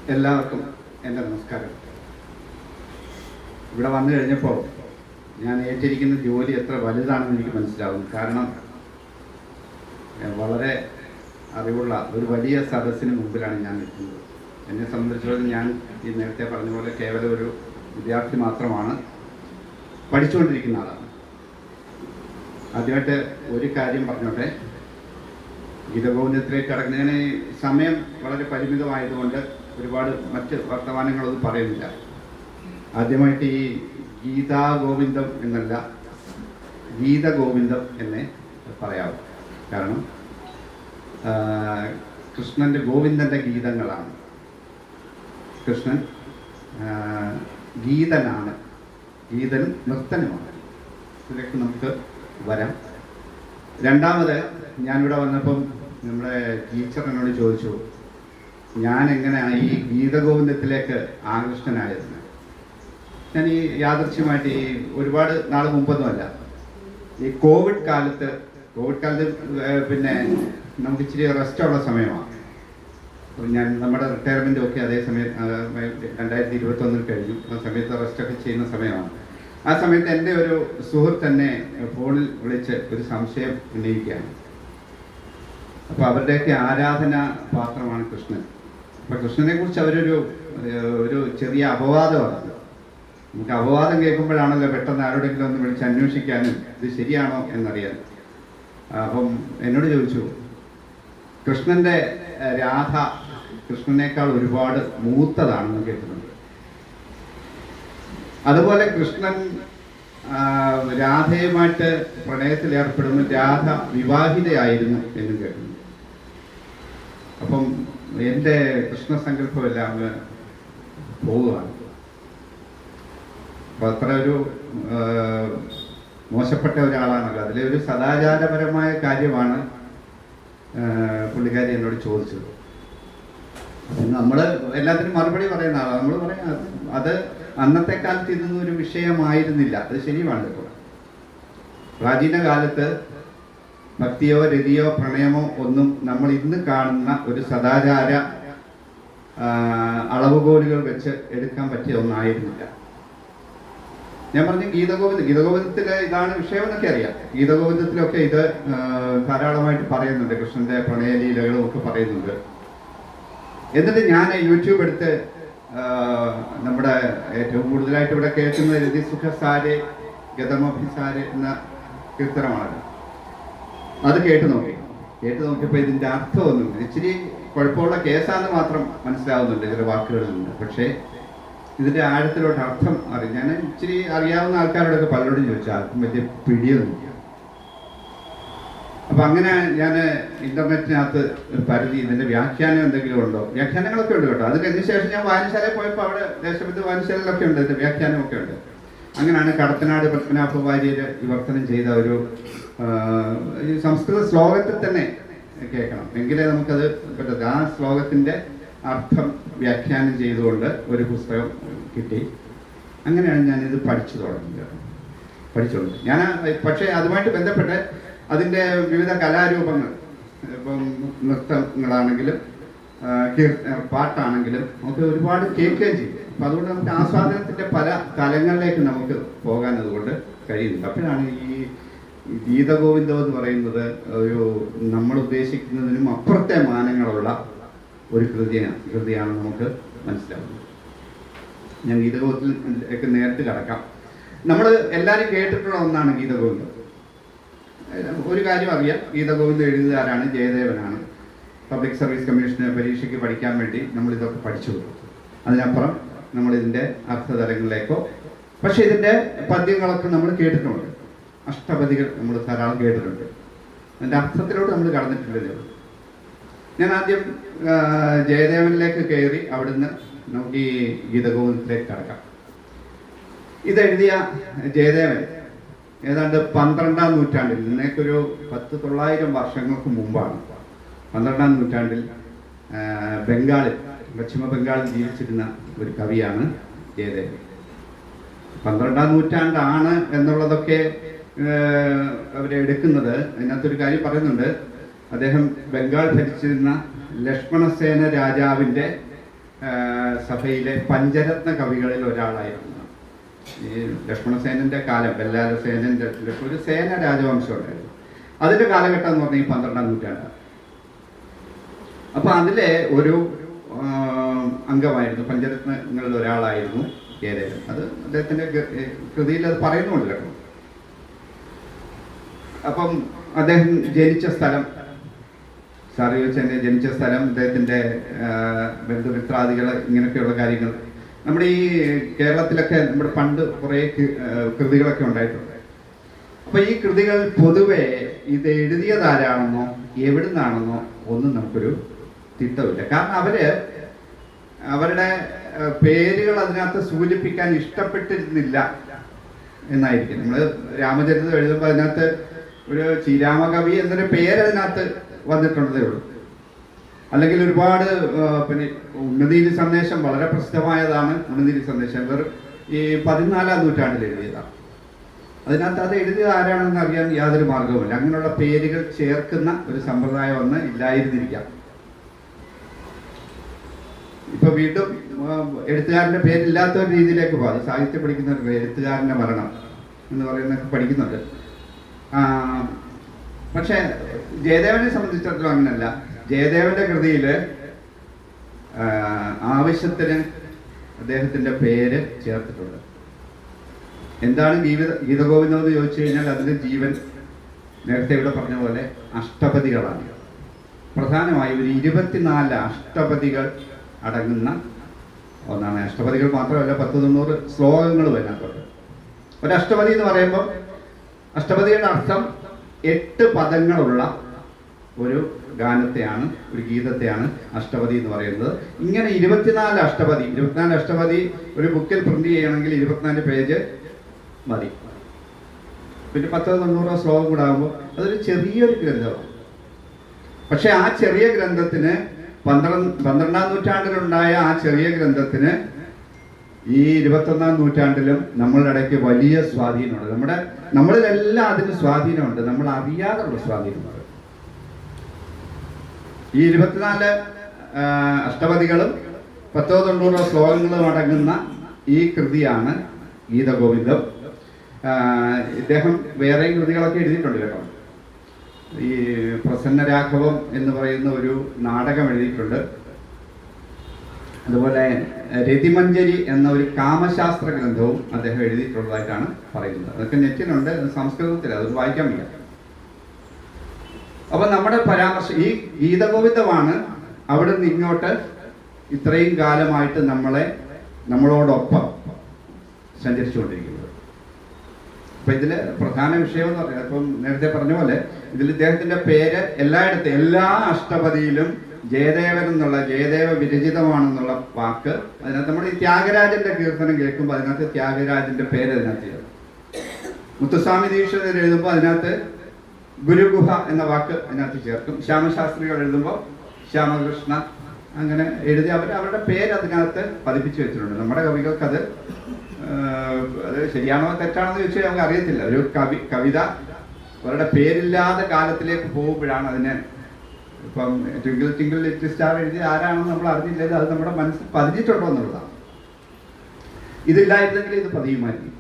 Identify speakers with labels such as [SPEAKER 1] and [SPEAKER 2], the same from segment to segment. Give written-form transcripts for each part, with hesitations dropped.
[SPEAKER 1] എല്ലാവർക്കും എൻ്റെ നമസ്കാരം. ഇവിടെ വന്നു കഴിഞ്ഞപ്പോൾ ഞാൻ ഏറ്റിരിക്കുന്ന ജോലി എത്ര വലുതാണെന്ന് എനിക്ക് മനസ്സിലാവും. കാരണം വളരെ അറിവുള്ള ഒരു വലിയ സദസ്സിന് മുമ്പിലാണ് ഞാൻ നിൽക്കുന്നത്. എന്നെ സംബന്ധിച്ചിടത്തോളം ഞാൻ ഈ നേരത്തെ പറഞ്ഞ പോലെ കേവലം ഒരു വിദ്യാർത്ഥി മാത്രമാണ്, പഠിച്ചുകൊണ്ടിരിക്കുന്ന ആളാണ്. ആദ്യമായിട്ട് ഒരു കാര്യം പറഞ്ഞോട്ടെ, ഗീതഗോവിന്ദത്തിലേക്ക് കടക്കുന്നതിന് സമയം വളരെ പരിമിതമായതുകൊണ്ട് ഒരുപാട് മറ്റ് വർത്തമാനങ്ങളൊന്നും പറയുന്നില്ല. ആദ്യമായിട്ട് ഈ ഗീതാഗോവിന്ദം എന്നല്ല, ഗീതഗോവിന്ദം എന്നേ പറയാവും. കാരണം കൃഷ്ണൻ്റെ ഗോവിന്ദൻ്റെ ഗീതങ്ങളാണ്. കൃഷ്ണൻ ഗീതനാണ്, ഗീതനും നൃത്തനുമാണ്. ഇതിലേക്ക് നമുക്ക് വരാം. രണ്ടാമത് ഞാനിവിടെ വന്നപ്പം നമ്മുടെ ടീച്ചർ എന്നോട് ചോദിച്ചു, ഞാൻ എങ്ങനെയാണ് ഈ ഗീതഗോവിന്ദത്തിലേക്ക് ആകൃഷ്ടനായതെന്ന്. ഞാൻ ഈ യാദൃശ്യമായിട്ട് ഈ ഒരുപാട് നാൾ മുമ്പൊന്നുമല്ല, ഈ കോവിഡ് കാലത്ത് പിന്നെ നമുക്ക് ഇച്ചിരി റെസ്റ്റുള്ള സമയമാണ്. ഞാൻ നമ്മുടെ റിട്ടയർമെൻറ്റും ഒക്കെ അതേ സമയം 2021 കഴിഞ്ഞു. ആ സമയത്ത് റെസ്റ്റൊക്കെ ചെയ്യുന്ന സമയമാണ്. ആ സമയത്ത് എൻ്റെ ഒരു സുഹൃത്ത് തന്നെ ഫോണിൽ വിളിച്ച് ഒരു സംശയം ഉന്നയിക്കുകയാണ്. അപ്പോൾ അവരുടെയൊക്കെ ആരാധന പാത്രമാണ് കൃഷ്ണൻ. അപ്പോൾ കൃഷ്ണനെ കുറിച്ച് ഒരു ചെറിയ അപവാദമാണ്. നമുക്ക് അപവാദം കേൾക്കുമ്പോഴാണല്ലോ പെട്ടെന്ന് ആരോടെങ്കിലും ഒന്ന് വിളിച്ച് അന്വേഷിക്കാനും ഇത് ശരിയാണോ എന്നറിയാൻ. അപ്പം എന്നോട് ചോദിച്ചു, കൃഷ്ണൻ്റെ രാധ കൃഷ്ണനേക്കാൾ ഒരുപാട് മൂത്തതാണെന്ന് കേട്ടിട്ടുണ്ട്. അതുപോലെ കൃഷ്ണൻ രാധയുമായിട്ട് പ്രണയത്തിൽ ഏർപ്പെടുമ്പോൾ രാധ വിവാഹിതയായിരുന്നു എന്നും കേട്ടിട്ടുണ്ട്. അപ്പം എൻ്റെ കൃഷ്ണസങ്കല്പമെല്ലാം അങ്ങ് പോവുകയാണ്. അപ്പം അത്ര ഒരു മോശപ്പെട്ട ഒരാളാണല്ലോ. അതിലെ ഒരു സദാചാരപരമായ കാര്യമാണ് പുള്ളിക്കാരി എന്നോട് ചോദിച്ചത്. നമ്മൾ എല്ലാത്തിനും മറുപടി പറയുന്ന ആളാണ്. നമ്മൾ പറയാം അത് അന്നത്തെ കാലത്ത് ഇതൊന്നും ഒരു വിഷയമായിരുന്നില്ല. അത് ശരിയാണ്. ഇപ്പോൾ പ്രാചീന കാലത്ത് ഭക്തിയോ രതിയോ പ്രണയമോ ഒന്നും നമ്മൾ ഇന്ന് കാണുന്ന ഒരു സദാചാര അളവുകോലുകൾ വെച്ച് എടുക്കാൻ പറ്റിയ ഒന്നായിരുന്നില്ല. ഞാൻ പറഞ്ഞു ഗീതഗോവിന്ദത്തിലെ ഇതാണ് വിഷയമെന്നൊക്കെ അറിയാം. ഗീതഗോവിന്ദത്തിലൊക്കെ ഇത് ധാരാളമായിട്ട് പറയുന്നുണ്ട്. കൃഷ്ണന്റെ പ്രണയലീലകളും ഒക്കെ പറയുന്നുണ്ട്. എന്നിട്ട് ഞാൻ യൂട്യൂബ് എടുത്ത് നമ്മുടെ ഏറ്റവും കൂടുതലായിട്ട് ഇവിടെ കേൾക്കുന്ന രതിസുഖസാരെ ഗതമഭിസാരെ എന്ന കീർത്തനമാണല്ലോ. അത് കേട്ട് നോക്കിയപ്പോൾ ഇതിൻ്റെ അർത്ഥമൊന്നും ഇച്ചിരി കുഴപ്പമുള്ള കേസാന്ന് മാത്രം മനസ്സിലാവുന്നുണ്ട് ചില വാക്കുകളിൽ നിന്ന്. പക്ഷേ ഇതിൻ്റെ ആഴത്തിലോട്ട് അർത്ഥം അറിയാം. ഞാൻ ഇച്ചിരി അറിയാവുന്ന ആൾക്കാരോടൊക്കെ പലരോടും ചോദിച്ചാൽ ആർക്കും വലിയ പിടിയൊന്നുമില്ല. അപ്പം അങ്ങനെ ഞാൻ ഇൻ്റർനെറ്റിനകത്ത് ഒരു പരിധി ഇതിൻ്റെ വ്യാഖ്യാനം എന്തെങ്കിലും ഉണ്ടോ, വ്യാഖ്യാനങ്ങളൊക്കെ ഉണ്ട് കേട്ടോ. അത് കഴിഞ്ഞ ശേഷം ഞാൻ വായനശാലയിൽ പോയപ്പോൾ അവിടെ ദേശബന്ധു വായനശാലയിലൊക്കെ ഉണ്ട് ഇതിൻ്റെ വ്യാഖ്യാനമൊക്കെ ഉണ്ട്. അങ്ങനെയാണ് കടത്തനാട് പത്മനാഭ വാര്യർ വിവർത്തനം ചെയ്ത ഒരു സംസ്കൃത ശ്ലോകത്തിൽ തന്നെ കേൾക്കണം, എങ്കിലേ നമുക്കത് പറ്റത്തില്ല. ആ ശ്ലോകത്തിൻ്റെ അർത്ഥം വ്യാഖ്യാനം ചെയ്തുകൊണ്ട് ഒരു പുസ്തകം കിട്ടി. അങ്ങനെയാണ് ഞാനിത് പഠിച്ചോളൂ. ഞാൻ പക്ഷേ അതുമായിട്ട് ബന്ധപ്പെട്ട് അതിൻ്റെ വിവിധ കലാരൂപങ്ങൾ, ഇപ്പം നൃത്തങ്ങളാണെങ്കിലും പാട്ടാണെങ്കിലും ഒക്കെ ഒരുപാട് കേൾക്കുകയും ചെയ്യും. അപ്പം അതുകൊണ്ട് നമുക്ക് ആസ്വാദനത്തിൻ്റെ പല തലങ്ങളിലേക്ക് നമുക്ക് പോകാൻ അതുകൊണ്ട് കഴിയുന്നുണ്ട്. അപ്പോഴാണ് ഈ ഗീതഗോവിന്ദം എന്ന് പറയുന്നത് ഒരു നമ്മൾ ഉദ്ദേശിക്കുന്നതിനും അപ്പുറത്തെ മാനങ്ങളുള്ള ഒരു കൃതിയാണ് നമുക്ക് മനസ്സിലാവുന്നത്. ഞാൻ ഗീതഗോവിന്ദത്തിലേക്ക് നേരിട്ട് കടക്കാം. നമ്മൾ എല്ലാവരും കേട്ടിട്ടുള്ള ഒന്നാണ് ഗീതഗോവിന്ദം. ഒരു കാര്യം അറിയാം, ഗീതഗോവിന്ദം എഴുതുകാരാണ് ജയദേവനാണ്. പബ്ലിക് സർവീസ് കമ്മീഷന് പരീക്ഷയ്ക്ക് പഠിക്കാൻ വേണ്ടി നമ്മളിതൊക്കെ പഠിച്ചു. അതിനപ്പുറം നമ്മളിതിൻ്റെ അർത്ഥതലങ്ങളിലേക്കോ, പക്ഷേ ഇതിൻ്റെ പദ്യങ്ങളൊക്കെ നമ്മൾ കേട്ടിട്ടുണ്ട്. അഷ്ടപദികൾ നമ്മൾ ധാരാളം കേട്ടിട്ടുണ്ട്. അതിൻ്റെ അർത്ഥത്തിലോട്ട് നമ്മൾ കടന്നിട്ടില്ലല്ലോ. ഞാൻ ആദ്യം ജയദേവനിലേക്ക് കയറി അവിടുന്ന് നമുക്ക് ഈ ഗീതഗോവിന്ദത്തിലേക്ക് കടക്കാം. ഇതെഴുതിയ ജയദേവൻ ഏതാണ്ട് 12-ാം നൂറ്റാണ്ടിൽ, ഇന്നേക്കൊരു 1000-900 വർഷങ്ങൾക്ക് മുമ്പാണ്. 12-ാം നൂറ്റാണ്ടിൽ പശ്ചിമ ബംഗാളിൽ ജീവിച്ചിരുന്ന ഒരു കവിയാണ് ജയദേവൻ. 12-ാം നൂറ്റാണ്ടാണ് എന്നുള്ളതൊക്കെ അവരെടുക്കുന്നത്. അതിനകത്തൊരു കാര്യം പറയുന്നുണ്ട്, അദ്ദേഹം ബംഗാൾ ഭരിച്ചിരുന്ന ലക്ഷ്മണസേന രാജാവിൻ്റെ സഭയിലെ പഞ്ചരത്ന കവികളിൽ ഒരാളായിരുന്നു. ഈ ലക്ഷ്മണസേനൻ്റെ കാലം, ബല്ലാലസേനൻ്റെ ഒരു സേന രാജവംശം ഉണ്ടായിരുന്നു. അതിൻ്റെ കാലഘട്ടം എന്ന് പറഞ്ഞാൽ ഈ 12-ാം നൂറ്റാണ്ടാണ്. അപ്പോൾ അതിലെ ഒരു അംഗമായിരുന്നു, പഞ്ചരത്നങ്ങളിൽ ഒരാളായിരുന്നു ജയദേവൻ. അത് അദ്ദേഹത്തിൻ്റെ കൃതിയിൽ അത് പറയുന്നുണ്ട് കേട്ടോ. അപ്പം അദ്ദേഹം ജനിച്ച സ്ഥലം, സാറി ചോദിച്ചതിൻ്റെ ജനിച്ച സ്ഥലം, അദ്ദേഹത്തിൻ്റെ ബന്ധുമിത്രാദികൾ, ഇങ്ങനെയൊക്കെയുള്ള കാര്യങ്ങൾ നമ്മുടെ ഈ കേരളത്തിലൊക്കെ നമ്മുടെ പണ്ട് കുറേ കൃതികളൊക്കെ ഉണ്ടായിട്ടുണ്ട്. അപ്പോൾ ഈ കൃതികൾ പൊതുവെ ഇത് എഴുതിയതാരാണെന്നോ എവിടുന്നാണെന്നോ ഒന്നും നമുക്കൊരു തിട്ടമില്ല. കാരണം അവരുടെ പേരുകൾ അതിനകത്ത് സൂചിപ്പിക്കാൻ ഇഷ്ടപ്പെട്ടിരുന്നില്ല എന്നായിരിക്കും. നമ്മൾ രാമചരിതം എഴുതുമ്പോൾ അതിനകത്ത് ഒരു ശ്രീരാമകവി എന്നൊരു പേര് അതിനകത്ത് വന്നിട്ടുള്ളതേ ഉള്ളൂ. അല്ലെങ്കിൽ ഒരുപാട് പിന്നെ ഉന്നതിയിലെ സന്ദേശം വളരെ പ്രസിദ്ധമായതാണ്. ഉന്നതിയിലെ സന്ദേശം ഈ 14-ാം നൂറ്റാണ്ടിൽ എഴുതിയതാണ്. അതിനകത്ത് അത് എഴുതിയത് ആരാണെന്ന് അറിയാൻ യാതൊരു മാർഗവുമില്ല. അങ്ങനെയുള്ള പേരുകൾ ചേർക്കുന്ന ഒരു സമ്പ്രദായം ഒന്നും ഇല്ലായിരുന്നിരിക്കാം. ഇപ്പൊ വീണ്ടും എഴുത്തുകാരൻ്റെ പേരില്ലാത്ത ഒരു രീതിയിലേക്ക് പോകും. സാഹിത്യം പഠിക്കുന്നവർക്ക് എഴുത്തുകാരൻ്റെ മരണം എന്ന് പറയുന്നതൊക്കെ പഠിക്കുന്നുണ്ട്. പക്ഷെ ജയദേവനെ സംബന്ധിച്ചിടത്തോളം അങ്ങനല്ല. ജയദേവന്റെ കൃതിയിൽ ആവശ്യത്തിന് അദ്ദേഹത്തിൻ്റെ പേര് ചേർത്തിട്ടുണ്ട്. എന്താണ് ഗീതഗോവിന്ദം എന്ന് ചോദിച്ചു കഴിഞ്ഞാൽ അതിൻ്റെ ജീവൻ നേരത്തെ ഇവിടെ പറഞ്ഞ പോലെ അഷ്ടപദികളാണ്. പ്രധാനമായും ഒരു 24 അഷ്ടപദികൾ അടങ്ങുന്ന ഒന്നാണ്. അഷ്ടപദികൾ മാത്രമല്ല, 10-90 ശ്ലോകങ്ങളും അതിനകത്തുണ്ട്. ഒരു അഷ്ടപതി എന്ന് പറയുമ്പോൾ അഷ്ടപതിയുടെ അർത്ഥം 8 പദങ്ങളുള്ള ഒരു ഗാനത്തെയാണ്, ഒരു ഗീതത്തെയാണ് അഷ്ടപതി എന്ന് പറയുന്നത്. ഇങ്ങനെ 24 അഷ്ടപതി ഒരു ബുക്കിൽ പ്രിന്റ് ചെയ്യണമെങ്കിൽ 24 പേജ് മതി. പിന്നെ 10-90 ശ്ലോകം കൂടെ ആകുമ്പോൾ അതൊരു ചെറിയൊരു ഗ്രന്ഥമാണ്. പക്ഷെ ആ ചെറിയ ഗ്രന്ഥത്തിന് 12-ാം നൂറ്റാണ്ടിലുണ്ടായ ആ ചെറിയ ഗ്രന്ഥത്തിന് ഈ 21-ാം നൂറ്റാണ്ടിലും നമ്മളുടെ ഇടയ്ക്ക് വലിയ സ്വാധീനമുണ്ട്. നമ്മളിലെല്ലാം അതിന് സ്വാധീനമുണ്ട്, നമ്മൾ അറിയാതുള്ള സ്വാധീനമുണ്ട്. ഈ 24 അഷ്ടപദികളും 10-90 ശ്ലോകങ്ങളും അടങ്ങുന്ന ഈ കൃതിയാണ് ഗീതഗോവിന്ദം. ഇദ്ദേഹം വേറെയും കൃതികളൊക്കെ എഴുതിയിട്ടുണ്ട് കേട്ടോ. ഈ പ്രസന്നരാഘവം എന്ന് പറയുന്ന ഒരു നാടകം എഴുതിയിട്ടുണ്ട്. അതുപോലെ രതിമഞ്ജരി എന്ന ഒരു കാമശാസ്ത്ര ഗ്രന്ഥവും അദ്ദേഹം എഴുതിയിട്ടുള്ളതായിട്ടാണ് പറയുന്നത്. അതൊക്കെ നെറ്റിലുണ്ട്, സംസ്കൃതത്തിൽ, അത് വായിക്കാൻ വയ്യ. അപ്പൊ നമ്മുടെ പരാമർശം ഈ ഗീതഗോവിന്ദമാണ് അവിടെ നിന്ന് ഇങ്ങോട്ട് ഇത്രയും കാലമായിട്ട് നമ്മളോടൊപ്പം സഞ്ചരിച്ചുകൊണ്ടിരിക്കുന്നത്. അപ്പൊ ഇതില് പ്രധാന വിഷയം എന്ന് പറഞ്ഞാൽ, ഇപ്പം നേരത്തെ പറഞ്ഞ പോലെ ഇതിൽ ഇദ്ദേഹത്തിന്റെ പേര് എല്ലായിടത്തും, എല്ലാ അഷ്ടപതിയിലും ജയദേവൻ എന്നുള്ള, ജയദേവ വിരചിതമാണെന്നുള്ള വാക്ക് അതിനകത്ത്. നമ്മൾ ഈ ത്യാഗരാജന്റെ കീർത്തനം കേൾക്കുമ്പോൾ അതിനകത്ത് ത്യാഗരാജന്റെ പേര് അതിനകത്ത് ചേർക്കും. മുത്തുസ്വാമി ദീക്ഷിതർ എഴുതുമ്പോൾ അതിനകത്ത് ഗുരുഗുഹ എന്ന വാക്ക് അതിനകത്ത് ചേർക്കും. ശ്യാമശാസ്ത്രികൾ എഴുതുമ്പോൾ ശ്യാമകൃഷ്ണ, അങ്ങനെ എഴുതി അവരുടെ പേര് അതിനകത്ത് പതിപ്പിച്ചു വെച്ചിട്ടുണ്ട്. നമ്മുടെ കവികൾക്ക് അത് ശരിയാണോ തെറ്റാണോ എന്ന് ചോദിച്ചാൽ നമുക്ക് അറിയത്തില്ല. ഒരു കവിത അവരുടെ പേരില്ലാത്ത കാലത്തിലേക്ക് പോകുമ്പോഴാണ് അതിനെ, ഇപ്പം ട്വിങ്കിൾ ട്വിങ്കിൾ ലിറ്റിൽ സ്റ്റാർ എഴുതി ആരാണെന്ന് നമ്മൾ അറിഞ്ഞില്ലെങ്കിൽ അത് നമ്മുടെ മനസ്സിൽ പതിഞ്ഞിട്ടുണ്ടോ എന്നുള്ളതാണ്. ഇതില്ലായിരുന്നെങ്കിൽ ഇത് പതിയുമായിരിക്കും.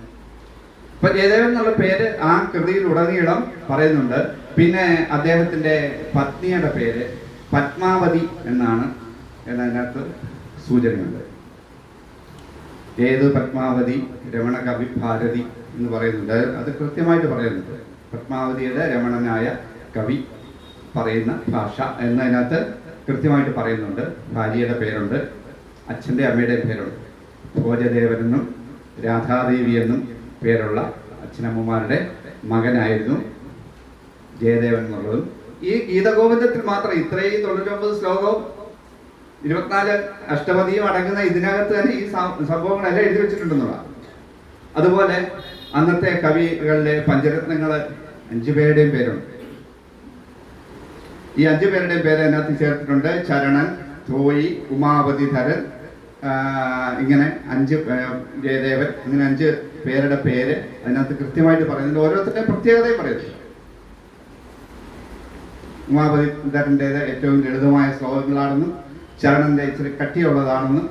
[SPEAKER 1] ഇപ്പൊ ജയദേവൻ എന്നുള്ള പേര് ആ കൃതിയിൽ ഉടനീളം പറയുന്നുണ്ട്. പിന്നെ അദ്ദേഹത്തിന്റെ പത്നിയുടെ പേര് പത്മാവതി എന്നാണ് എന്നതിനകത്ത് സൂചനയുണ്ട്. ഏത് പത്മാവതി, രമണ കവി ഭാരതി എന്ന് പറയുന്നുണ്ട്. അത് കൃത്യമായിട്ട് പറയുന്നുണ്ട്. പത്മാവതിയുടെ രമണനായ കവി പറയുന്ന ഭാഷ എന്നതിനകത്ത് കൃത്യമായിട്ട് പറയുന്നുണ്ട്. ഭാര്യയുടെ പേരുണ്ട്, അച്ഛൻ്റെ അമ്മയുടെയും പേരുണ്ട്. ഭോജദേവനെന്നും രാധാദേവി എന്നും പേരുള്ള അച്ഛനമ്മമാരുടെ മകനായിരുന്നു ജയദേവൻ എന്നുള്ളതും. ഈ ഗീതഗോവിന്ദത്തിൽ മാത്രം ഇത്രയും 99 ശ്ലോകവും 24 അഷ്ടപതിയും അടങ്ങുന്ന ഇതിനകത്ത് തന്നെ ഈ സംഭവങ്ങളെല്ലാം എഴുതി വെച്ചിട്ടുണ്ടെന്നുള്ളതാണ്. അതുപോലെ അന്നത്തെ കവികളുടെ പഞ്ചരത്നങ്ങൾ 5 പേരുടെയും പേരുണ്ട്. ഈ 5 പേരുടെയും പേര് അതിനകത്ത് ചേർത്തിട്ടുണ്ട്. ചരണൻ, തോയി, ഉമാപതിധരൻ, ഇങ്ങനെ 5 ജയദേവൻ, ഇങ്ങനെ 5 പേരുടെ പേര് അതിനകത്ത് കൃത്യമായിട്ട് പറയുന്നുണ്ട്. ഓരോരുത്തരുടെയും പ്രത്യേകതയും പറയുന്നുണ്ട്. ഉമാപതിധരൻ്റേത് ഏറ്റവും ലളിതമായ ശ്ലോകങ്ങളാണെന്നും ചരണൻ്റെ ഇച്ചിരി കട്ടിയുള്ളതാണെന്നും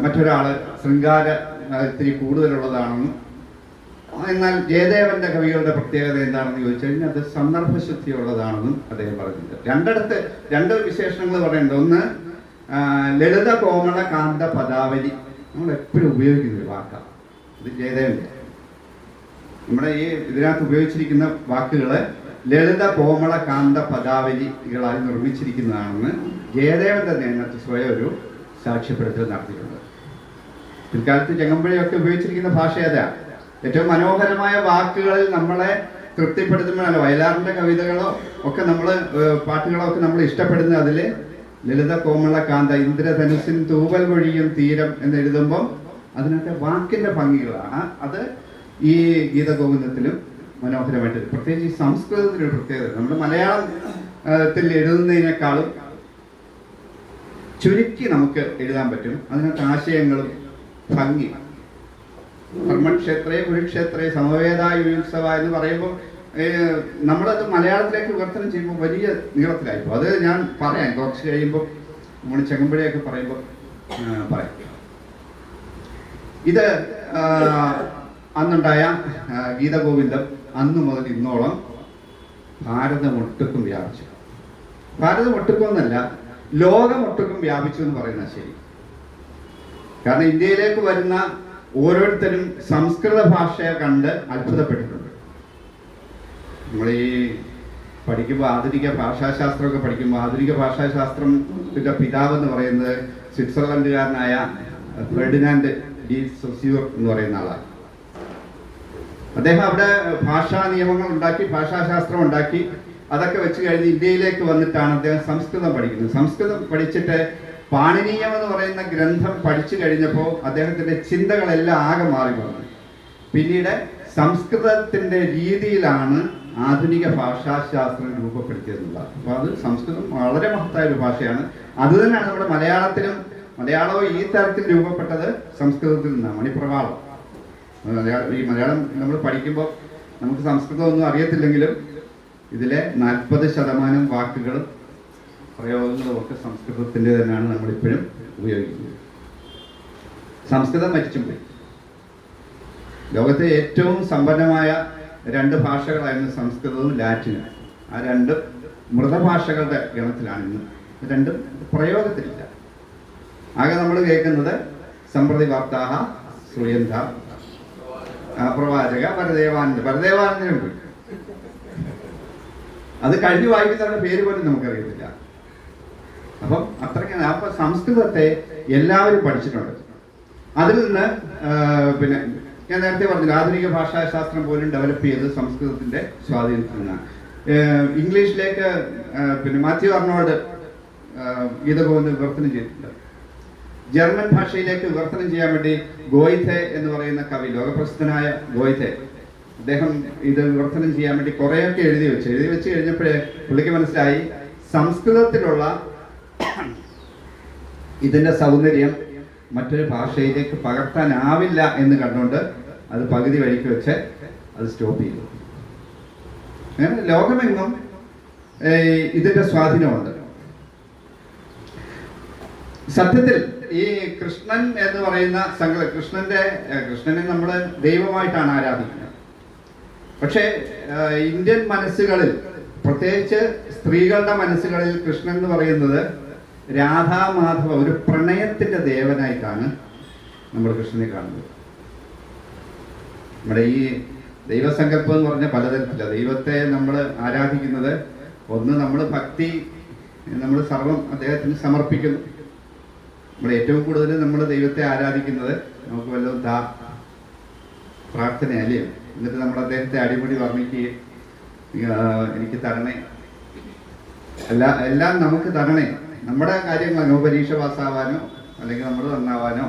[SPEAKER 1] മറ്റൊരാൾ ശൃംഗാര ഇത്തിരി കൂടുതലുള്ളതാണെന്നും. എന്നാൽ ജയദേവന്റെ കവികളുടെ പ്രത്യേകത എന്താണെന്ന് ചോദിച്ചു കഴിഞ്ഞാൽ അത് സന്ദർഭശുദ്ധിയുള്ളതാണെന്നും അദ്ദേഹം പറഞ്ഞിട്ടുണ്ട്. രണ്ട് വിശേഷണങ്ങൾ പറയുന്നുണ്ട്. ഒന്ന് ലളിത കോമള കാന്ത പദാവലി, നമ്മൾ എപ്പോഴും ഉപയോഗിക്കുന്ന ഒരു വാക്കാണ് ഇത്. ജയദേവന്റെ നമ്മുടെ ഈ ഇതിനകത്ത് ഉപയോഗിച്ചിരിക്കുന്ന വാക്കുകൾ ലളിത കോമള കാന്ത പദാവലികളായി നിർമ്മിച്ചിരിക്കുന്നതാണെന്ന് ജയദേവൻ തന്നെ അതിനകത്ത് സ്വയം ഒരു സാക്ഷ്യപ്പെടുത്തൽ നടത്തിയിട്ടുണ്ട്. പിൽക്കാലത്ത് ചങ്ങമ്പുഴയൊക്കെ ഉപയോഗിച്ചിരിക്കുന്ന ഭാഷ ഏതാ? ഏറ്റവും മനോഹരമായ വാക്കുകളിൽ നമ്മളെ തൃപ്തിപ്പെടുത്തുമ്പോഴല്ല. വയലാറിന്റെ കവിതകളോ ഒക്കെ പാട്ടുകളോ ഒക്കെ നമ്മൾ ഇഷ്ടപ്പെടുന്നത് അതിൽ ലളിത കോമള കാന്ത ഇന്ദ്രധനുസിൻ തൂവൽ വഴിയും തീരം എന്നെഴുതുമ്പം അതിനൊക്കെ വാക്കിന്റെ ഭംഗികളാണ്. അത് ഈ ഗീതഗോവിന്ദത്തിലും മനോഹരമായിട്ട്, പ്രത്യേകിച്ച് ഈ സംസ്കൃതത്തിനൊരു പ്രത്യേകത. നമ്മൾ മലയാളത്തിൽ എഴുതുന്നതിനേക്കാളും ചുരുക്കി നമുക്ക് എഴുതാൻ പറ്റും. അതിനകത്ത് ആശയങ്ങളും ഭംഗി. ധർമ്മക്ഷേത്രേ കുരുക്ഷേത്രേ സമവേദായുത്സവ എന്ന് പറയുമ്പോൾ നമ്മളത് മലയാളത്തിലേക്ക് വിവർത്തനം ചെയ്യുമ്പോൾ വലിയ നീളത്തിലായിപ്പോൾ. അത് ഞാൻ പറയാം കുറച്ച് കഴിയുമ്പോൾ, നമ്മൾ ചെങ്ങമ്പുഴയൊക്കെ പറയുമ്പോൾ പറയാം. ഇത് അന്നുണ്ടായ ഗീതഗോവിന്ദം അന്നു മുതൽ ഇന്നോളം ഭാരതമൊട്ടുക്കും വ്യാപിച്ചു. ഭാരതമൊട്ടുക്കുമെന്നല്ല, ലോകമൊട്ടുക്കും വ്യാപിച്ചു എന്ന് പറയുന്നത് ശരി. കാരണം ഇന്ത്യയിലേക്ക് വരുന്ന ഓരോരുത്തരും സംസ്കൃത ഭാഷയെ കണ്ട് അത്ഭുതപ്പെട്ടിട്ടുണ്ട്. നമ്മൾ ഈ പഠിക്കുമ്പോൾ ആധുനിക ഭാഷാശാസ്ത്രമൊക്കെ പഠിക്കുമ്പോൾ ആധുനിക ഭാഷാശാസ്ത്രത്തിന്റെ പിതാവ് എന്ന് പറയുന്നത് സ്വിറ്റ്സർലൻഡുകാരനായ ഫെർഡിനാൻഡ് ഡി സൊസ്യൂർ എന്ന് പറയുന്ന ആളാണ്. അദ്ദേഹം അവിടെ ഭാഷാ നിയമങ്ങൾ ഉണ്ടാക്കി, ഭാഷാശാസ്ത്രം ഉണ്ടാക്കി. അതൊക്കെ വെച്ച് കഴിഞ്ഞ് ഇന്ത്യയിലേക്ക് വന്നിട്ടാണ് അദ്ദേഹം സംസ്കൃതം പഠിക്കുന്നത്. സംസ്കൃതം പഠിച്ചിട്ട് പാണിനീയം എന്ന് പറയുന്ന ഗ്രന്ഥം പഠിച്ചു കഴിഞ്ഞപ്പോൾ അദ്ദേഹത്തിന്റെ ചിന്തകളെല്ലാം ആകെ മാറി വന്നു. പിന്നീട് സംസ്കൃതത്തിന്റെ രീതിയിലാണ് ആധുനിക ഭാഷാശാസ്ത്രം രൂപപ്പെടുത്തിയതെന്നുള്ളത്. അപ്പോൾ അത് സംസ്കൃതം വളരെ മഹത്തായ ഒരു ഭാഷയാണ്. അതുതന്നെയാണ് നമ്മുടെ മലയാളവും ഈ തരത്തിൽ രൂപപ്പെട്ടത് സംസ്കൃതത്തിൽ നിന്നാണ്. മണിപ്രവാളം ഈ മലയാളം നമ്മൾ പഠിക്കുമ്പോൾ നമുക്ക് സംസ്കൃതമൊന്നും അറിയത്തില്ലെങ്കിലും ഇതിലെ 40% വാക്കുകളും പ്രയോഗങ്ങളും ഒക്കെ സംസ്കൃതത്തിൻ്റെ തന്നെയാണ് നമ്മളിപ്പോഴും ഉപയോഗിക്കുന്നത്. സംസ്കൃതം മരിച്ചും പോയി. ലോകത്തെ ഏറ്റവും സമ്പന്നമായ 2 ഭാഷകളായിരുന്നു സംസ്കൃതവും ലാറ്റിനും. ആ 2 മൃതഭാഷകളുടെ ഗണത്തിലാണ് ഇന്ന്. 2 പ്രയോഗത്തിലില്ല. ആകെ നമ്മൾ കേൾക്കുന്നത് സമ്പ്രതി വാർത്താഹ ശ്രീയന്ത പ്രവാചക പരദേവാനന്ദനും പോയി. അത് കഴിഞ്ഞു വായിക്കുന്നവരുടെ പേര് പോലും നമുക്കറിയത്തില്ല. അപ്പം അത്രയ്ക്ക് അപ്പം സംസ്കൃതത്തെ എല്ലാവരും പഠിച്ചിട്ടുണ്ട്. അതിൽ നിന്ന് പിന്നെ ഞാൻ നേരത്തെ പറഞ്ഞില്ല, ആധുനിക ഭാഷാശാസ്ത്രം പോലും ഡെവലപ്പ് ചെയ്തത് സംസ്കൃതത്തിന്റെ സ്വാധീനത്തിൽ നിന്നാണ്. ഇംഗ്ലീഷിലേക്ക് പിന്നെ മാത്യു അർണോൾഡ് ഗീതഗോവിന്ദം വിവർത്തനം ചെയ്തിട്ടുണ്ട്. ജർമ്മൻ ഭാഷയിലേക്ക് വിവർത്തനം ചെയ്യാൻ വേണ്ടി ഗോയ്തെ എന്ന് പറയുന്ന കവി, ലോകപ്രസിദ്ധനായ ഗോയ്തെ, അദ്ദേഹം ഇത് വിവർത്തനം ചെയ്യാൻ വേണ്ടി കുറേയൊക്കെ എഴുതി വെച്ച് കഴിഞ്ഞപ്പോഴേ പുള്ളിക്ക് മനസ്സിലായി സംസ്കൃതത്തിലുള്ള ഇതിന്റെ സൗന്ദര്യം മറ്റൊരു ഭാഷയിലേക്ക് പകർത്താനാവില്ല എന്ന് കണ്ടുകൊണ്ട് അത് പകുതി വഴിക്ക് വെച്ച് അത് സ്റ്റോപ്പ് ചെയ്തു. അങ്ങനെ ലോകമെങ്ങും ഇതിന്റെ സ്വാധീനമുണ്ട്. സത്യത്തിൽ ഈ കൃഷ്ണൻ എന്ന് പറയുന്ന കൃഷ്ണനെ നമ്മൾ ദൈവമായിട്ടാണ് ആരാധിക്കുന്നത്. പക്ഷേ ഇന്ത്യൻ മനസ്സുകളിൽ, പ്രത്യേകിച്ച് സ്ത്രീകളുടെ മനസ്സുകളിൽ കൃഷ്ണൻ എന്ന് പറയുന്നത് രാധാമാധവ ഒരു പ്രണയത്തിന്റെ ദേവനായിട്ടാണ് നമ്മൾ കൃഷ്ണനെ കാണുന്നത്. നമ്മുടെ ഈ ദൈവസങ്കല്പം എന്ന് പറഞ്ഞാൽ പലതരത്തിലാണ്. ദൈവത്തെ നമ്മൾ ആരാധിക്കുന്നത്, ഒന്ന് നമ്മൾ ഭക്തി, നമ്മൾ സർവം അദ്ദേഹത്തിന് സമർപ്പിക്കുന്നു. നമ്മൾ ഏറ്റവും കൂടുതൽ നമ്മൾ ദൈവത്തെ ആരാധിക്കുന്നത് നമുക്ക് വല്ലതും പ്രാർത്ഥനയല്ലേ. എന്നിട്ട് നമ്മൾ അദ്ദേഹത്തെ അടിമുടി വർണ്ണിക്കുകയും എനിക്ക് തരണേ, എല്ലാം നമുക്ക് തരണേ, നമ്മുടെ കാര്യങ്ങളോ പരീക്ഷ പാസ്സാവാനോ അല്ലെങ്കിൽ നമ്മൾ നന്നാവാനോ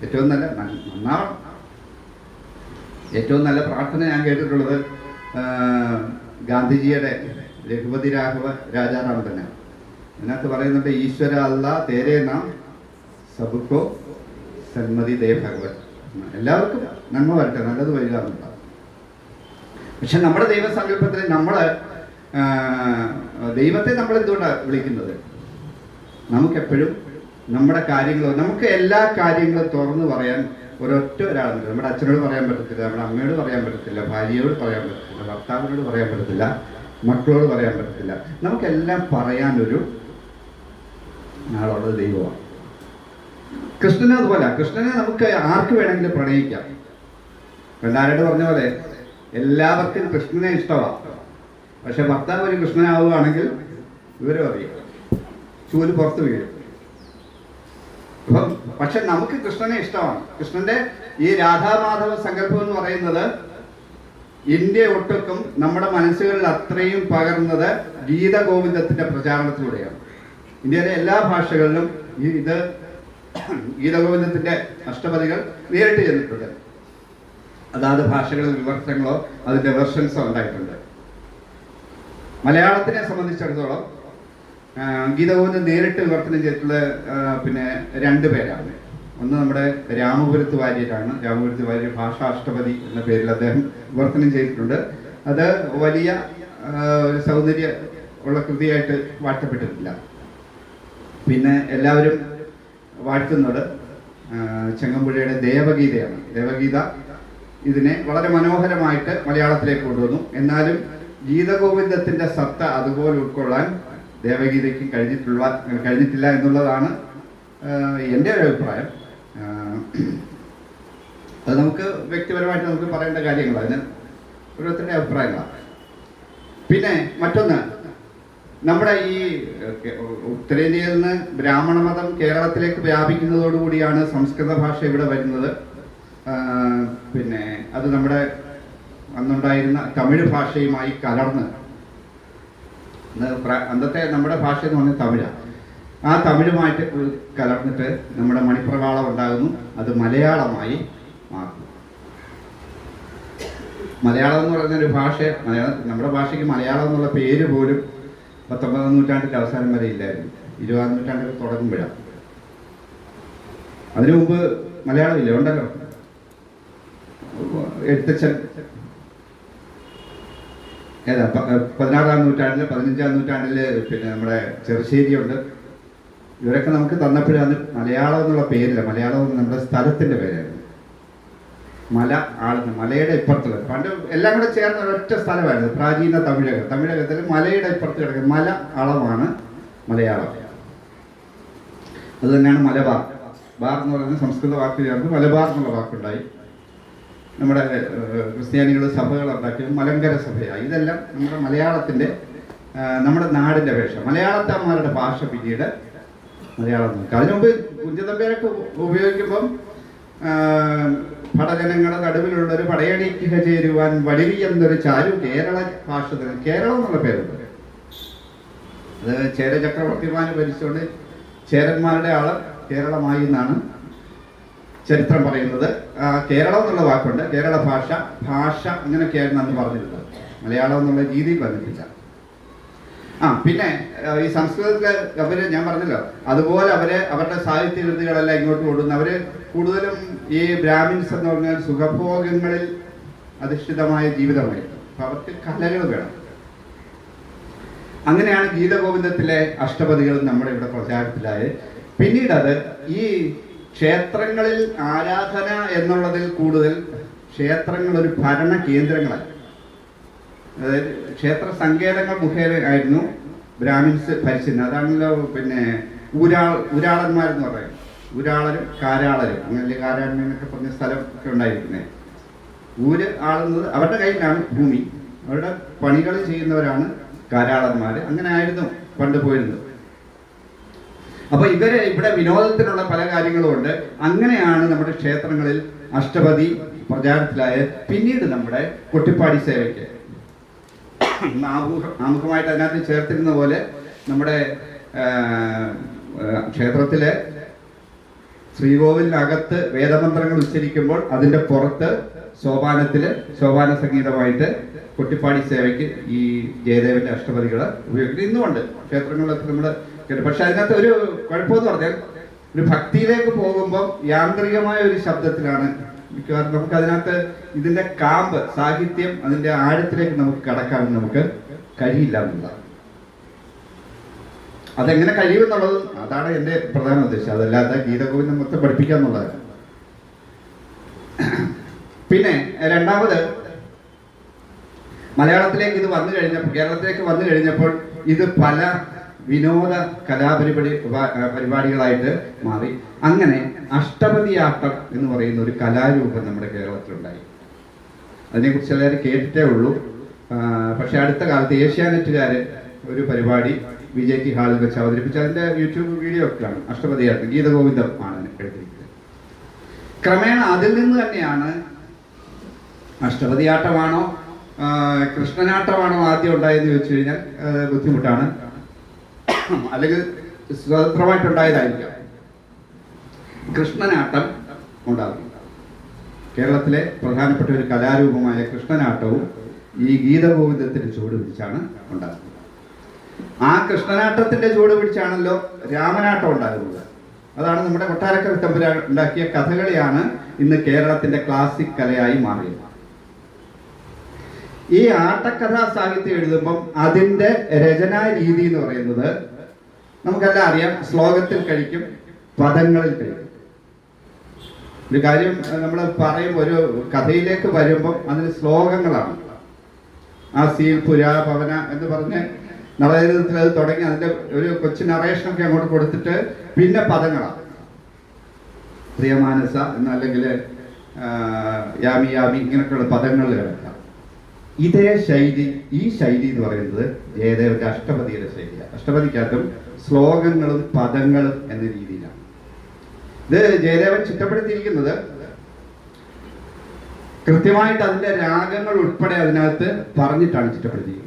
[SPEAKER 1] ഏറ്റവും നന്നാവണം. ഏറ്റവും നല്ല പ്രാർത്ഥന ഞാൻ കേട്ടിട്ടുള്ളത് ഗാന്ധിജിയുടെ രഘുപതി രാഘവ രാജാറാം തന്നെ. അതിനകത്ത് പറയുന്നുണ്ട്, ഈശ്വര അല്ലാ തേരേ നാം സബുക്കോ സന്മതി ദേ ഭഗവത്. എല്ലാവർക്കും നന്മ വരട്ടെ, നല്ലത് വരിക എന്നുള്ളത്. പക്ഷെ നമ്മുടെ ദൈവസങ്കല്പത്തിൽ ദൈവത്തെ നമ്മൾ എന്തുകൊണ്ടാണ് വിളിക്കുന്നത്? നമുക്കെപ്പോഴും നമ്മുടെ കാര്യങ്ങൾ, നമുക്ക് എല്ലാ കാര്യങ്ങളും തുറന്നു പറയാൻ ഒരൊറ്റ ഒരാളുണ്ട്. നമ്മുടെ അച്ഛനോട് പറയാൻ പറ്റത്തില്ല, നമ്മുടെ അമ്മയോട് പറയാൻ പറ്റത്തില്ല, ഭാര്യയോട് പറയാൻ പറ്റത്തില്ല, ഭർത്താവിനോട് പറയാൻ പറ്റത്തില്ല, മക്കളോട് പറയാൻ പറ്റത്തില്ല. നമുക്കെല്ലാം പറയാനൊരു ആളുള്ളത് ദൈവമാണ്. കൃഷ്ണനെ അതുപോലെ, കൃഷ്ണനെ നമുക്ക് ആർക്ക് വേണമെങ്കിലും പ്രണയിക്കാം. എല്ലാവരോട് പറഞ്ഞ പോലെ എല്ലാവർക്കും കൃഷ്ണനെ ഇഷ്ടമാണ്. പക്ഷെ ഭർത്താവ് ഒരു കൃഷ്ണനാവുകയാണെങ്കിൽ വിവരം അറിയും, ചൂല് പുറത്ത് വീഴും. അപ്പം പക്ഷെ നമുക്ക് കൃഷ്ണനെ ഇഷ്ടമാണ്. കൃഷ്ണന്റെ ഈ രാധാമാധവ സങ്കല്പം എന്ന് പറയുന്നത് ഇന്ത്യ ഒട്ടുക്കും നമ്മുടെ മനസ്സുകളിൽ അത്രയും പകർന്നത് ഗീതഗോവിന്ദത്തിന്റെ പ്രചാരണത്തിലൂടെയാണ്. ഇന്ത്യയിലെ എല്ലാ ഭാഷകളിലും ഇത് ഗീതഗോവിന്ദത്തിന്റെ അഷ്ടപദികൾ നേരിട്ട് ചെന്നിട്ടുണ്ട്. അതാത് ഭാഷകളിൽ വിവർത്തനങ്ങളോ അതിന്റെ വെർഷൻസോ ഉണ്ടായിട്ടുണ്ട്. മലയാളത്തിനെ സംബന്ധിച്ചിടത്തോളം ഗീതഗോവിന്ദൻ നേരിട്ട് വിവർത്തനം ചെയ്തിട്ടുള്ള പിന്നെ 2 പേരാണ്. ഒന്ന് നമ്മുടെ രാമപുരത്ത് വാര്യരാണ്. രാമപുരത്ത് വാര്യർ ഭാഷാ അഷ്ടപതി എന്ന പേരിൽ അദ്ദേഹം വിവർത്തനം ചെയ്തിട്ടുണ്ട്. അത് വലിയ ഒരു സൗന്ദര്യ ഉള്ള കൃതിയായിട്ട് വാഴ്ത്തപ്പെട്ടിട്ടില്ല. പിന്നെ എല്ലാവരും വാഴ്ത്തുന്നത് ചെങ്ങമ്പുഴയുടെ ദേവഗീതയാണ്. ദേവഗീത ഇതിനെ വളരെ മനോഹരമായിട്ട് മലയാളത്തിലേക്ക് കൊണ്ടുവന്നു. എന്നാലും ഗീതഗോവിന്ദത്തിന്റെ സത്ത അതുപോലെ ഉൾക്കൊള്ളാൻ ദേവഗീതയ്ക്ക് കഴിഞ്ഞിട്ടില്ല എന്നുള്ളതാണ് എൻ്റെ ഒരു അഭിപ്രായം. അത് നമുക്ക് വ്യക്തിപരമായിട്ട് നമുക്ക് പറയേണ്ട കാര്യങ്ങളാണ്, അതിന് ഓരോരുത്തരുടെ അഭിപ്രായങ്ങളാണ്. പിന്നെ മറ്റൊന്ന്, നമ്മുടെ ഈ ഉത്തരേന്ത്യയിൽ നിന്ന് ബ്രാഹ്മണ മതം കേരളത്തിലേക്ക് വ്യാപിക്കുന്നതോടുകൂടിയാണ് സംസ്കൃത ഭാഷ ഇവിടെ വരുന്നത്. പിന്നെ അത് നമ്മുടെ അന്നുണ്ടായിരുന്ന തമിഴ് ഭാഷയുമായി കലർന്ന്, അന്നത്തെ നമ്മുടെ ഭാഷ എന്ന് പറഞ്ഞാൽ തമിഴാണ്. ആ തമിഴുമായിട്ട് കലർന്നിട്ട് നമ്മുടെ മണിപ്രവാളം ഉണ്ടാകുന്നു. അത് മലയാളമായി മാറുന്നു. മലയാളം എന്ന് പറയുന്നൊരു ഭാഷ, നമ്മുടെ ഭാഷയ്ക്ക് മലയാളം എന്നുള്ള പേര് പോലും 19-ാം നൂറ്റാണ്ടിൻ്റെ അവസാനം വരെ ഇല്ലായിരുന്നു. 20-ാം നൂറ്റാണ്ടിൽ തുടങ്ങുമ്പോഴാണ്. അതിനു മുമ്പ് മലയാളം ഇല്ല, ഉണ്ടല്ലോ. എഴുത്തച്ഛൻ ഏതാ 16-ാം നൂറ്റാണ്ടിൽ 15-ാം നൂറ്റാണ്ടിൽ പിന്നെ നമ്മുടെ ചെറുശ്ശേരിയുണ്ട്. ഇവരൊക്കെ നമുക്ക് തന്നപ്പോഴാണ് മലയാളം എന്നുള്ള പേരില്ല. മലയാളം നമ്മുടെ സ്ഥലത്തിൻ്റെ പേരായിരുന്നു. മല ആളുന്ന മലയുടെ ഇപ്പുറത്തുള്ള, പണ്ട് എല്ലാം കൂടെ ചേർന്ന ഒരൊറ്റ സ്ഥലമായിരുന്നു പ്രാചീന തമിഴകം. തമിഴകത്തിൽ മലയുടെ ഇപ്പുറത്ത് കിടക്കുന്ന മല അളവാണ് മലയാളം. അത് തന്നെയാണ് മലബാർ. ബാർ എന്ന് പറയുന്ന സംസ്കൃത വാക്ക് ചേർന്ന് മലബാർ എന്നുള്ള വാക്കുണ്ടായി. നമ്മുടെ ക്രിസ്ത്യാനികൾ സഭകൾ ഉണ്ടാക്കിയത് മലങ്കര സഭയായി. ഇതെല്ലാം നമ്മുടെ മലയാളത്തിൻ്റെ, നമ്മുടെ നാടിൻ്റെ ഭാഷ. മലയാളത്തമ്മമാരുടെ ഭാഷ പിന്നീട് മലയാളം നോക്കുക. അതിനുമുമ്പ് കുഞ്ചതമ്പേരൊക്കെ ഉപയോഗിക്കുമ്പം പടജനങ്ങളുടെ നടുവിലുള്ളൊരു പടയണിക്കുക ചേരുവാൻ വടിവി എന്നൊരു ചാരു കേരള ഭാഷ, കേരളം എന്നുള്ള പേരുണ്ട്. അത് ചേര ചക്രവർത്തിമാര് ഭരിച്ചുകൊണ്ട് ചേരന്മാരുടെ ആള് കേരളമായി എന്നാണ് ചരിത്രം പറയുന്നത്. കേരളം എന്നുള്ള വാക്കുണ്ട്. കേരള ഭാഷ ഇങ്ങനെയൊക്കെയായിരുന്നു അന്ന് പറഞ്ഞിരുന്നത്. മലയാളം എന്നുള്ള രീതിയിൽ വന്നിട്ടില്ല. പിന്നെ ഈ സംസ്കൃതത്തിൽ ഞാൻ പറഞ്ഞല്ലോ, അതുപോലെ അവരുടെ സാഹിത്യ കൃതികളെല്ലാം ഇങ്ങോട്ട് കൊണ്ടുവന്ന് അവര് കൂടുതലും ഈ ബ്രാഹ്മിൻസ് എന്ന് പറഞ്ഞാൽ സുഖഭോഗങ്ങളിൽ അധിഷ്ഠിതമായ ജീവിതമായിരുന്നു. അപ്പൊ അവർക്ക് കലകൾ വേണം. അങ്ങനെയാണ് ഗീതഗോവിന്ദത്തിലെ അഷ്ടപദികൾ നമ്മുടെ ഇവിടെ പ്രചാരത്തിലായത്. പിന്നീട് അത് ഈ ക്ഷേത്രങ്ങളിൽ ആരാധന എന്നുള്ളതിൽ കൂടുതൽ ക്ഷേത്രങ്ങൾ ഒരു ഭരണ കേന്ദ്രങ്ങളായി. അതായത് ക്ഷേത്ര സങ്കേതങ്ങൾ മുഖേന ആയിരുന്നു ബ്രാഹ്മിൻസ് ഭരിച്ചിരുന്നത്. അതാണല്ലോ പിന്നെ ഊരാളന്മാരെന്ന് പറയുന്നത്. ഊരാളരും കാരാളരും, അങ്ങനെ കാരാളനൊക്കെ പറഞ്ഞ സ്ഥലം ഒക്കെ ഉണ്ടായിരിക്കുന്നത്. ഊര് ആളുന്നത് അവരുടെ കയ്യിലാണ് ഭൂമി. അവരുടെ പണികൾ ചെയ്യുന്നവരാണ് കാരാളന്മാർ. അങ്ങനെ ആയിരുന്നു പണ്ട് പോയിരുന്നത്. അപ്പൊ ഇവര് ഇവിടെ വിനോദത്തിനുള്ള പല കാര്യങ്ങളും ഉണ്ട്. അങ്ങനെയാണ് നമ്മുടെ ക്ഷേത്രങ്ങളിൽ അഷ്ടപതി പ്രചാരത്തിലായത്. പിന്നീട് നമ്മുടെ കൊട്ടിപ്പാടി സേവയ്ക്ക് ആമുഖമായിട്ട് അതിനകത്ത് ചേർത്തിരുന്ന പോലെ നമ്മുടെ ക്ഷേത്രത്തിലെ ശ്രീകോവിലിനകത്ത് വേദമന്ത്രങ്ങൾ ഉച്ചരിക്കുമ്പോൾ അതിന്റെ പുറത്ത് സോപാന സംഗീതമായിട്ട് കൊട്ടിപ്പാടി സേവയ്ക്ക് ഈ ജയദേവന്റെ അഷ്ടപതികൾ ഉപയോഗിക്കുന്നത് ഇന്നുമുണ്ട് ക്ഷേത്രങ്ങളിലൊക്കെ നമ്മൾ കേട്ടു. പക്ഷെ അതിനകത്ത് ഒരു കുഴപ്പമെന്ന് പറഞ്ഞാൽ ഒരു ഭക്തിയിലേക്ക് പോകുമ്പോൾ യാന്ത്രികമായ ഒരു ശബ്ദത്തിലാണ് മിക്കവാറും. നമുക്ക് അതിനകത്ത് ഇതിന്റെ കാമ്പ്, സാഹിത്യം, അതിന്റെ ആഴത്തിലേക്ക് നമുക്ക് കടക്കാൻ നമുക്ക് കഴിയില്ല എന്നുള്ളതാണ്. അതെങ്ങനെ കഴിയുമെന്നുള്ളത് അതാണ് എൻ്റെ പ്രധാന ഉദ്ദേശം. അതല്ലാതെ ഗീതഗോവിന്ദം മൊത്തം പഠിപ്പിക്കുക എന്നുള്ളതാണ്. പിന്നെ രണ്ടാമത്, മലയാളത്തിലേക്ക് ഇത് വന്നു കഴിഞ്ഞപ്പോൾ, കേരളത്തിലേക്ക് വന്നു കഴിഞ്ഞപ്പോൾ ഇത് പല വിനോദ പരിപാടികളായിട്ട് മാറി. അങ്ങനെ അഷ്ടപതിയാട്ടം എന്ന് പറയുന്ന ഒരു കലാരൂപം നമ്മുടെ കേരളത്തിലുണ്ടായി. അതിനെക്കുറിച്ച് എല്ലാവരും കേട്ടിട്ടേ ഉള്ളൂ. പക്ഷെ അടുത്ത കാലത്ത് ഏഷ്യാനെറ്റുകാർ ഒരു പരിപാടി വിജയ് ഹാളിൽ വെച്ച് അവതരിപ്പിച്ച് അതിൻ്റെ യൂട്യൂബ് വീഡിയോ ഒക്കെയാണ്. അഷ്ടപതിയാട്ടം, ഗീതഗോവിന്ദം ആണ് എഴുതിയിരിക്കുന്നത്. ക്രമേണ അതിൽ നിന്ന് തന്നെയാണ് അഷ്ടപതിയാട്ടമാണോ കൃഷ്ണനാട്ടമാണോ ആദ്യം ഉണ്ടായെന്ന് ചോദിച്ചു കഴിഞ്ഞാൽ ബുദ്ധിമുട്ടാണ്. അല്ലെങ്കിൽ സ്വതന്ത്രമായിട്ടുണ്ടായതായിരിക്കാം. കൃഷ്ണനാട്ടം ഉണ്ടാകും. കേരളത്തിലെ പ്രധാനപ്പെട്ട ഒരു കലാരൂപമായ കൃഷ്ണനാട്ടവും ഈ ഗീതഗോവിന്ദത്തിന് ചുവട് പിടിച്ചാണ് ഉണ്ടാകുന്നത്. ആ കൃഷ്ണനാട്ടത്തിന്റെ ചുവട് പിടിച്ചാണല്ലോ രാമനാട്ടം ഉണ്ടാകുന്നത്. അതാണ് നമ്മുടെ കൊട്ടാരക്കര തമ്പുരാൻ ഉണ്ടാക്കിയ കഥകളിയാണ് ഇന്ന് കേരളത്തിന്റെ ക്ലാസിക് കലയായി മാറിയത്. ഈ ആട്ടക്കഥാ സാഹിത്യം എഴുതുമ്പം അതിന്റെ രചനാ രീതി എന്ന് പറയുന്നത് നമുക്കെല്ലാം അറിയാം. ശ്ലോകത്തിൽ കഴിക്കും, പദങ്ങളിൽ കഴിക്കും. ഒരു കാര്യം നമ്മൾ പറയുമ്പോൾ, ഒരു കഥയിലേക്ക് വരുമ്പം അതിന് ശ്ലോകങ്ങളാണ്. ആ സീൽ പുര പവന എന്ന് പറഞ്ഞ് നവചരിതത്തിൽ അത് തുടങ്ങി അതിന്റെ ഒരു കൊച്ചു നറേഷനൊക്കെ അങ്ങോട്ട് കൊടുത്തിട്ട് പിന്നെ പദങ്ങളാണ്. പ്രിയമാനസ എന്നല്ലെങ്കിൽ യാമി യാമി ഇങ്ങനെയൊക്കെയുള്ള പദങ്ങൾ കിടക്കാം. ഇതേ ശൈലി, ഈ ശൈലി എന്ന് പറയുന്നത് ജയദേവന്റെ അഷ്ടപതിയുടെ ശൈലിയാണ്. അഷ്ടപതിക്കകത്തും ശ്ലോകങ്ങളും പദങ്ങളും എന്ന രീതിയിലാണ് ഇത് ജയദേവൻ ചിട്ടപ്പെടുത്തിയിരിക്കുന്നത്. കൃത്യമായിട്ട് അതിന്റെ രാഗങ്ങൾ ഉൾപ്പെടെ അതിനകത്ത് പറഞ്ഞിട്ടാണ് ചിട്ടപ്പെടുത്തിയിരിക്കുന്നത്.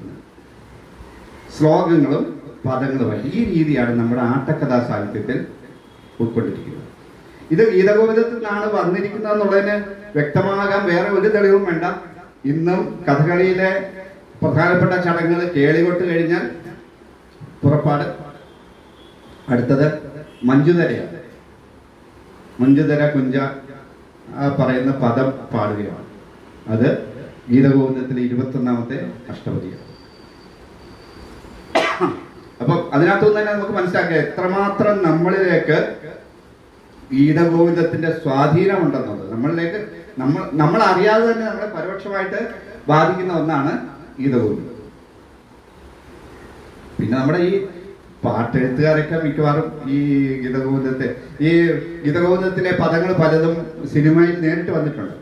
[SPEAKER 1] ശ്ലോകങ്ങളും പദങ്ങളുമായി ഈ രീതിയാണ് നമ്മുടെ ആട്ടക്കഥാ സാഹിത്യത്തിൽ ഉൾക്കൊണ്ടിരിക്കുന്നത്. ഇത് ഗീതഗോവിന്ദത്തിൽ നിന്നാണ് വന്നിരിക്കുന്നത് എന്നുള്ളതിന് വ്യക്തമാകാൻ വേറെ ഒരു തെളിവും വേണ്ട. ഇന്നും കഥകളിയിലെ പ്രധാനപ്പെട്ട ചടങ്ങുകൾ കേളികൊട്ട് കഴിഞ്ഞാൽ പുറപ്പാട്, അടുത്തത് മഞ്ജുതരയാണ്. മഞ്ജുതര കുഞ്ച പറയുന്ന പദം പാടുകയാണ്. അത് ഗീതഗോവിന്ദത്തിലെ 21ാമത്തെ അഷ്ടപതിയാണ്. അപ്പം അതിനകത്തുനിന്ന് തന്നെ നമുക്ക് മനസ്സിലാക്കുക എത്രമാത്രം നമ്മളിലേക്ക് ഗീതഗോവിന്ദത്തിന്റെ സ്വാധീനമുണ്ടെന്നുള്ളത്. നമ്മളിലേക്ക് നമ്മൾ അറിയാതെ തന്നെ നമ്മളെ പരോക്ഷമായിട്ട് ബാധിക്കുന്ന ഒന്നാണ് ഗീതഗോവിന്ദം. പിന്നെ നമ്മുടെ ഈ പാട്ടെഴുത്തുകാരൊക്കെ മിക്കവാറും ഈ ഗീതഗോവിന്ദത്തിലെ പദങ്ങൾ പലതും സിനിമയിൽ നേരിട്ട് വന്നിട്ടുണ്ട്.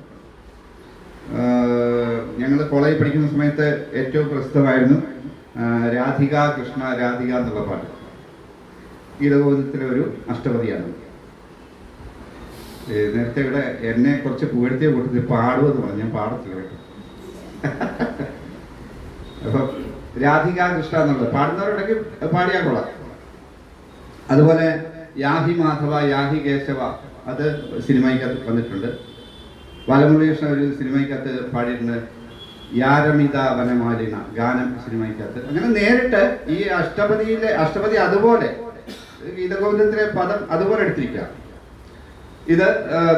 [SPEAKER 1] ഞങ്ങൾ കോളേജിൽ പഠിക്കുന്ന സമയത്ത് ഏറ്റവും പ്രസിദ്ധമായിരുന്നു രാധിക കൃഷ്ണ രാധിക എന്നുള്ള പാട്ട്. ഗീതഗോവിന്ദത്തിലെ ഒരു അഷ്ടപതിയാണ്. നേരത്തെ ഇവിടെ എന്നെ കുറച്ച് പുകഴ്ത്തിയ കൂട്ടത്തിൽ പാടുമെന്ന് പറഞ്ഞു. ഞാൻ പാടത്തില്ല കേട്ടോ. അപ്പൊ രാധിക കൃഷ്ണ എന്നുള്ളത് പാടുന്നവരുണ്ടെങ്കിൽ പാടിയാൽ കൊള്ളാം. അതുപോലെ യാഹി മാധവ യാഹി കേശവ അത് സിനിമയ്ക്കകത്ത് വന്നിട്ടുണ്ട്. ബാലമുരളി കൃഷ്ണ ഒരു സിനിമയ്ക്കകത്ത് പാടിയിട്ടുണ്ട്. യാരമിത വനമാലിന ഗാനം സിനിമയ്ക്കകത്ത്. അങ്ങനെ നേരിട്ട് ഈ അഷ്ടപതി അതുപോലെ ഗീതഗോവിന്ദത്തിലെ പദം അതുപോലെ എടുത്തിരിക്കുക. ഇത്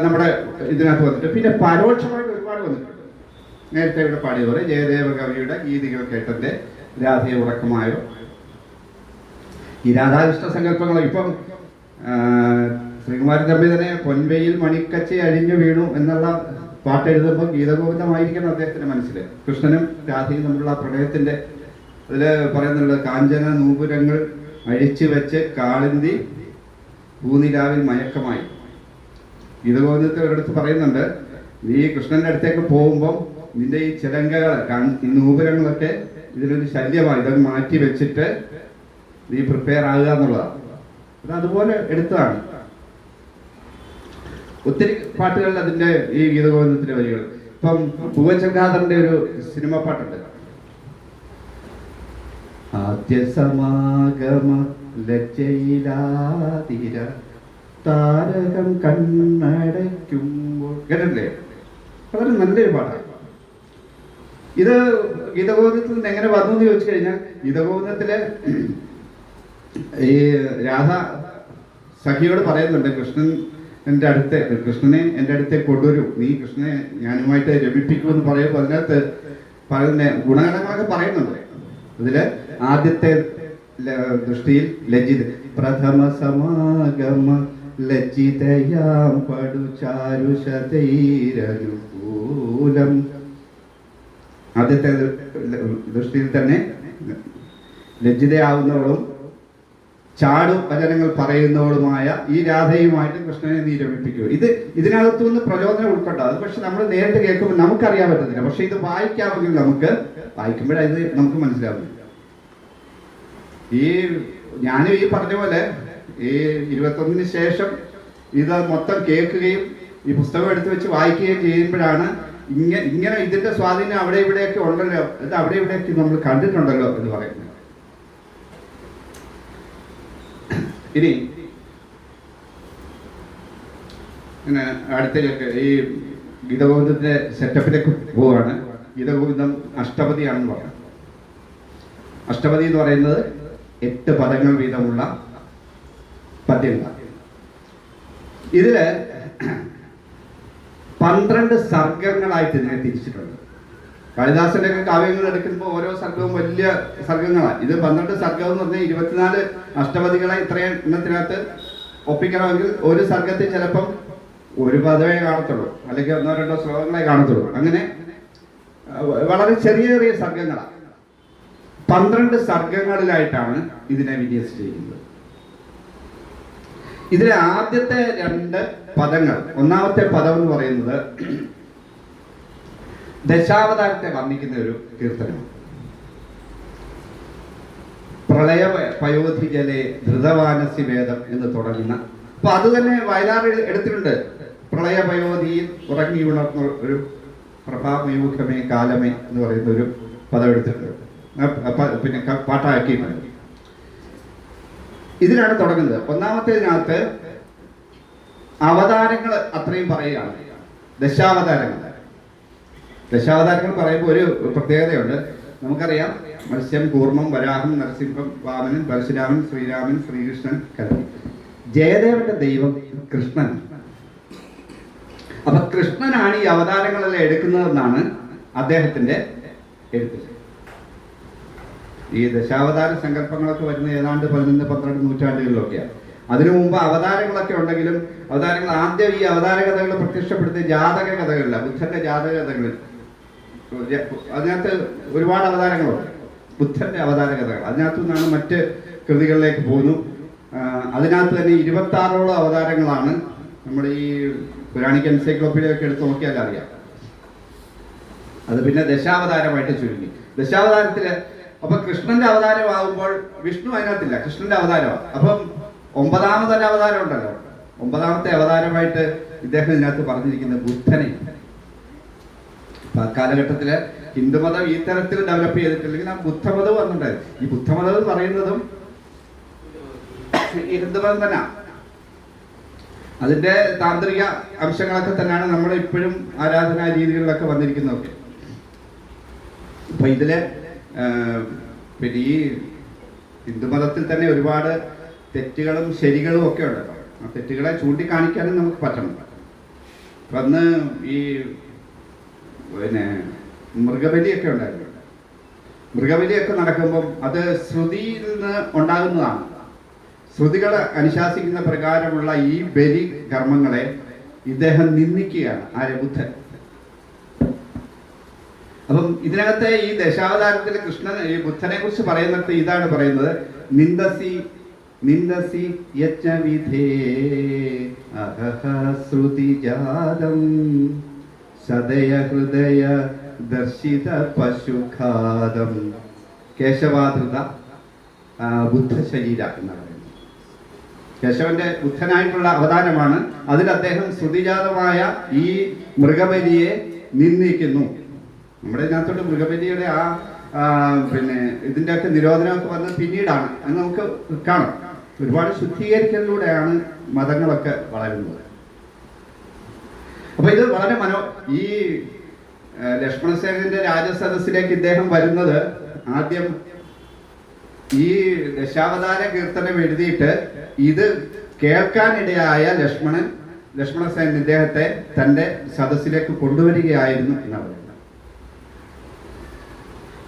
[SPEAKER 1] നമ്മുടെ ഇതിനകത്ത് വന്നിട്ട് പിന്നെ പരോക്ഷമായിട്ട് ഒരുപാട് വന്നിട്ടുണ്ട്. നേരത്തെ ഇവിടെ പാടിയതുപോലെ ജയദേവ കവിയുടെ ഗീതികൾ കേട്ടന്റെ രാധയെ ഉറക്കമായോ, ഈ രാധാകൃഷ്ണ സങ്കല്പങ്ങൾ. ഇപ്പം ശ്രീകുമാരൻ തമ്പി തന്നെ പൊൻവെയിൽ മണിക്കച്ചി അഴിഞ്ഞു വീണു എന്നുള്ള പാട്ട് എഴുതുമ്പോൾ ഗീതഗോവിന്ദമായിരിക്കണം അദ്ദേഹത്തിന്റെ മനസ്സിൽ. കൃഷ്ണനും രാധയും തമ്മിലുള്ള പ്രണയത്തിന്റെ അതിൽ പറയുന്നുള്ളത് കാഞ്ചന നൂപുരങ്ങൾ അഴിച്ചു വെച്ച് കാളിന്തി പൂനിലാവിൽ മയക്കമായി. ഗീതഗോവിന്ദത്തിൽ ഒരിടത്ത് പറയുന്നുണ്ട്, നീ കൃഷ്ണന്റെ അടുത്തേക്ക് പോകുമ്പോൾ നിന്റെ ഈ ചിലങ്കകൾ ഈ നൂപുരങ്ങളൊക്കെ ഇതിലൊരു ശല്യമായി, ഇതൊക്കെ മാറ്റി വെച്ചിട്ട് നീ പ്രിപ്പയർ ആകുക എന്നുള്ളതാണ്. അത് അതുപോലെ എടുത്തതാണ്. ഒത്തിരി പാട്ടുകളിൽ അതിന്റെ ഈ ഗീതഗോവിന്ദത്തിന്റെ വരികൾ. ഇപ്പം ഭുവൻചന്ദ്രന്റെ ഒരു സിനിമ പാട്ടുണ്ട്, ആദ്യ സമാഗമ ലജ്ജയിലാതിര താരകം കണ്ണടയ്ക്കുമ്പോൾ. കേട്ടിട്ടില്ലേ? വളരെ നല്ലൊരു പാട്ടാണ്. ഇത് ഗീതഗോവിന്ദത്തിൽ നിന്ന് എങ്ങനെ വന്നു എന്ന് ചോദിച്ചു കഴിഞ്ഞാൽ, ഗീതഗോവിന്ദത്തിലെ ഈ രാധ സഖിയോട് പറയുന്നുണ്ട്, കൃഷ്ണനെ എൻ്റെ അടുത്തെ കൊണ്ടുവരൂ, നീ കൃഷ്ണനെ ഞാനുമായിട്ട് രമിപ്പിക്കുമെന്ന് പറയുമ്പോൾ അതിനകത്ത് പറയുന്ന ഗുണഗണങ്ങളൊക്കെ പറയുന്നുണ്ട്. ഇതില് ആദ്യത്തെ ദൃഷ്ടിയിൽ ലജ്ജിത പ്രഥമ സമാഗമ ലജ്ജിതയാം പടു ചാരുഷതൈരനുകൂലം. ആദ്യത്തെ ദൃഷ്ടിയിൽ തന്നെ ലജ്ജിതയാവുന്നവളും ചാടു വചനങ്ങൾ പറയുന്നവളുമായ ഈ രാധയുമായിട്ട് കൃഷ്ണനെ നീ രമിപ്പിക്കൂ. ഇതിനകത്തുനിന്ന് പ്രചോദനം ഉൾക്കൊണ്ടോ? അത് പക്ഷെ നമ്മൾ നേരിട്ട് കേൾക്കുമ്പോൾ നമുക്കറിയാൻ പറ്റത്തില്ല. പക്ഷെ ഇത് വായിക്കാമെങ്കിൽ നമുക്ക് വായിക്കുമ്പോഴത് നമുക്ക് മനസ്സിലാവില്ല. ഞാനും ഈ പറഞ്ഞ പോലെ ഈ 21 ശേഷം ഇത് മൊത്തം കേൾക്കുകയും ഈ പുസ്തകം എടുത്തു വെച്ച് വായിക്കുകയും ചെയ്യുമ്പോഴാണ് ഇങ്ങനെ ഇതിന്റെ സ്വാധീനം അവിടെ ഇവിടെയൊക്കെ ഉണ്ടല്ലോ, ഇത് അവിടെ ഇവിടെയൊക്കെ നമ്മൾ കണ്ടിട്ടുണ്ടല്ലോ എന്ന് പറയുന്നത്. ഇനി അടുത്തേക്ക് ഈ ഗീതഗോവിന്ദത്തിന്റെ സെറ്റപ്പിലേക്ക് പോവുകയാണ്. ഗീതഗോവിന്ദം അഷ്ടപതിയാണെന്ന് പറയാം. അഷ്ടപതി എന്ന് പറയുന്നത് 8 പദങ്ങൾ വീതമുള്ള പദ്യങ്ങൾ. ഇതില് 12 സർഗങ്ങളായിട്ട് ഇതിനെ തിരിച്ചിട്ടുണ്ട്. കാളിദാസന്റെ ഒക്കെ കാവ്യങ്ങൾ എടുക്കുമ്പോൾ ഓരോ സർഗവും വലിയ സർഗങ്ങളാണ്. ഇത് 12 സർഗം എന്ന് പറഞ്ഞാൽ 24 അഷ്ടപതികളെ ഇത്രയും എണ്ണത്തിനകത്ത് ഒപ്പിക്കണമെങ്കിൽ ഒരു സർഗത്തിൽ ചിലപ്പം ഒരു പദമേ കാണത്തുള്ളൂ, അല്ലെങ്കിൽ 1-2 ശ്ലോകങ്ങളെ കാണത്തുള്ളൂ. അങ്ങനെ വളരെ ചെറിയ ചെറിയ സർഗങ്ങളാണ്. 12 സർഗങ്ങളിലായിട്ടാണ് ഇതിനെ വിന്യസിച്ചിരിക്കുന്നത്. ഇതിലെ ആദ്യത്തെ 2 പദങ്ങൾ, ഒന്നാമത്തെ പദം എന്ന് പറയുന്നത് ദശാവതാരത്തെ വർണ്ണിക്കുന്ന ഒരു കീർത്തനമാണ്. പ്രളയ പയോധി ജലേ ധൃതവാനസി വേദം എന്ന് തുടങ്ങുന്ന, അപ്പൊ അത് തന്നെ വയലാർ എടുത്തിട്ടുണ്ട്. പ്രളയ പയോധിയിൽ ഉറങ്ങി ഉണർന്ന ഒരു പ്രഭാമയൂഖമേ കാലമേ എന്ന് പറയുന്ന ഒരു പദം എടുത്തിട്ടുണ്ട്, പിന്നെ പാട്ടാക്കിയിട്ടുണ്ട്. ഇതിലാണ് തുടങ്ങുന്നത്. ഒന്നാമത്തേതിനകത്ത് അവതാരങ്ങൾ അത്രയും പറയുകയാണ്. ദശാവതാരങ്ങൾ പറയുമ്പോൾ ഒരു പ്രത്യേകതയുണ്ട്. നമുക്കറിയാം, മത്സ്യം, കൂർമ്മം, വരാഹം, നരസിംഹം, വാമനൻ, പരശുരാമൻ, ശ്രീരാമൻ, ശ്രീകൃഷ്ണൻ, കൽക്കി. ജയദേവന്റെ ദൈവം കൃഷ്ണൻ. അപ്പൊ കൃഷ്ണനാണ് ഈ അവതാരങ്ങളെല്ലാം എടുക്കുന്നതെന്നാണ് അദ്ദേഹത്തിന്റെ എഴുത്ത്. ഈ ദശാവതാര സങ്കല്പങ്ങളൊക്കെ വരുന്ന ഏതാണ്ട് 11-12 നൂറ്റാണ്ടുകളിലൊക്കെയാണ്. അതിനു മുമ്പ് അവതാരങ്ങളൊക്കെ ഉണ്ടെങ്കിലും അവതാരങ്ങൾ ആദ്യം ഈ അവതാര കഥകൾ പ്രത്യക്ഷപ്പെടുത്തിയ ജാതക കഥകളില്ല, ബുദ്ധന്റെ ജാതക കഥകളിൽ. അതിനകത്ത് ഒരുപാട് അവതാരങ്ങളുണ്ട്, ബുദ്ധന്റെ അവതാര കഥകൾ. അതിനകത്തു നിന്നാണ് മറ്റ് കൃതികളിലേക്ക് പോകുന്നു. അതിനകത്ത് തന്നെ 26ഓളം അവതാരങ്ങളാണ്. നമ്മുടെ ഈ പുരാണിക് എൻസൈക്ലോപ്പീഡിയ ഒക്കെ എടുത്ത് നോക്കിയാൽ അറിയാം. അത് പിന്നെ ദശാവതാരമായിട്ട് ചുരുങ്ങി. ദശാവതാരത്തില് അപ്പൊ കൃഷ്ണന്റെ അവതാരമാകുമ്പോൾ വിഷ്ണു അതിനകത്തില്ല, കൃഷ്ണന്റെ അവതാരമാണ്. അപ്പം 9ാമതൊരു അവതാരം ഉണ്ടല്ലോ, 9ാമത്തെ അവതാരമായിട്ട് ഇദ്ദേഹം ഇതിനകത്ത് പറഞ്ഞിരിക്കുന്നത് ബുദ്ധനെ. കാലഘട്ടത്തില് ഹിന്ദുമതം ഈ തരത്തിൽ ഡെവലപ്പ് ചെയ്തിട്ടില്ലെങ്കിൽ ആ ബുദ്ധമതം വന്നിട്ടുണ്ടായിരുന്നു. ഈ ബുദ്ധമതം എന്ന് പറയുന്നതും ഈ ഹിന്ദുമതം തന്നെ. അതിന്റെ താന്ത്രിക അംശങ്ങളൊക്കെ തന്നെയാണ് നമ്മുടെ ഇപ്പോഴും ആരാധനാ രീതികളിലൊക്കെ വന്നിരിക്കുന്നതൊക്കെ. അപ്പൊ ഇതില് പിന്നെ ഈ ഹിന്ദുമതത്തിൽ തന്നെ ഒരുപാട് തെറ്റുകളും ശരികളും ഒക്കെ ഉണ്ടല്ലോ. ആ തെറ്റുകളെ ചൂണ്ടിക്കാണിക്കാനും നമുക്ക് പറ്റണം. അന്ന് ഈ പിന്നെ മൃഗബലിയൊക്കെ ഉണ്ടായിരുന്നു. മൃഗബലിയൊക്കെ നടക്കുമ്പം അത് ശ്രുതിയിൽ നിന്ന് ഉണ്ടാകുന്നതാണ്. ശ്രുതികളെ അനുശാസിക്കുന്ന പ്രകാരമുള്ള ഈ ബലി കർമ്മങ്ങളെ ഇദ്ദേഹം നിന്ദിക്കുകയാണ്, ആര്യ ബുദ്ധൻ. അപ്പം ഇതിനകത്തെ ഈ ദശാവതാരത്തിൽ കൃഷ്ണൻ ഈ ബുദ്ധനെ കുറിച്ച് പറയുന്നിടത്ത് ഇതാണ് പറയുന്നത്: നിന്ദസി യജ്ഞവിധേ അഹഹ ശ്രുതിജാതം സദയ ഹൃദയ ദർശിത പശുഖാദം കേശവാധൃത ബുദ്ധ ശരീര എന്ന് പറയുന്നത്. കേശവന്റെ ബുദ്ധനായിട്ടുള്ള അവതാരമാണ്. അതിൽ അദ്ദേഹം ശ്രുതിജാതമായ ഈ മൃഗബലിയെ നിന്ദിക്കുന്നു. നമ്മുടെ ഇതിനകത്തോട്ട് മൃഗബലിയുടെ പിന്നെ ഇതിൻ്റെ ഒക്കെ നിരോധനമൊക്കെ വന്നത് പിന്നീടാണ് എന്ന് നമുക്ക് കാണാം. ഒരുപാട് ശുദ്ധീകരിക്കലിലൂടെയാണ് മതങ്ങളൊക്കെ വളരുന്നത്. അപ്പൊ ഇത് വളരെ ഈ ലക്ഷ്മണസേനന്റെ രാജസദസ്സിലേക്ക് ഇദ്ദേഹം വരുന്നത് ആദ്യം ഈ ദശാവതാര കീർത്തനം എഴുതിയിട്ട് ഇത് കേൾക്കാനിടയായ ലക്ഷ്മണസേനൻ ഇദ്ദേഹത്തെ തന്റെ സദസ്സിലേക്ക് കൊണ്ടുവരികയായിരുന്നു എന്നാണ് പറയുന്നത്.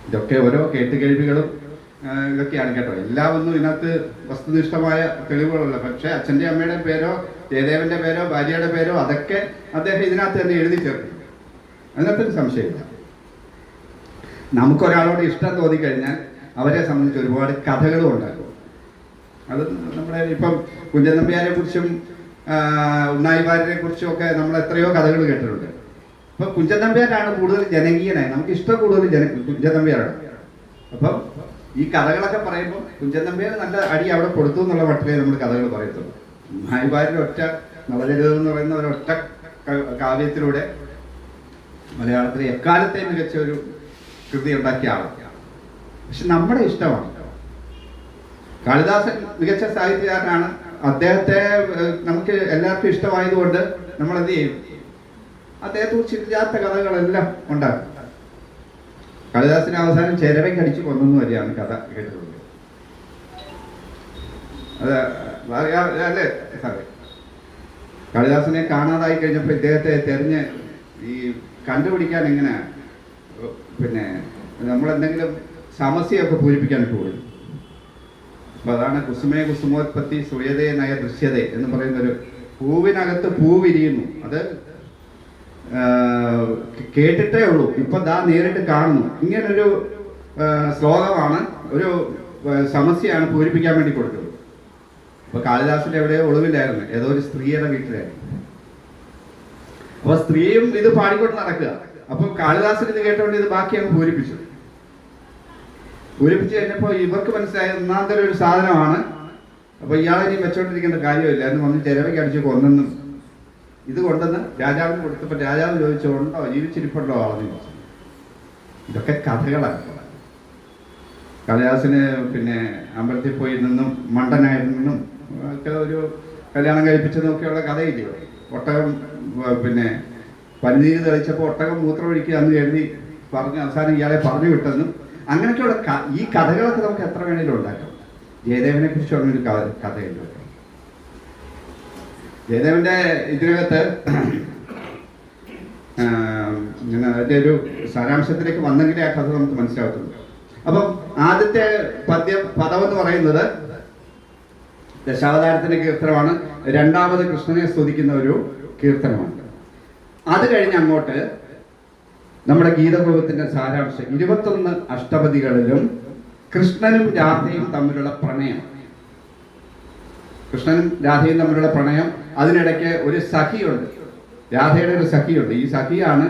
[SPEAKER 1] ഇതൊക്കെ ഓരോ കേട്ടുകേൾവികളും ഇതൊക്കെയാണ് കേട്ടോ. എല്ലാം ഒന്നും ഇതിനകത്ത് വസ്തുനിഷ്ഠമായ തെളിവുകളല്ല. പക്ഷേ അച്ഛൻ്റെ അമ്മയുടെ പേരോ ജയദേവന്റെ പേരോ ഭാര്യയുടെ പേരോ അതൊക്കെ അദ്ദേഹം ഇതിനകത്ത് തന്നെ എഴുതി ചേർക്കും. അതിനകത്തൊരു സംശയമില്ല. നമുക്കൊരാളോട് ഇഷ്ടം തോന്നിക്കഴിഞ്ഞാൽ അവരെ സംബന്ധിച്ച് ഒരുപാട് കഥകളും ഉണ്ടാകും. അത് നമ്മുടെ ഇപ്പം കുഞ്ചൻ നമ്പ്യാരെ കുറിച്ചും ഉണ്ണായി വാര്യരെ കുറിച്ചും ഒക്കെ നമ്മൾ എത്രയോ കഥകൾ കേട്ടിട്ടുണ്ട്. അപ്പം കുഞ്ചൻ നമ്പ്യാരാണ് കൂടുതൽ ജനകീയനായി, നമുക്ക് ഇഷ്ടം കൂടുതൽ കുഞ്ചൻ നമ്പ്യാരാണ്. അപ്പം ഈ കഥകളൊക്കെ പറയുമ്പോൾ കുഞ്ചൻ നമ്പ്യാർ നല്ല അടി അവിടെ കൊടുത്തു എന്നുള്ള മട്ടിലേ നമ്മൾ കഥകൾ പറയത്തുള്ളൂ. ഉണ്ണായി വാര്യർ ഒറ്റ നളചരിതം എന്ന് പറയുന്ന ഒരൊറ്റ കാവ്യത്തിലൂടെ മലയാളത്തിലെ എക്കാലത്തെ മികച്ച ഒരു കൃതി ഉണ്ടാക്കിയ ആളാണ്. പക്ഷെ നമ്മുടെ ഇഷ്ടമാണ്. കാളിദാസൻ മികച്ച സാഹിത്യകാരനാണ്. അദ്ദേഹത്തെ നമുക്ക് എല്ലാവർക്കും ഇഷ്ടമായതുകൊണ്ട് നമ്മൾ എന്ത് ചെയ്യും, അദ്ദേഹത്തെ കുറിച്ച് ഇല്ലാത്ത കഥകളെല്ലാം ഉണ്ടാകും. കാളിദാസിന് അവസാനം ചെരവയ്ക്ക് അടിച്ചു കൊന്നു വരെയാണ് കഥ കേട്ടിട്ടുള്ളത്. അല്ലേ സാറേ? കാളിദാസനെ കാണാതായി കഴിഞ്ഞപ്പോൾ ഇദ്ദേഹത്തെ തെരഞ്ഞ് ഈ കണ്ടുപിടിക്കാൻ എങ്ങനെ പിന്നെ നമ്മളെന്തെങ്കിലും സമസ്യയൊക്കെ പൂരിപ്പിക്കാൻ പോകും. അപ്പൊ അതാണ് കുസുമേ കുസുമോത്പത്തി സുയതേ നയ ദൃശ്യതേ എന്ന് പറയുന്നൊരു പൂവിനകത്ത് പൂ വിരിയുന്നു. അത് കേട്ടിട്ടേ ഉള്ളൂ, ഇപ്പൊ ദാ നേരിട്ട് കാണുന്നു. ഇങ്ങനൊരു ശ്ലോകമാണ്, ഒരു സമസ്യയാണ് പൂരിപ്പിക്കാൻ വേണ്ടി കൊടുത്തത്. അപ്പൊ കാളിദാസന്റെ എവിടെയോ ഒളിവിലായിരുന്നു, ഏതോ ഒരു സ്ത്രീയുടെ വീട്ടിലായിരുന്നു. അപ്പൊ സ്ത്രീയും ഇത് പാടിക്കൊണ്ട് നടക്കുക. അപ്പൊ കാളിദാസൻ ഇത് കേട്ടോണ്ട് ഇത് ബാക്കി അങ്ങ് പൂരിപ്പിച്ചു കഴിഞ്ഞപ്പോൾ ഇവർക്ക് മനസ്സിലായ ഒന്നാന്തരം ഒരു സാധനമാണ്. അപ്പൊ ഇയാളെ ഇനി വെച്ചോണ്ടിരിക്കേണ്ട കാര്യമില്ല എന്ന് വന്ന് ചെലവയ്ക്ക് അടിച്ച് കൊന്നെന്നും ഇത് കൊണ്ടെന്ന് രാജാവിന് കൊടുത്തപ്പോൾ രാജാവ് ചോദിച്ചു, ഉണ്ടോ ജീവിച്ചിരിപ്പുണ്ടോ ആളെന്ന് ചോദിച്ചു. ഇതൊക്കെ കഥകളാണ്. കാളിദാസന് പിന്നെ അമ്പലത്തിൽ പോയി നിന്നും മണ്ടനായിരുന്നും ഒക്കെ ഒരു കല്യാണം കഴിപ്പിച്ചതൊക്കെയുള്ള കഥയില്ലേ. ഒട്ടകം പിന്നെ പനിനീര് തെളിച്ചപ്പോൾ ഒട്ടകം മൂത്രമൊഴിക്കുക എന്ന് എഴുതി പറഞ്ഞ് അവസാനം ഇയാളെ പറഞ്ഞു വിട്ടെന്നും അങ്ങനെയൊക്കെയുള്ള ഈ കഥകളൊക്കെ നമുക്ക് എത്ര വേണേലും ഉണ്ടാക്കാം. ജയദേവനെ കുറിച്ച് പറഞ്ഞൊരു കഥയുണ്ട്. ജയദേവന്റെ ഇതിനകത്ത് ഇങ്ങനെ അതിൻ്റെ ഒരു സാരാംശത്തിലേക്ക് വന്നെങ്കിലേ ആ കഥ നമുക്ക് മനസ്സിലാകത്തുള്ളൂ. അപ്പം ആദ്യത്തെ പദം എന്ന് പറയുന്നത് ദശാവതാരത്തിന്റെ കീർത്തനമാണ്. രണ്ടാമത് കൃഷ്ണനെ സ്തുതിക്കുന്ന ഒരു കീർത്തനമാണ്. അത് കഴിഞ്ഞ് അങ്ങോട്ട് നമ്മുടെ ഗീതഗോപത്തിന്റെ സാരാംശം 21 അഷ്ടപദികളിലും കൃഷ്ണനും രാധയും തമ്മിലുള്ള പ്രണയം. കൃഷ്ണനും രാധയും തമ്മിലുള്ള പ്രണയം. അതിനിടയ്ക്ക് ഒരു സഖിയുണ്ട്, രാധയുടെ ഒരു സഖിയുണ്ട്. ഈ സഖിയാണ്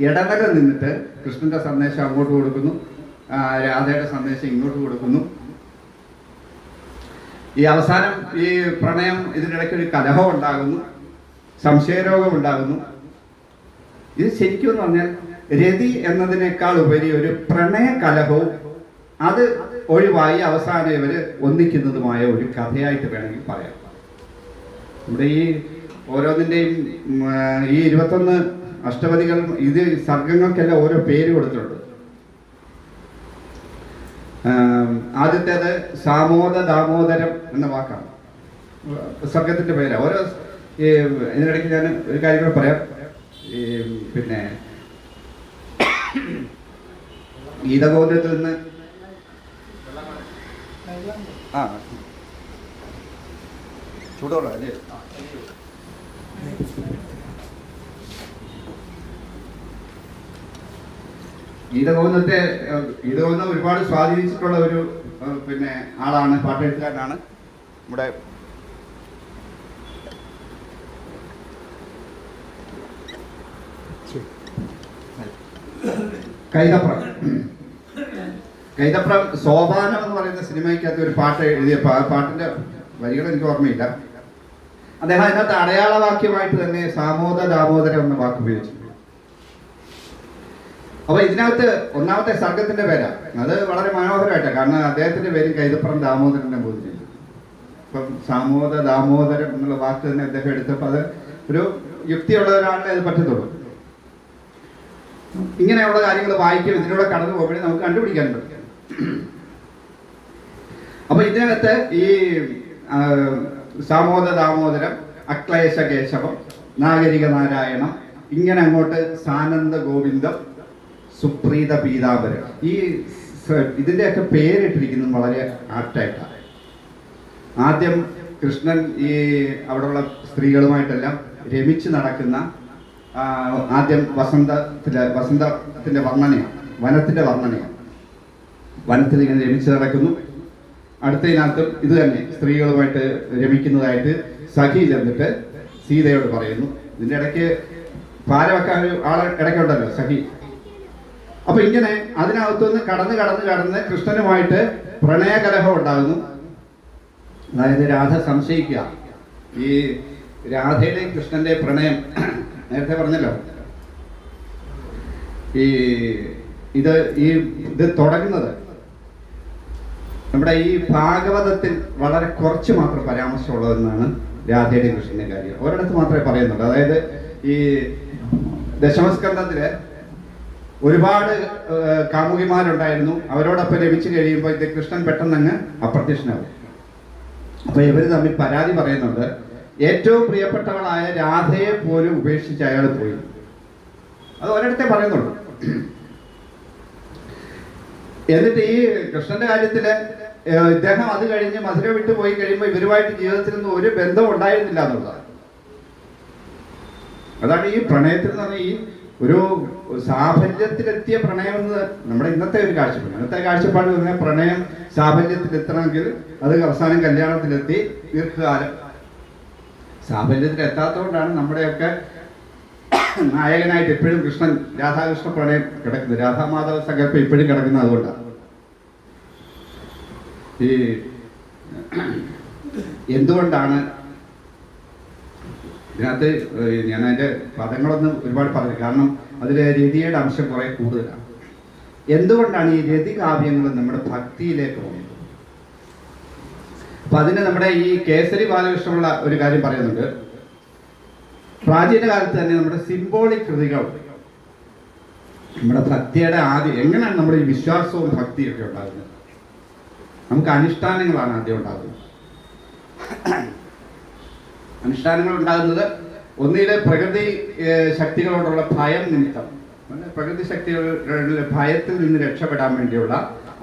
[SPEAKER 1] ഇടവക നിന്നിട്ട് കൃഷ്ണന്റെ സന്ദേശം അങ്ങോട്ട് കൊടുക്കുന്നു, രാധയുടെ സന്ദേശം ഇങ്ങോട്ട് കൊടുക്കുന്നു. ഈ അവസാനം ഈ പ്രണയം ഇതിനിടയ്ക്ക് ഒരു കലഹം ഉണ്ടാകുന്നു, സംശയരോഗം ഉണ്ടാകുന്നു. ഇത് ശരിക്കും എന്ന് പറഞ്ഞാൽ രതി എന്നതിനേക്കാൾ ഉപരി ഒരു പ്രണയ കലഹവും അത് ഒഴിവായി അവസാനം ഇവര് ഒന്നിക്കുന്നതുമായ ഒരു കഥയായിട്ട് വേണമെങ്കിൽ പറയാം. ഇവിടെ ഈ ഓരോന്നിൻ്റെയും ഈ 21 അഷ്ടപദികൾ ഇത് സർഗങ്ങൾക്കെല്ലാം ഓരോ പേര് കൊടുത്തിട്ടുണ്ട്. ആദ്യത്തേത് സാമോദ ദാമോദരം എന്ന വാക്കാണ്, സർഗത്തിന്റെ പേര്. ഓരോ ഇതിനിടയ്ക്ക് ഞാൻ ഒരു കാര്യം കൂടെ പറയാം. പിന്നെ ഗീതഗോത്രത്തിൽ നിന്ന് ചൂടോളാം അല്ലേ? ഗീതഗോവിന്ദം ഒരുപാട് സ്വാധീനിച്ചിട്ടുള്ള ഒരു പിന്നെ ആളാണ്, പാട്ടെഴുത്തുകാരനാണ് നമ്മുടെ കൈതപ്രം. സോപാനം എന്ന് പറയുന്ന സിനിമയ്ക്കകത്ത് ഒരു പാട്ട് എഴുതിയ പാട്ടിന്റെ വരികൾ എനിക്ക് ഓർമ്മയില്ല. അദ്ദേഹം അതിനകത്ത് അടയാളവാക്യമായിട്ട് തന്നെ സാമോദ ദാമോദരം എന്ന വാക്ക് ഉപയോഗിച്ചു. അപ്പൊ ഇതിനകത്ത് ഒന്നാമത്തെ സർഗത്തിന്റെ പേരാ. അത് വളരെ മനോഹരമായിട്ടാണ്, കാരണം അദ്ദേഹത്തിന്റെ പേരും കൈതപ്രം ദാമോദരനെ ബോധിച്ചിട്ടുണ്ട്. ഇപ്പം സാമോദ ദാമോദരം എന്നുള്ള വാക്ക് തന്നെ അദ്ദേഹം എടുത്തപ്പോൾ അത് ഒരു യുക്തിയുള്ള ഒരാളിനെ അത് പറ്റത്തുള്ളൂ. ഇങ്ങനെയുള്ള കാര്യങ്ങൾ വായിക്കും, ഇതിലൂടെ കടന്നു പോകുമ്പോഴേ നമുക്ക് കണ്ടുപിടിക്കാൻ പറ്റും. അപ്പൊ ഇതിനകത്ത് ഈ സാമോദ ദാമോദരം, അക്ലേശ കേശവം, നാഗരിക നാരായണം, ഇങ്ങനെ അങ്ങോട്ട് സാനന്ദ ഗോവിന്ദം, സുപ്രീത പീതാംബരം. ഈ ഇതിൻ്റെയൊക്കെ പേരിട്ടിരിക്കുന്നത് വളരെ ആപ്റ്റായിട്ടാണ്. ആദ്യം കൃഷ്ണൻ ഈ അവിടെയുള്ള സ്ത്രീകളുമായിട്ടെല്ലാം രമിച്ച് നടക്കുന്ന ആദ്യം വസന്തത്തിൻ്റെ വർണ്ണനയാണ്, വനത്തിൻ്റെ വർണ്ണനയാണ്. വനത്തിൽ ഇങ്ങനെ രമിച്ച് നടക്കുന്നു. അടുത്തതിനകത്തും ഇത് തന്നെ സ്ത്രീകളുമായിട്ട് രമിക്കുന്നതായിട്ട് സഖി ചെന്നിട്ട് സീതയോട് പറയുന്നു. ഇതിൻ്റെ ഇടയ്ക്ക് പാര വെക്കാൻ ഒരു ആൾ ഇടയ്ക്കുണ്ടല്ലോ സഖി. അപ്പൊ ഇങ്ങനെ അതിനകത്തുനിന്ന് കടന്ന് കൃഷ്ണനുമായിട്ട് പ്രണയകലഹം ഉണ്ടാകുന്നു. അതായത് രാധ സംശയിക്കുക. ഈ രാധയുടെയും കൃഷ്ണന്റെ പ്രണയം നേരത്തെ പറഞ്ഞല്ലോ. ഇത് തുടങ്ങുന്നത് നമ്മുടെ ഈ ഭാഗവതത്തിൽ വളരെ കുറച്ച് മാത്രം പരാമർശമുള്ളതെന്നാണ് രാധയുടെയും കൃഷ്ണന്റെ കാര്യം. ഒരിടത്ത് മാത്രമേ പറയുന്നുള്ളൂ. അതായത് ഈ ദശമസ്കന്ധത്തില് ഒരുപാട് കാമുകിമാരുണ്ടായിരുന്നു. അവരോടൊപ്പം രമിച്ചു കഴിയുമ്പോൾ ഇത് കൃഷ്ണൻ പെട്ടെന്ന് അപ്രത്യക്ഷനാവും. അപ്പൊ ഇവർ തമ്മിൽ പരാതി പറയുന്നുണ്ട്. ഏറ്റവും പ്രിയപ്പെട്ടവളായ രാധയെ പോലും ഉപേക്ഷിച്ച് അയാൾ പോയി. അത് ഒരിടത്തെ പറയുന്നുള്ളൂ. എന്നിട്ട് ഈ കൃഷ്ണന്റെ കാര്യത്തില് ഇദ്ദേഹം അത് കഴിഞ്ഞ് മധുര വിട്ടു പോയി കഴിയുമ്പോൾ ഇവരുമായിട്ട് ജീവിതത്തിലൊന്നും ഒരു ബന്ധം ഉണ്ടായിരുന്നില്ല എന്നുള്ളതാണ്. അതാണ് ഈ പ്രണയത്തിൽ എന്ന് പറഞ്ഞാൽ ഈ ഒരു സാഫല്യത്തിലെത്തിയ പ്രണയം എന്ന് നമ്മുടെ ഇന്നത്തെ ഒരു കാഴ്ചപ്പാട്. ഇന്നത്തെ കാഴ്ചപ്പാട് പറഞ്ഞാൽ പ്രണയം സാഫല്യത്തിലെത്തണമെങ്കിൽ അത് അവസാനം കല്യാണത്തിലെത്തി ദീർഘകാലം. സാഫല്യത്തിലെത്താത്തതുകൊണ്ടാണ് നമ്മുടെയൊക്കെ നായകനായിട്ട് ഇപ്പോഴും കൃഷ്ണൻ രാധാകൃഷ്ണ പ്രണയം കിടക്കുന്നത്. രാധാമാധവ സങ്കല്പം ഇപ്പോഴും കിടക്കുന്നത് അതുകൊണ്ടാണ്. ഈ എന്തുകൊണ്ടാണ് ഇതിനകത്ത് ഞാൻ അതിൻ്റെ പദങ്ങളൊന്നും ഒരുപാട് പറഞ്ഞു, കാരണം അതിലെ രതിയുടെ അംശം കുറെ കൂടുതലാണ്. എന്തുകൊണ്ടാണ് ഈ രതി കാവ്യങ്ങൾ നമ്മുടെ ഭക്തിയിലേക്ക് പോകുന്നത്? അപ്പൊ അതിന് നമ്മുടെ ഈ കേസരി ബാലകൃഷ്ണനുള്ള ഒരു കാര്യം പറയുന്നുണ്ട്. പ്രാചീന കാലത്ത് തന്നെ നമ്മുടെ സിംബോളിക് കൃതികൾ നമ്മുടെ ഭക്തിയുടെ ആദ്യം എങ്ങനെയാണ് നമ്മുടെ ഈ വിശ്വാസവും ഭക്തിയൊക്കെ ഉണ്ടാകുന്നത്? നമുക്ക് അനുഷ്ഠാനങ്ങളാണ് ആദ്യം ഉണ്ടാകുന്നത്. അനുഷ്ഠാനങ്ങൾ ഉണ്ടാകുന്നത് ഒന്നിലെ പ്രകൃതി ശക്തികളോടുള്ള ഭയം നിമിത്തം, പ്രകൃതി ശക്തികളുടെ ഭയത്തിൽ നിന്ന് രക്ഷപ്പെടാൻ വേണ്ടിയുള്ള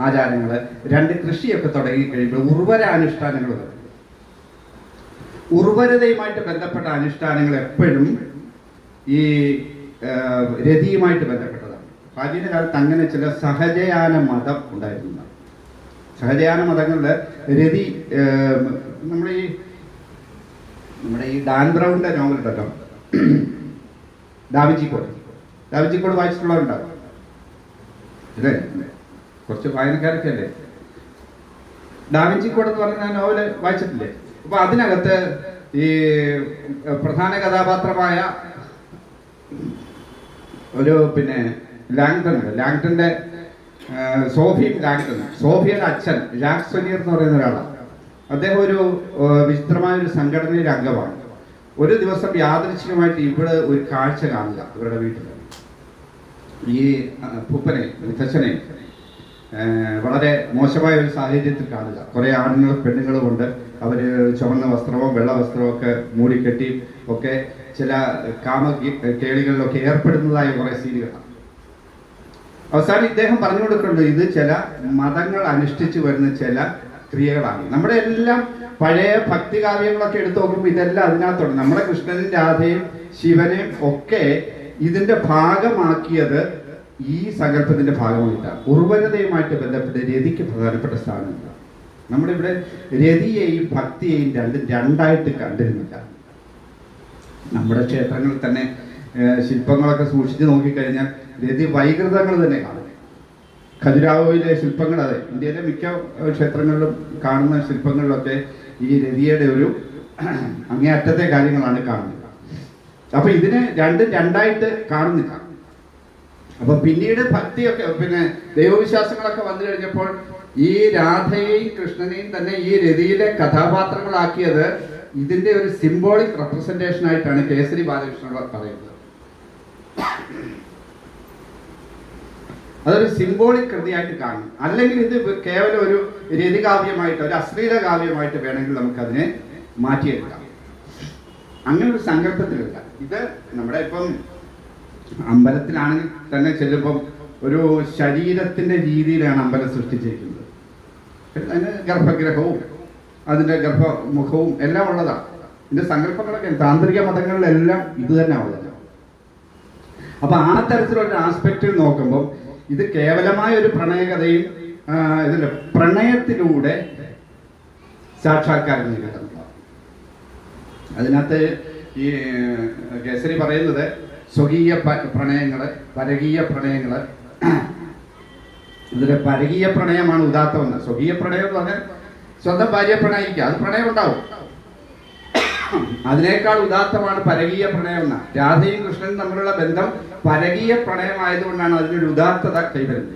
[SPEAKER 1] ആചാരങ്ങൾ. രണ്ട്, കൃഷിയൊക്കെ തുടങ്ങി കഴിയുമ്പോൾ ഉർവര അനുഷ്ഠാനങ്ങൾ വരും. ഉർവരതയുമായിട്ട് ബന്ധപ്പെട്ട അനുഷ്ഠാനങ്ങൾ എപ്പോഴും ഈ രതിയുമായിട്ട് ബന്ധപ്പെട്ടതാണ്. പ്രാചീന കാലത്ത് അങ്ങനെ ചില സഹജയാന മതം ഉണ്ടായിരുന്നതാണ്. സഹജയാന മതങ്ങളുടെ രതി നമ്മുടെ ഈ ഡാൻ ബ്രൗണിന്റെ നോവൽ ഉണ്ടല്ലോ, ഡാവിഞ്ചിക്കോട് വായിച്ചിട്ടുള്ളവരുണ്ടാവും അല്ലേ? കുറച്ച് വായനക്കാരൊക്കെ അല്ലേ? ഡാവിഞ്ചിക്കോട് എന്ന് പറഞ്ഞ നോവല് വായിച്ചിട്ടില്ലേ? അപ്പൊ അതിനകത്ത് ഈ പ്രധാന കഥാപാത്രമായ ഒരു ലാങ്ടന്റെ സോഫിയയുടെ അച്ഛൻ ജാക്ക് സൊനിയർ എന്ന് പറയുന്ന ഒരാളാണ്. അദ്ദേഹം ഒരു വിചിത്രമായ ഒരു സംഘടനയിലെ അംഗമാണ്. ഒരു ദിവസം യാദൃച്ഛികമായിട്ട് ഇവിടെ ഒരു കാഴ്ച കാണുക. ഇവരുടെ വീട്ടിൽ ഈ മുത്തച്ഛനെ വളരെ മോശമായ ഒരു സാഹചര്യത്തിൽ കാണുക. കുറെ ആണുങ്ങളും പെണ്ണുങ്ങളും കൊണ്ട് അവർ ചുവന്ന വസ്ത്രമോ വെള്ള വസ്ത്രമോ ഒക്കെ മൂടിക്കെട്ടി ഒക്കെ ചില കേളികളിലൊക്കെ ഏർപ്പെടുന്നതായ കുറെ സീനുകളാണ്. അവസാനം ഇദ്ദേഹം പറഞ്ഞു കൊടുക്കുന്നുണ്ട്, ഇത് ചില മതങ്ങൾ അനുഷ്ഠിച്ചു വരുന്ന ചില ക്രിയകളാണ്. നമ്മുടെ എല്ലാം പഴയ ഭക്തികാവ്യങ്ങളൊക്കെ എടുത്തു നോക്കുമ്പോൾ ഇതെല്ലാം അതിനകത്തുണ്ട്. നമ്മുടെ കൃഷ്ണനും രാധയും ശിവനെയും ഒക്കെ ഇതിന്റെ ഭാഗമാക്കിയത് ഈ സങ്കല്പത്തിന്റെ ഭാഗമായിട്ടാണ്. ഉർവരതയുമായിട്ട് ബന്ധപ്പെട്ട് രതിക്ക് പ്രധാനപ്പെട്ട സ്ഥാനമുണ്ട്. നമ്മുടെ ഇവിടെ രതിയെയും ഭക്തിയെയും രണ്ടായിട്ട് കണ്ടിരുന്നില്ല. നമ്മുടെ ക്ഷേത്രങ്ങളിൽ തന്നെ ശില്പങ്ങളൊക്കെ സൂക്ഷിച്ച് നോക്കിക്കഴിഞ്ഞാൽ രതി വൈകൃതങ്ങൾ തന്നെ കാണും. ഖജുരാഹോയിലെ ശില്പങ്ങൾ, അതെ, ഇന്ത്യയിലെ മിക്ക ക്ഷേത്രങ്ങളിലും കാണുന്ന ശില്പങ്ങളിലൊക്കെ ഈ രതിയുടെ ഒരു അങ്ങേയറ്റത്തെ കാര്യങ്ങളാണ് കാണുന്നത്. അപ്പൊ ഇതിനെ രണ്ടായിട്ട് കാണുന്നില്ല. അപ്പൊ പിന്നീട് ഭക്തിയൊക്കെ ദൈവവിശ്വാസങ്ങളൊക്കെ വന്നു കഴിഞ്ഞപ്പോൾ ഈ രാധയെയും കൃഷ്ണനെയും തന്നെ ഈ രതിയിലെ കഥാപാത്രങ്ങളാക്കിയത് ഇതിന്റെ ഒരു സിംബോളിക് റെപ്രസെന്റേഷൻ ആയിട്ടാണ് കേസരി ബാലകൃഷ്ണൻ പറയുന്നത്. അതൊരു സിംബോളിക് കൃതിയായിട്ട് കാണും. അല്ലെങ്കിൽ ഇത് കേവലം ഒരു രതികാവ്യമായിട്ട്, ഒരു അശ്ലീല കാവ്യമായിട്ട് വേണമെങ്കിൽ നമുക്കതിനെ മാറ്റിയെടുക്കാം. അങ്ങനെ ഒരു സങ്കല്പത്തിലില്ല. ഇത് നമ്മുടെ ഇപ്പം അമ്പലത്തിലാണെങ്കിൽ തന്നെ ചെല്ലുമ്പം ഒരു ശരീരത്തിൻ്റെ രീതിയിലാണ് അമ്പലം സൃഷ്ടിച്ചിരിക്കുന്നത്. അതിന് ഗർഭഗ്രഹവും അതിൻ്റെ ഗർഭമുഖവും എല്ലാം ഉള്ളതാണ്. ഇതിൻ്റെ സങ്കല്പങ്ങളൊക്കെ താന്ത്രിക മതങ്ങളിലെല്ലാം ഇത് തന്നെ ഉള്ളത്. അപ്പം ആ തരത്തിലുള്ള ആസ്പെക്റ്റിൽ നോക്കുമ്പോൾ ഇത് കേവലമായ ഒരു പ്രണയകഥയും ഇതിൻ്റെ പ്രണയത്തിലൂടെ സാക്ഷാത്കാരം കിട്ടുന്നതാണ്. അതിനകത്ത് ഈ കേസരി പറയുന്നത് സ്വകീയ പ്രണയങ്ങൾ, പരകീയ പ്രണയങ്ങൾ. ഇതിൽ പരകീയ പ്രണയമാണ് ഉദാത്തമെന്ന്. സ്വകീയ പ്രണയം എന്ന് പറഞ്ഞാൽ സ്വന്തം ഭാര്യയെ പ്രണയിക്കുക, അത് പ്രണയം ഉണ്ടാവും. അതിനേക്കാൾ ഉദാത്തമാണ് പരകീയ പ്രണയം എന്ന. രാധയും കൃഷ്ണനും തമ്മിലുള്ള ബന്ധം പരകീയ പ്രണയമായതുകൊണ്ടാണ് അതിനൊരു ഉദാത്തത കൈവരുന്നത്.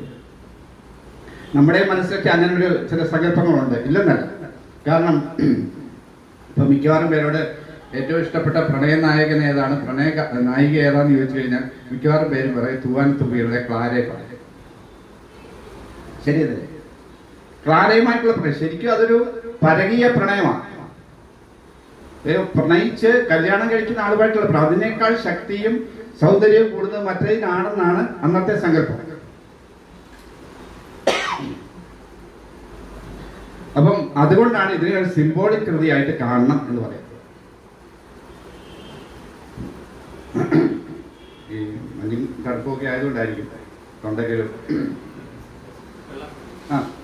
[SPEAKER 1] നമ്മുടെ മനസ്സിലൊക്കെ അങ്ങനെ ഒരു ചില സങ്കല്പങ്ങളുണ്ട്, ഇല്ലെന്നല്ല. കാരണം ഇപ്പൊ മിക്കവാറും പേരോട് ഏറ്റവും ഇഷ്ടപ്പെട്ട പ്രണയ നായകൻ ഏതാണ്, നായിക ഏതാന്ന് ചോദിച്ചു കഴിഞ്ഞാൽ മിക്കവാറും പേര് പറയും തൂവാൻ തുമ്പിയുടെ ക്ലാരയെ പറയും. ശരിയല്ലേ? ക്ലാരയുമായിട്ടുള്ള പ്രണയം ശരിക്കും അതൊരു പരകീയ പ്രണയമാണ്. പ്രണയിച്ച് കല്യാണം കഴിക്കുന്ന ആളുമായിട്ടുള്ള പ്രണയം, അതിനേക്കാൾ ശക്തിയും സൗന്ദര്യവും കൂടുതൽ മറ്റേതിനാണെന്നാണ് അന്നത്തെ സങ്കല്പം. അപ്പം അതുകൊണ്ടാണ് ഇതിനെ ഒരു സിംബോളിക് കൃതിയായിട്ട് കാണണം എന്ന് പറയുന്നത്. ഈ മഞ്ഞും കടുപ്പൊക്കെ ആയതുകൊണ്ടായിരിക്കും തൊണ്ടയ്ക്കൊരു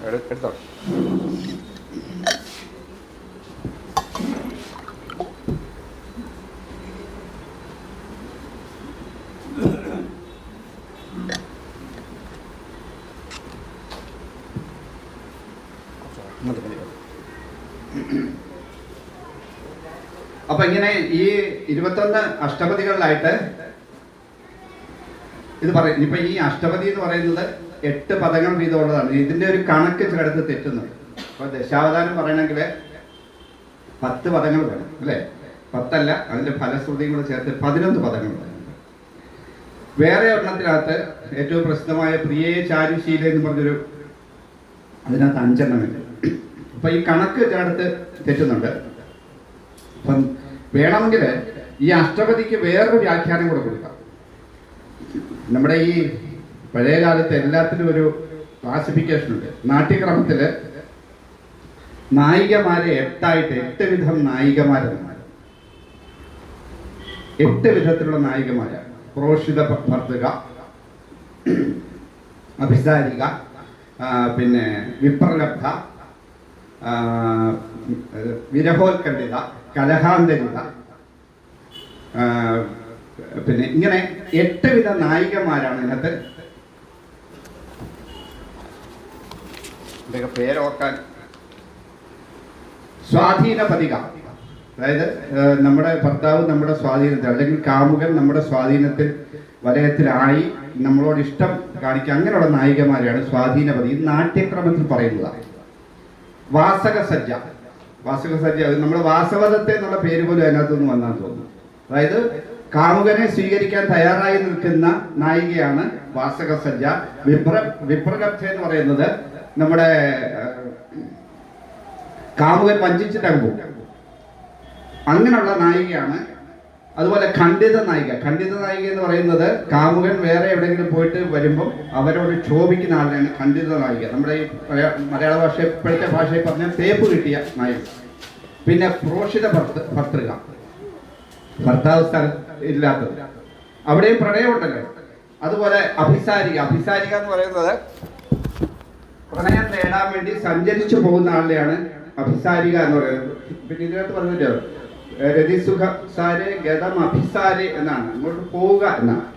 [SPEAKER 1] എടുത്തോ. അപ്പൊ ഇങ്ങനെ ഈ 21 അഷ്ടപതികളിലായിട്ട് ഇത് പറയും. ഇപ്പൊ ഈ അഷ്ടപതി എന്ന് പറയുന്നത് 8 പദങ്ങൾ വീതമുള്ളതാണ്. ഇതിന്റെ ഒരു കണക്ക് ചിലടത്ത് തെറ്റുന്നുണ്ട്. അപ്പൊ ദശാവതാരം പറയണമെങ്കിൽ 10 പദങ്ങൾ വേണം, അല്ലേ? 10 അല്ല, അതിന്റെ ഫലശ്രുതിയും കൂടെ ചേർത്ത് 11 പദങ്ങൾ വേണം. വേറെ ഒരെണ്ണത്തിനകത്ത് ഏറ്റവും പ്രസിദ്ധമായ പ്രിയേ ചാരുശീല എന്ന് പറഞ്ഞൊരു, അതിനകത്ത് 5 എണ്ണമുണ്ട്. അപ്പൊ ഈ കണക്ക് ചിലടത്ത് തെറ്റുന്നുണ്ട്. അപ്പം വേണമെങ്കിൽ ഈ അഷ്ടപതിക്ക് വേറൊരു വ്യാഖ്യാനം കൂടെ കൊടുക്കാം. നമ്മുടെ ഈ പഴയ കാലത്ത് എല്ലാത്തിനും ഒരു ക്ലാസിഫിക്കേഷൻ ഉണ്ട്. നാട്യക്രമത്തിൽ നായികമാരെ 8 വിധം നായികമാരെന്ന്, 8 വിധത്തിലുള്ള നായികമാരാണ്. പ്രോഷിത ഭർതൃക, അഭിസാരിക, പിന്നെ വിപ്രലബ്ധ, വിരഹോത്കണ്ഠിത, കലഹാന്തരിത, പിന്നെ ഇങ്ങനെ 8 വിധ നായികമാരാണ് ഇതിനകത്ത്. ഇതൊക്കെ പേരോർക്കാൻ. സ്വാധീനപതിക, അതായത് നമ്മുടെ ഭർത്താവ് നമ്മുടെ സ്വാധീനത്തിൽ, അല്ലെങ്കിൽ കാമുകൻ നമ്മുടെ സ്വാധീനത്തിൽ വലയത്തിലായി നമ്മളോട് ഇഷ്ടം കാണിക്കുക, അങ്ങനെയുള്ള നായികമാരെയാണ് സ്വാധീനപതി. ഇത് നാട്യക്രമത്തിൽ പറയുന്നതാണ്. വാസകസജ്ജ, വാസകസജ്ജ നമ്മൾ വാസവദത്തെ എന്നുള്ള പേര് പോലും അതിനകത്തുനിന്ന് വന്നാൽ തോന്നുന്നു. അതായത് കാമുകനെ സ്വീകരിക്കാൻ തയ്യാറായി നിൽക്കുന്ന നായികയാണ് വാസകസജ്ജ. വിപ്രലബ്ധ എന്ന് പറയുന്നത് നമ്മുടെ കാമുകൻ വഞ്ചിച്ചിട്ടങ്ങ് പോകും, അങ്ങനെയുള്ള നായികയാണ്. അതുപോലെ ഖണ്ഡിത നായിക. ഖണ്ഡിത നായിക എന്ന് പറയുന്നത് കാമുകൻ വേറെ എവിടെയെങ്കിലും പോയിട്ട് വരുമ്പം അവരോട് ക്ഷോഭിക്കുന്ന ആളിനെയാണ് ഖണ്ഡിത നായിക. നമ്മുടെ ഈ മലയാള ഭാഷ, ഇപ്പോഴത്തെ ഭാഷയിൽ പറഞ്ഞാൽ തേപ്പ് കിട്ടിയ നായിക. പിന്നെ പ്രോഷിത ഭർതൃക, ഭർത്താവ് സ്ഥലം ഇല്ലാത്തത്, അവിടെയും പ്രണയമുണ്ടല്ലോ. അതുപോലെ അഭിസാരിക. അഭിസാരിക എന്ന് പറയുന്നത് പ്രണയം നേടാൻ വേണ്ടി സഞ്ചരിച്ചു പോകുന്ന ആളുടെയാണ് അഭിസാരിക എന്ന് പറയുന്നത്. പിന്നെ ഇതിനകത്ത് പറഞ്ഞിട്ടോ രതിസുഖ സാരെ ഗതം അഭിസാരെ എന്നാണ്, അങ്ങോട്ട് പോവുക എന്നാണ്.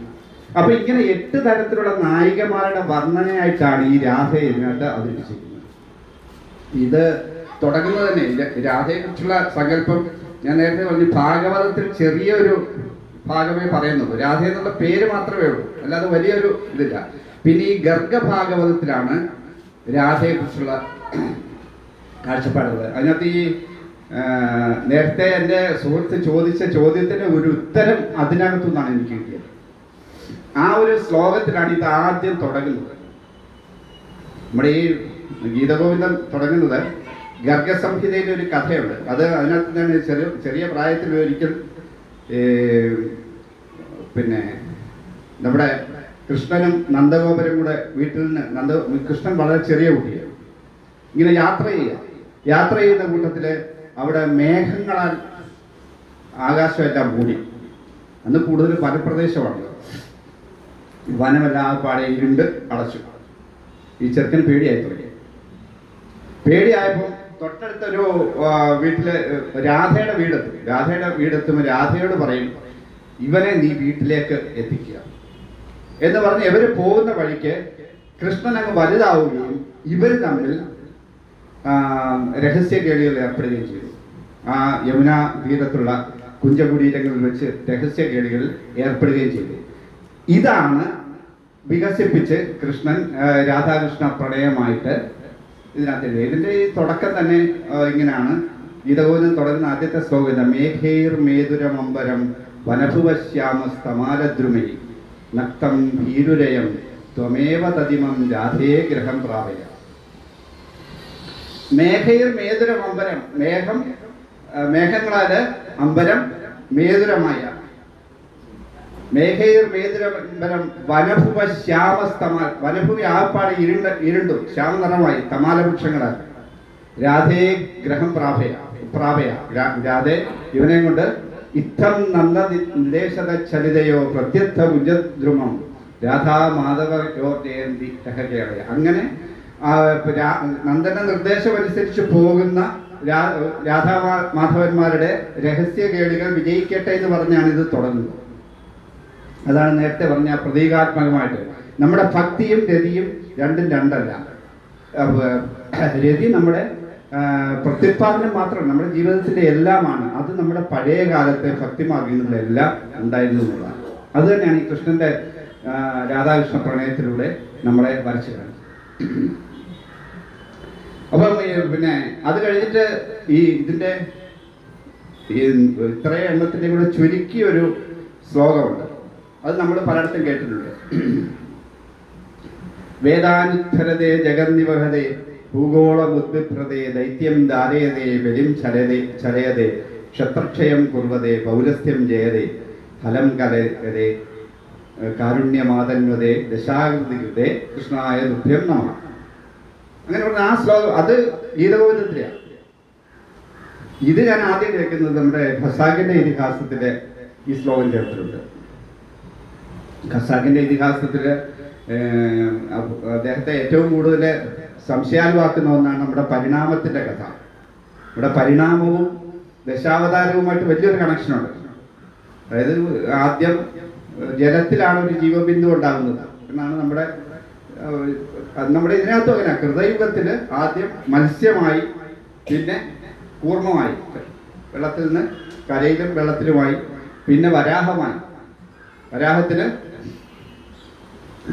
[SPEAKER 1] അപ്പൊ ഇങ്ങനെ 8 തരത്തിലുള്ള നായികമാരുടെ വർണ്ണനയായിട്ടാണ് ഈ രാധയെ ഇതിനകത്ത് അവതരിപ്പിച്ചിരിക്കുന്നത്. ഇത് തുടങ്ങുന്നത് തന്നെ രാധയെ കുറിച്ചുള്ള സങ്കല്പം ഞാൻ നേരത്തെ പറഞ്ഞു. ഭാഗവതത്തിൽ ചെറിയൊരു ഭാഗമേ പറയുന്നുള്ളൂ, രാധ എന്നുള്ള പേര് മാത്രമേ ഉള്ളൂ, അല്ലാതെ വലിയൊരു ഇതില്ല. പിന്നെ ഈ ഗർഗഭാഗവതത്തിലാണ് രാധയെ കുറിച്ചുള്ള കാഴ്ചപ്പാടുള്ളത്. അതിനകത്ത് ഈ നേരത്തെ എൻ്റെ സുഹൃത്ത് ചോദിച്ച ചോദ്യത്തിന് ഒരു ഉത്തരം അതിനകത്തു നിന്നാണ് എനിക്ക് കിട്ടിയത്. ആ ഒരു ശ്ലോകത്തിലാണ് ഇത് ആദ്യം തുടങ്ങുന്നത്. നമ്മുടെ ഈ ഗീതഗോവിന്ദം തുടങ്ങുന്നത് ഗർഗസംഹിതയിലെ ഒരു കഥയുണ്ട്. അത് അതിനകത്ത് ഞാൻ ചെറിയ പ്രായത്തിൽ ഒരിക്കൽ പിന്നെ നമ്മുടെ കൃഷ്ണനും നന്ദഗോപരും കൂടെ വീട്ടിൽ നിന്ന് കൃഷ്ണൻ വളരെ ചെറിയ കുട്ടിയാണ്. ഇങ്ങനെ യാത്ര ചെയ്യുന്ന കൂട്ടത്തിൽ അവിടെ മേഘങ്ങളാൽ ആകാശമെല്ലാം മൂടി. അന്ന് കൂടുതൽ വനപ്രദേശമാണ്. വനമെല്ലാം പാടെ ഇരുണ്ട് അടച്ചു. ഈ ചെറുക്കൻ പേടിയായി തുടങ്ങി. പേടിയായപ്പോൾ തൊട്ടടുത്തൊരു വീട്ടില് രാധയുടെ വീടെത്തുമ്പോൾ രാധയോട് പറയും, ഇവനെ നീ വീട്ടിലേക്ക് എത്തിക്കുക എന്ന് പറഞ്ഞ് ഇവര് പോകുന്ന വഴിക്ക് കൃഷ്ണൻ അങ്ങ് വലുതാവുകയും ഇവർ തമ്മിൽ രഹസ്യ കേളികൾ ഏർപ്പെടുകയും ചെയ്തു. ആ യമുന തീരത്തുള്ള കുഞ്ചകുടീരങ്ങളിൽ വെച്ച് രഹസ്യ കേളികൾ ഏർപ്പെടുകയും ചെയ്തു. ഇതാണ് വികസിപ്പിച്ച് കൃഷ്ണൻ രാധാകൃഷ്ണ പ്രണയമായിട്ട് ഇതിനകത്ത്. ഇതിൻ്റെ ഈ തുടക്കം തന്നെ ഇങ്ങനെയാണ്. ഗീതഗോവിന്ദൻ തുടങ്ങുന്ന ആദ്യത്തെ ശ്ലോകം മേഘേർ മേതുരമമ്പരം വനഭുവശ്യാമസ്തമാലദ്രുമൈ നക്തം ഭീരുരയം ത്വമേവ തതിമം രാധേ ഗ്രഹം പ്രാപയ. മേഘൈർ മേതുരമമ്പരം, മേഘങ്ങളാല് അമ്പരം മേതുരമായ. മേഘൈർ മേതുരമമ്പരം വനഭുവ ശ്യാമസ്തമാൽ, വനഭൂമി ആപ്പാട് ഇരുണ്ടു ശ്യാമ നിറമായി തമാലവൃക്ഷങ്ങളാൽ. രാധേ ഗ്രഹം പ്രാപയ, രാധേ ഇവനെ കൊണ്ട് ഇത്തം നന്ദനിദേശത ചലിതയോ പ്രത്യർത്ഥ ഉജദ്രുമം രാധാ മാധവയോ ജയന്തി രഹകേളയ. അങ്ങനെ നന്ദന നിർദ്ദേശമനുസരിച്ച് പോകുന്ന രാധാ മാധവന്മാരുടെ രഹസ്യ കേളികൾ വിജയിക്കട്ടെ എന്ന് പറഞ്ഞാണ് ഇത് തുടങ്ങുന്നത്. അതാണ് നേരത്തെ പറഞ്ഞ പ്രതീകാത്മകമായിട്ട്. നമ്മുടെ ഭക്തിയും രതിയും രണ്ടും രണ്ടല്ല. രതി നമ്മുടെ പ്രത്യുത്പാദനം മാത്രമല്ല, നമ്മുടെ ജീവിതത്തിൻ്റെ എല്ലാമാണ്. അത് നമ്മുടെ പഴയ കാലത്തെ ഭക്തിമാർഗങ്ങളിലെല്ലാം ഉണ്ടായിരുന്നു എന്നുള്ളതാണ്. അത് തന്നെയാണ് ഈ കൃഷ്ണന്റെ രാധാകൃഷ്ണ പ്രണയത്തിലൂടെ നമ്മളെ വരച്ചു കാണിച്ചത്. അപ്പം പിന്നെ അത് കഴിഞ്ഞിട്ട് ഇതിൻ്റെ ഇത്രയും എണ്ണത്തിൻ്റെ കൂടെ ചുരുക്കിയൊരു ശ്ലോകമുണ്ട്. അത് നമ്മൾ പലയിടത്തും കേട്ടിട്ടുണ്ട്. വേദാനുദ്ധരതേ ജഗന്നിവഹതേ ഭൂഗോളമുദ്വിഭ്രതേ ദൈത്യം ധാരയതേ ബലിം ചലയതേ ക്ഷത്രക്ഷയം കുർവതേ പൗരസ്ത്യം ജയതേ ഫലം കലയതേ കാരുണ്യമാതന്വതേ ദശാകൃതികൃതേ കൃഷ്ണായ തുഭ്യം നമഃ. അങ്ങനെ പറഞ്ഞ ആ ശ്ലോകം അത് ഗീതഗോവിന്ദത്തിലാണ്. ഇത് ഞാൻ ആദ്യം കേൾക്കുന്നത് നമ്മുടെ ഖസാക്കിന്റെ ഇതിഹാസത്തിലെ ഈ ശ്ലോകം ചേർത്തിട്ടുണ്ട്. ഖസാക്കിന്റെ ഇതിഹാസത്തില് അദ്ദേഹത്തെ ഏറ്റവും കൂടുതൽ സംശയാലുവാക്കുന്ന ഒന്നാണ് നമ്മുടെ പരിണാമത്തിന്റെ കഥ. ഇവിടെ പരിണാമവും ദശാവതാരവുമായിട്ട് വലിയൊരു കണക്ഷനുണ്ട്. അതായത് ആദ്യം ജലത്തിലാണ് ഒരു ജീവബിന്ദു ഉണ്ടാകുന്നത് എന്നാണ് നമ്മുടെ ഇതിനകത്തും അങ്ങനെ. കൃതയുഗത്തില് ആദ്യം മത്സ്യമായി, പിന്നെ കൂർമ്മമായി, വെള്ളത്തിൽ നിന്ന് കരയിലും വെള്ളത്തിലുമായി, പിന്നെ വരാഹമായി, വരാഹത്തിന്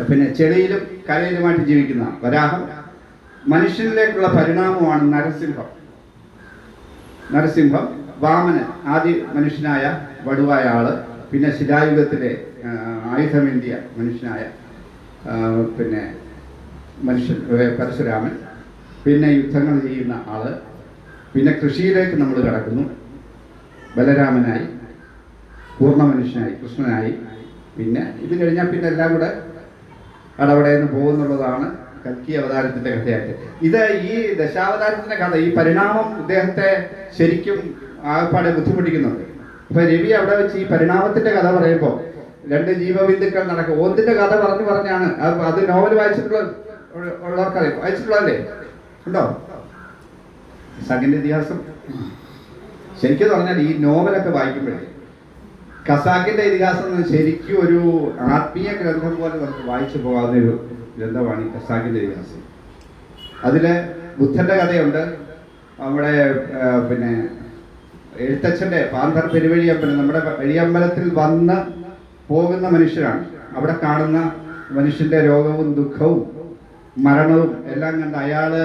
[SPEAKER 1] പിന്നെ ചെളിയിലും കരയിലുമായിട്ട് ജീവിക്കുന്ന വരാഹം. മനുഷ്യനിലേക്കുള്ള പരിണാമമാണ് നരസിംഹം. വാമനൻ ആദ്യ മനുഷ്യനായ വടുവായ ആള്, പിന്നെ ശിലായുഗത്തിലെ ആയുധമേന്തിയ മനുഷ്യനായ പിന്നെ മനുഷ്യൻ പരശുരാമൻ, പിന്നെ യുദ്ധങ്ങൾ ചെയ്യുന്ന ആള്, പിന്നെ കൃഷിയിലേക്ക് നമ്മൾ കടക്കുന്നു. ബലരാമനായി, പൂർണ്ണ മനുഷ്യനായി, കൃഷ്ണനായി, പിന്നെ ഇത് കഴിഞ്ഞാൽ പിന്നെ എല്ലാം കൂടെ അടവടയെന്ന് പോകുന്നുള്ളതാണ് കൽക്കി അവതാരത്തിന്റെ കഥയായിട്ട്. ഇത് ഈ ദശാവതാരത്തിന്റെ കഥ, ഈ പരിണാമം ഇദ്ദേഹത്തെ ശരിക്കും ആകപ്പാടെ ബുദ്ധിമുട്ടിക്കുന്നുണ്ട്. ഇപ്പൊ രവി അവിടെ വെച്ച് ഈ പരിണാമത്തിന്റെ കഥ പറയുമ്പോൾ രണ്ട് ജീവബിന്ദുക്കൾ നടക്കും. ഒന്നിന്റെ കഥ പറഞ്ഞാണ് അത് നോവൽ ഉള്ളവർക്കറിയാം. വായിച്ചിട്ടുള്ളതല്ലേ? ഉണ്ടോ? ഖസാക്കിന്റെ ഇതിഹാസം ശരിക്കും പറഞ്ഞാൽ ഈ നോവലൊക്കെ വായിക്കുമ്പോഴേ ഖസാക്കിന്റെ ഇതിഹാസം ശരിക്കും ഒരു ആത്മീയ ഗ്രന്ഥം പോലെ നമുക്ക് വായിച്ചു പോകാവുന്ന ഒരു ഗ്രന്ഥമാണ് ഈ ഖസാക്കിന്റെ ഇതിഹാസം. അതില് ബുദ്ധന്റെ കഥയുണ്ട്. നമ്മുടെ പിന്നെ എഴുത്തച്ഛന്റെ പാന്തർ പെരുവഴിയമ്പലം, നമ്മുടെ വഴിയമ്പലത്തിൽ വന്ന് പോകുന്ന മനുഷ്യരാണ്. അവിടെ കാണുന്ന മനുഷ്യന്റെ രോഗവും ദുഃഖവും മരണവും എല്ലാം കണ്ട് അയാള്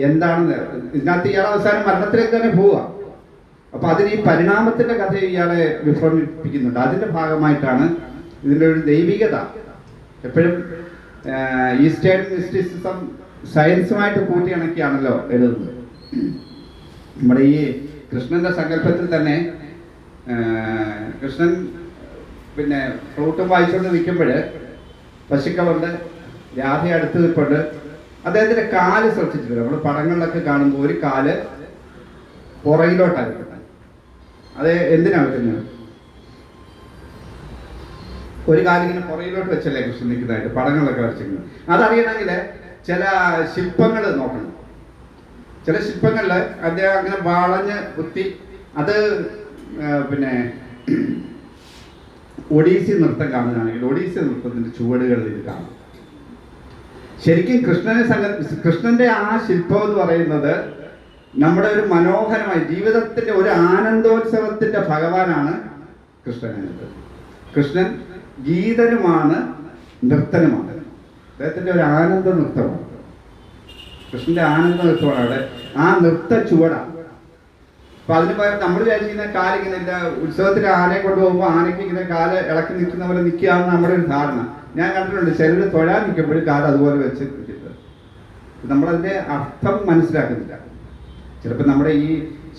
[SPEAKER 1] എന്താണെന്ന് ഇതിനകത്ത് ഇയാൾ അവസാനം മരണത്തിലേക്ക് തന്നെ പോവുക. അപ്പൊ അതിന് ഈ പരിണാമത്തിന്റെ കഥ ഇയാളെ വിഭ്രമിപ്പിക്കുന്നുണ്ട്. അതിന്റെ ഭാഗമായിട്ടാണ് ഇതിൻ്റെ ഒരു ദൈവികത. എപ്പോഴും ഈസ്റ്റേൺ മിസ്റ്റിസിസം സയൻസുമായിട്ട് കൂട്ടിയിണക്കിയാണല്ലോ എഴുതുന്നത്. നമ്മുടെ ഈ കൃഷ്ണന്റെ സങ്കല്പത്തിൽ തന്നെ കൃഷ്ണൻ പിന്നെ ഫ്ലൂട്ടും വായിച്ചുകൊണ്ട് നിൽക്കുമ്പോൾ പശുക്കളുണ്ട്, രാധ അടുത്ത് നിൽപ്പുണ്ട്. അദ്ദേഹത്തിന്റെ കാല് ശ്രദ്ധിച്ചിട്ടില്ല. നമ്മൾ പടങ്ങളിലൊക്കെ കാണുമ്പോൾ ഒരു കാല് പുറകിലോട്ടാണ് വെക്കുന്നത്. അത് എന്തിനാ വെക്കുന്നത്? ഒരു കാലിങ്ങനെ പുറകിലോട്ട് വെച്ചല്ലേ കൃഷ്ണൻ നിൽക്കുന്നതായിട്ട് പടങ്ങളിലൊക്കെ വരച്ചിരിക്കുന്നത്. അതറിയണമെങ്കിൽ ചില ശില്പങ്ങൾ നോക്കണം. ചില ശില്പങ്ങളിൽ അദ്ദേഹം അങ്ങനെ വളഞ്ഞ് കുത്തി, അത് പിന്നെ ഒഡീസി നൃത്തം കാണുകയാണെങ്കിൽ ഒഡീസി നൃത്തത്തിന്റെ ചുവടുകളിൽ ഇത് കാണാം. ശരിക്കും കൃഷ്ണന്റെ ആ ശില്പം എന്ന് പറയുന്നത് നമ്മുടെ ഒരു മനോഹരമായ ജീവിതത്തിന്റെ ഒരു ആനന്ദോത്സവത്തിന്റെ ഭഗവാനാണ് കൃഷ്ണൻ എന്നത്. കൃഷ്ണൻ ഗീതനുമാണ്, നൃത്തനുമാണ്. അദ്ദേഹത്തിന്റെ ഒരു ആനന്ദ നൃത്തമാണ്, കൃഷ്ണന്റെ ആനന്ദ നൃത്തമാണ്. അവിടെ ആ നൃത്ത ചുവടാണ്. അപ്പൊ അതിന് പകരം നമ്മൾ വിചാരിക്കുന്ന കാലിങ്ങനെ ഉത്സവത്തിന് ആനയെ കൊണ്ടുപോകുമ്പോൾ ആനയ്ക്ക് ഇങ്ങനെ കാല് ഇളക്കി നിൽക്കുന്ന പോലെ നിൽക്കുകയാണെന്ന് നമ്മുടെ ഒരു ധാരണ. ഞാൻ കണ്ടിട്ടുണ്ട് ചിലർ തൊഴാൻ നിൽക്കുമ്പോഴും കാല് അതുപോലെ വെച്ച് നിൽക്കുന്നത്. നമ്മളതിന്റെ അർത്ഥം മനസ്സിലാക്കുന്നില്ല. ചിലപ്പോൾ നമ്മുടെ ഈ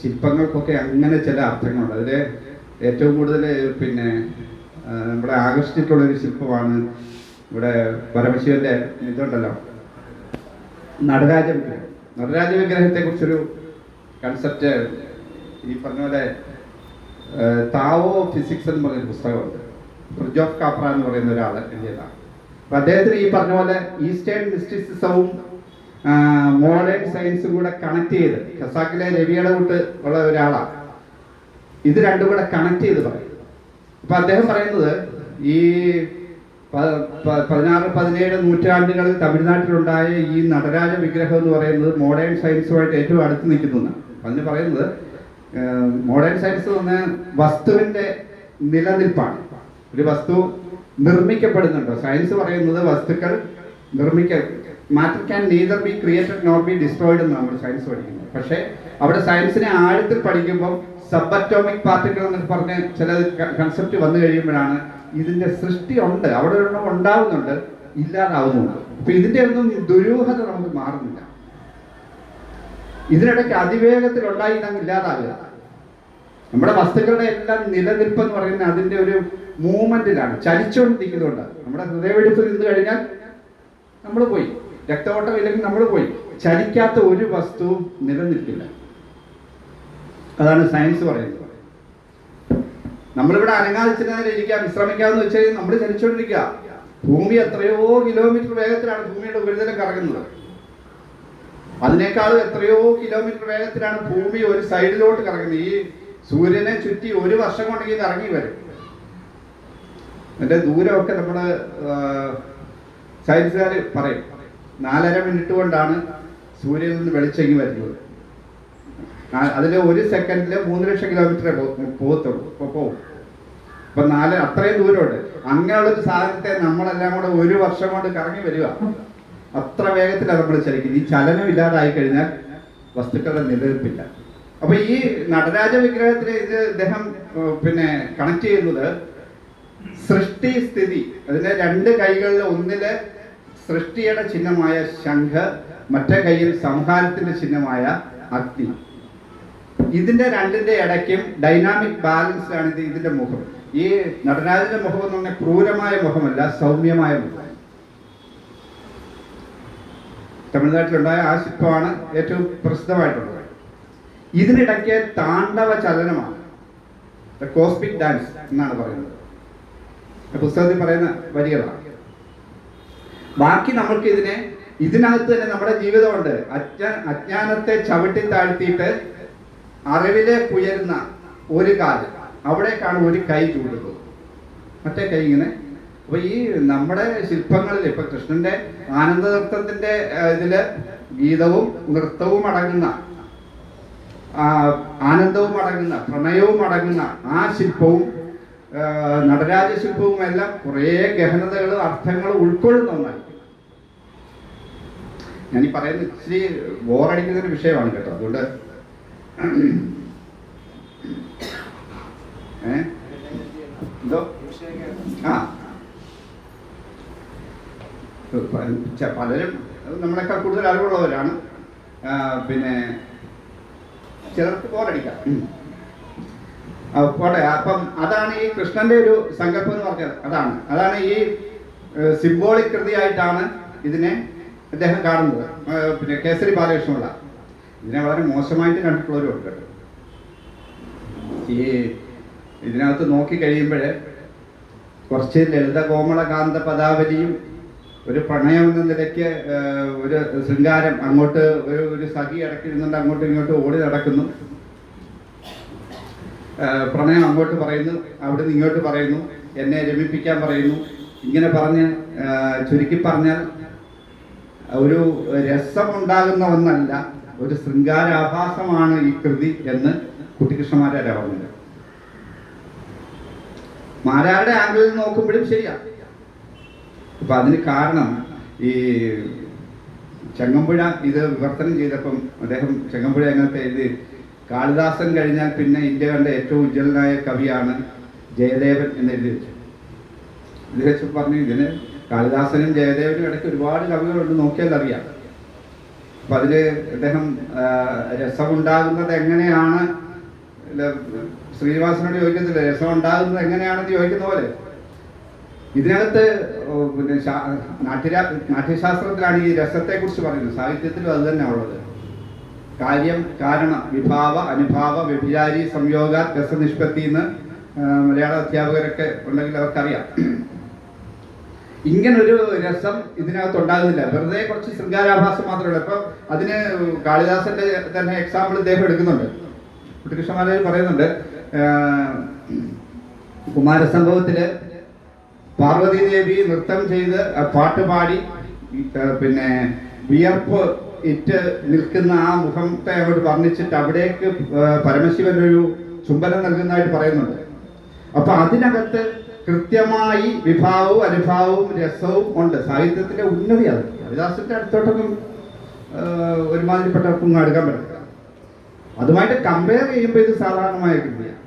[SPEAKER 1] ശില്പങ്ങൾക്കൊക്കെ അങ്ങനെ ചില അർത്ഥങ്ങളുണ്ട്. അതിൽ ഏറ്റവും കൂടുതൽ പിന്നെ നമ്മളെ ആകർഷിച്ചിട്ടുള്ളൊരു ശില്പമാണ് ഇവിടെ പരമശിവന്റെ ഇതുണ്ടല്ലോ, നടരാജ വിഗ്രഹം. നടരാജ വിഗ്രഹത്തെ കുറിച്ചൊരു കൺസെപ്റ്റ് ഈ പറഞ്ഞ പോലെ താവോ ഫിസിക്സ് എന്ന് പറഞ്ഞൊരു പുസ്തകമുണ്ട്. ഫ്രിഡ്ജോഫ് കാപ്ര എന്ന് പറയുന്ന ഒരാൾ എഴുതിയതാണ്. അപ്പൊ അദ്ദേഹത്തിന് ഈ പറഞ്ഞ പോലെ ഈസ്റ്റേൺ മിസ്റ്റിസിസവും മോഡേൺ സയൻസും കൂടെ കണക്ട് ചെയ്ത്, ഖസാക്കിലെ രവിയുടെ കൂട്ട് ഉള്ള ഒരാളാണ്. ഇത് രണ്ടും കൂടെ കണക്ട് ചെയ്ത് പറയും. അപ്പൊ അദ്ദേഹം പറയുന്നത് ഈ 16-17 നൂറ്റാണ്ടുകളിൽ തമിഴ്നാട്ടിലുണ്ടായ ഈ നടരാജ വിഗ്രഹം എന്ന് പറയുന്നത് മോഡേൺ സയൻസുമായിട്ട് ഏറ്റവും അടുത്ത് നിൽക്കുന്നു. അതിന് പറയുന്നത് മോഡേൺ സയൻസ് എന്ന് പറഞ്ഞാൽ വസ്തുവിന്റെ നിലനിൽപ്പാണ്. ഒരു വസ്തു നിർമ്മിക്കപ്പെടുന്നുണ്ടോ? സയൻസ് പറയുന്നത് വസ്തുക്കൾ matter can neither be created nor B destroyed എന്നാണ് നമ്മൾ സയൻസ് പഠിക്കുന്നത്. പക്ഷേ അവിടെ സയൻസിനെ ആഴത്തിൽ പഠിക്കുമ്പോൾ സബ് അറ്റോമിക് പാർട്ടിക്കിൾ എന്ന് പറഞ്ഞ് ചില കൺസെപ്റ്റ് വന്നു കഴിയുമ്പോഴാണ് ഇതിന്റെ സൃഷ്ടി ഉണ്ട്, അവിടെ ഒരെണ്ണം ഉണ്ടാവുന്നുണ്ട്, ഇല്ലാതാവുന്നുണ്ട്. അപ്പൊ ഇതിന്റെ ഒന്നും ദുരൂഹത നമുക്ക് മാറുന്നില്ല. ഇതിനിടയ്ക്ക് അതിവേഗത്തിൽ ഉണ്ടായി ഇതങ്ങ് ഇല്ലാതാകുക. നമ്മുടെ വസ്തുക്കളുടെ എല്ലാം നിലനിൽപ്പ് എന്ന് പറയുന്നത് അതിന്റെ ഒരു മൂവ്മെന്റിലാണ്, ചലിച്ചുകൊണ്ടിരിക്കുന്നുണ്ട്. നമ്മുടെ ഹൃദയവെടിപ്പ് നിന്ന് കഴിഞ്ഞാൽ നമ്മൾ പോയി, രക്തഓട്ടം ഇല്ലെങ്കിൽ നമ്മൾ പോയി. ചലിക്കാത്ത ഒരു വസ്തുവും നിലനിൽക്കില്ല. അതാണ് സയൻസ് പറയുന്നത്. നമ്മളിവിടെ അനങ്ങാതിച്ചിരുന്നതിൽ ഇരിക്കാം, വിശ്രമിക്കാമെന്ന് വെച്ച് കഴിഞ്ഞാൽ നമ്മൾ ചലിച്ചുകൊണ്ടിരിക്കുക. ഭൂമി എത്രയോ കിലോമീറ്റർ വേഗത്തിലാണ് ഭൂമിയുടെ ഉപരിതലം കറങ്ങുന്നത്. അതിനേക്കാളും എത്രയോ കിലോമീറ്റർ വേഗത്തിലാണ് ഭൂമി ഒരു സൈഡിലോട്ട് കറങ്ങുന്നത്. ഈ സൂര്യനെ ചുറ്റി ഒരു വർഷം കൊണ്ടെങ്കിൽ കറങ്ങി വരും. അതിന്റെ ദൂരമൊക്കെ നമ്മുടെ സയൻസുകാർ പറയും 4.5 മിനിറ്റ് കൊണ്ടാണ് സൂര്യനിൽ നിന്ന് വെളിച്ചെങ്ങി വരുന്നത്. അതിൽ ഒരു സെക്കൻഡിൽ 3 ലക്ഷം കിലോമീറ്ററേ പോവും. അപ്പൊ അത്രയും ദൂരമുണ്ട്. അങ്ങനെയുള്ളൊരു സാധനത്തെ നമ്മളെല്ലാം കൂടെ ഒരു വർഷം കൊണ്ട് കറങ്ങി വരിക. അത്ര വേഗത്തിലാണ് നമ്മൾ ചലിക്കുന്നത്. ഈ ചലനം ഇല്ലാതായി കഴിഞ്ഞാൽ വസ്തുക്കളുടെ നിലനിൽപ്പില്ല. അപ്പൊ ഈ നടരാജ വിഗ്രഹത്തിന് ഇത് ഇദ്ദേഹം പിന്നെ കണക്ട് ചെയ്യുന്നത് സൃഷ്ടി സ്ഥിതി. അതിന്റെ 2 കൈകളിൽ ഒന്നില് സൃഷ്ടിയുടെ ചിഹ്നമായ ശംഖ്, മറ്റേ കൈയിൽ സംഹാരത്തിന്റെ ചിഹ്നമായ അഗ്നി. ഇതിന്റെ രണ്ടിന്റെ ഇടയ്ക്കും ഡൈനാമിക് ബാലൻസ് ആണ് ഇതിന്റെ മുഖം. ഈ നടരാജന്റെ മുഖം എന്ന് പറഞ്ഞാൽ ക്രൂരമായ മുഖമല്ല, സൗമ്യമായ മുഖം. തമിഴ്നാട്ടിലുണ്ടായ ആ ശില്പമാണ് ഏറ്റവും പ്രസിദ്ധമായിട്ടുള്ളത്. ഇതിനിടയ്ക്ക് താണ്ഡവ ചലനമാണ്, കോസ്മിക് ഡാൻസ് എന്നാണ് പറയുന്നത്. പുസ്തകത്തിൽ പറയുന്ന വരികളാണ്. ബാക്കി നമ്മൾക്ക് ഇതിനകത്ത് തന്നെ നമ്മുടെ ജീവിതമുണ്ട്. അജ്ഞാനത്തെ ചവിട്ടി താഴ്ത്തിയിട്ട് അറിവിലേക്ക് ഉയരുന്ന ഒരു കാല്, അവിടേക്കാണ് ഒരു കൈ ചൂടുന്നത്, മറ്റേ കൈ ഇങ്ങനെ. അപ്പൊ ഈ നമ്മുടെ ശില്പങ്ങളിൽ ഇപ്പൊ കൃഷ്ണന്റെ ആനന്ദ നൃത്തത്തിന്റെ ഇതില് ഗീതവും നൃത്തവും അടങ്ങുന്ന, ആനന്ദവും അടങ്ങുന്ന, പ്രണയവും അടങ്ങുന്ന ആ ശില്പവും നടരാജ ശില്പവും എല്ലാം കുറേ ഗഹനതകളും അർത്ഥങ്ങളും ഉൾക്കൊള്ളുന്ന ഒന്നായി. ഞാനീ പറയുന്നത് ഇച്ചിരി ബോറടിക്കുന്ന ഒരു വിഷയമാണ് കേട്ടോ. അതുകൊണ്ട് എന്തോ പലരും നമ്മളെക്കാൾ കൂടുതൽ അറിവുള്ളവരാണ്. പിന്നെ ചിലർക്ക് ബോറടിക്കാം. പോട്ടെ. അപ്പം അതാണ് ഈ കൃഷ്ണന്റെ ഒരു സങ്കല്പം എന്ന് പറഞ്ഞത്. അതാണ് ഈ സിംബോളിക് കൃതിയായിട്ടാണ് ഇതിനെ അദ്ദേഹം കാണുന്നത്. പിന്നെ കേസരി ബാലകൃഷ്ണപിള്ള ഇതിനെ വളരെ മോശമായിട്ട് കണ്ടിട്ടുള്ളവരുണ്ട് കേട്ടോ. ഈ ഇതിനകത്ത് നോക്കി കഴിയുമ്പോൾ കുറച്ച് ലളിത കോമളകാന്ത പദാവലിയും ഒരു പ്രണയം എന്ന നിലയ്ക്ക് ഒരു ശൃംഗാരം, അങ്ങോട്ട് ഒരു സഖി അടക്കിരുന്നുണ്ട്, അങ്ങോട്ടും ഇങ്ങോട്ടും ഓടി നടക്കുന്നു, പ്രണയം അങ്ങോട്ട് പറയുന്നു, അവിടെ നിന്ന് ഇങ്ങോട്ട് പറയുന്നു, എന്നെ രമിപ്പിക്കാൻ പറയുന്നു. ഇങ്ങനെ പറഞ്ഞ് ചുരുക്കി പറഞ്ഞാൽ ഒരു രസമുണ്ടാകുന്ന ഒന്നല്ല, ഒരു ശൃംഗാരാഭാസമാണ് ഈ കൃതി എന്ന് കുട്ടിക്കൃഷ്ണമാരാരാ പറഞ്ഞത്. മാരാരുടെ ആംഗിളിൽ നോക്കുമ്പോഴും ശരിയാണ്. അപ്പൊ അതിന് കാരണം ഈ ചങ്ങമ്പുഴ ഇത് വിവർത്തനം ചെയ്തപ്പം അദ്ദേഹം ചങ്ങമ്പുഴ അങ്ങനത്തെ ഇത് കാളിദാസൻ കഴിഞ്ഞാൽ പിന്നെ ഇന്ത്യ കണ്ട ഏറ്റവും ഉജ്ജ്വലനായ കവിയാണ് ജയദേവൻ എന്ന് എഴുതി വെച്ചു. ഇത് വെച്ച് പറഞ്ഞു ഇതിന് കാളിദാസനും ജയദേവനും ഇടയ്ക്ക് ഒരുപാട് കവികളുണ്ട്, നോക്കിയാൽ അറിയാം. അപ്പൊ അതില് അദ്ദേഹം രസമുണ്ടാകുന്നത് എങ്ങനെയാണ്, ശ്രീനിവാസനോട് ചോദിക്കുന്നില്ല, രസം ഉണ്ടാകുന്നത് എങ്ങനെയാണെന്ന് ചോദിക്കുന്ന പോലെ ഇതിനകത്ത് പിന്നെ നാട്യശാസ്ത്രത്തിലാണ് ഈ രസത്തെ കുറിച്ച് പറയുന്നത്. സാഹിത്യത്തിലും അത് തന്നെ ഉള്ളത്. കാര്യം, കാരണം, വിഭാവ, അനുഭാവ, വ്യഭിചാരി, സംയോഗ, രസനിഷ്പത്തി എന്ന് മലയാള അധ്യാപകരൊക്കെ ഉണ്ടെങ്കിൽ അവർക്കറിയാം. ഇങ്ങനൊരു രസം ഇതിനകത്ത് ഉണ്ടാകുന്നില്ല, വെറുതെ കുറച്ച് ശൃംഗാരാഭാസം മാത്രമേ ഉള്ളൂ. അപ്പൊ അതിന് കാളിദാസന്റെ തന്നെ എക്സാമ്പിൾ ഇദ്ദേഹം എടുക്കുന്നുണ്ട്. കുട്ടിക്കൃഷ്ണമാരാർ പറയുന്നുണ്ട്, കുമാരസംഭവത്തില് പാർവതീദേവി നൃത്തം ചെയ്ത് പാട്ട് പാടി പിന്നെ വിയർപ്പ് ഇറ്റ് നിൽക്കുന്ന ആ മുഖത്തെ അങ്ങോട്ട് വർണ്ണിച്ചിട്ട് അവിടേക്ക് പരമശിവൻ ഒരു ചുംബനം നൽകുന്നതായിട്ട് പറയുന്നുണ്ട്. അപ്പൊ അതിനകത്ത് കൃത്യമായി വിഭാവവും അനുഭാവവും രസവും ഉണ്ട്. സാഹിത്യത്തിന്റെ ഉന്നതി അത്. കാളിദാസന്റെ അടുത്തോട്ടൊന്നും ഒരുമാതിരിപ്പെട്ടവർക്കും അടുക്കാൻ പറ്റില്ല. അതുമായിട്ട് കമ്പയർ ചെയ്യുമ്പോൾ ഇത് സാധാരണമായ കൃതിയാണ്.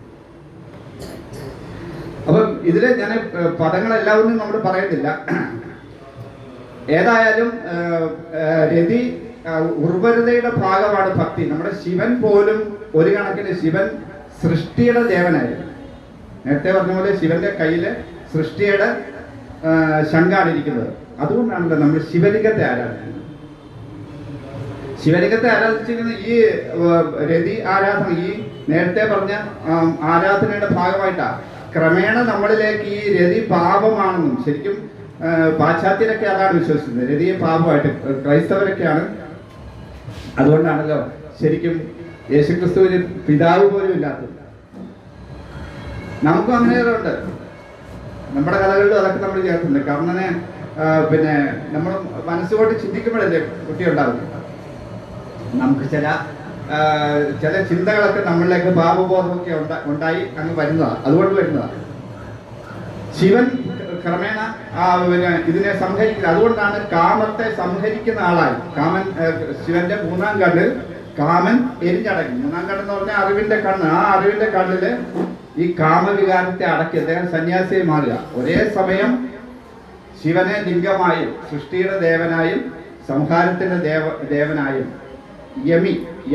[SPEAKER 1] അപ്പം ഇതില് ഞാൻ പദങ്ങളെല്ലാവരും നമ്മൾ പറയുന്നില്ല. ഏതായാലും രതി ഉർവരതയുടെ ഭാഗമാണ് ഭക്തി. നമ്മുടെ ശിവൻ പോലും ഒരു കണക്കിന് ശിവൻ സൃഷ്ടിയുടെ ദേവനായിരുന്നു. നേരത്തെ പറഞ്ഞ പോലെ ശിവന്റെ കയ്യില് സൃഷ്ടിയുടെ ശംഖാണ് ഇരിക്കുന്നത്. അതുകൊണ്ടാണല്ലോ നമ്മൾ ശിവലിംഗത്തെ ആരാധിക്കുന്നത്. ശിവലിംഗത്തെ ആരാധിച്ചിരുന്ന ഈ രതി ആരാധന, ഈ നേരത്തെ പറഞ്ഞ ആരാധനയുടെ ഭാഗമായിട്ടാണ് ക്രമേണ നമ്മളിലേക്ക് ഈ രതി പാപമാണെന്നും, ശരിക്കും പാശ്ചാത്യരൊക്കെ അതാണ് വിശ്വസിക്കുന്നത്, രതിയെ പാപമായിട്ട്. ക്രൈസ്തവരൊക്കെയാണ്. അതുകൊണ്ടാണല്ലോ ശരിക്കും യേശുക്രിസ്തുവിന് പിതാവ് പോലും ഇല്ലാത്തത്. നമുക്കും അങ്ങനെയുണ്ട്. നമ്മുടെ കഥകളിലും അതൊക്കെ നമ്മൾ ചേർത്തുണ്ട്. കർണനെ പിന്നെ നമ്മൾ മനസ്സുകൊണ്ട് ചിന്തിക്കുമ്പോഴല്ലേ കുട്ടി ഉണ്ടാകുന്നത്. നമുക്ക് ചില ചിന്തകളൊക്കെ നമ്മളിലേക്ക് പാപബോധമൊക്കെ ഉണ്ടായി അങ്ങ് വരുന്നതാണ്. അതുകൊണ്ട് വരുന്നതാണ്. ശിവൻ ക്രമേണ പിന്നെ ഇതിനെ സംഹരിക്കുന്നത്. അതുകൊണ്ടാണ് കാമത്തെ സംഹരിക്കുന്ന ആളായി. കാമൻ, ശിവന്റെ മൂന്നാം കണ്ണിൽ കാമൻ എരിഞ്ഞടങ്ങി. മൂന്നാം കണ്ണെന്ന് പറഞ്ഞാൽ അറിവിന്റെ കണ്ണ്. ആ അറിവിന്റെ കണ്ണില് ഈ കാമവികാരത്തെ അടക്കി അദ്ദേഹം സന്യാസിയെ മാറുക. ഒരേ സമയം ശിവനെ ലിംഗമായും സൃഷ്ടിയുടെ ദേവനായും സംഹാരത്തിന്റെ ദേവനായും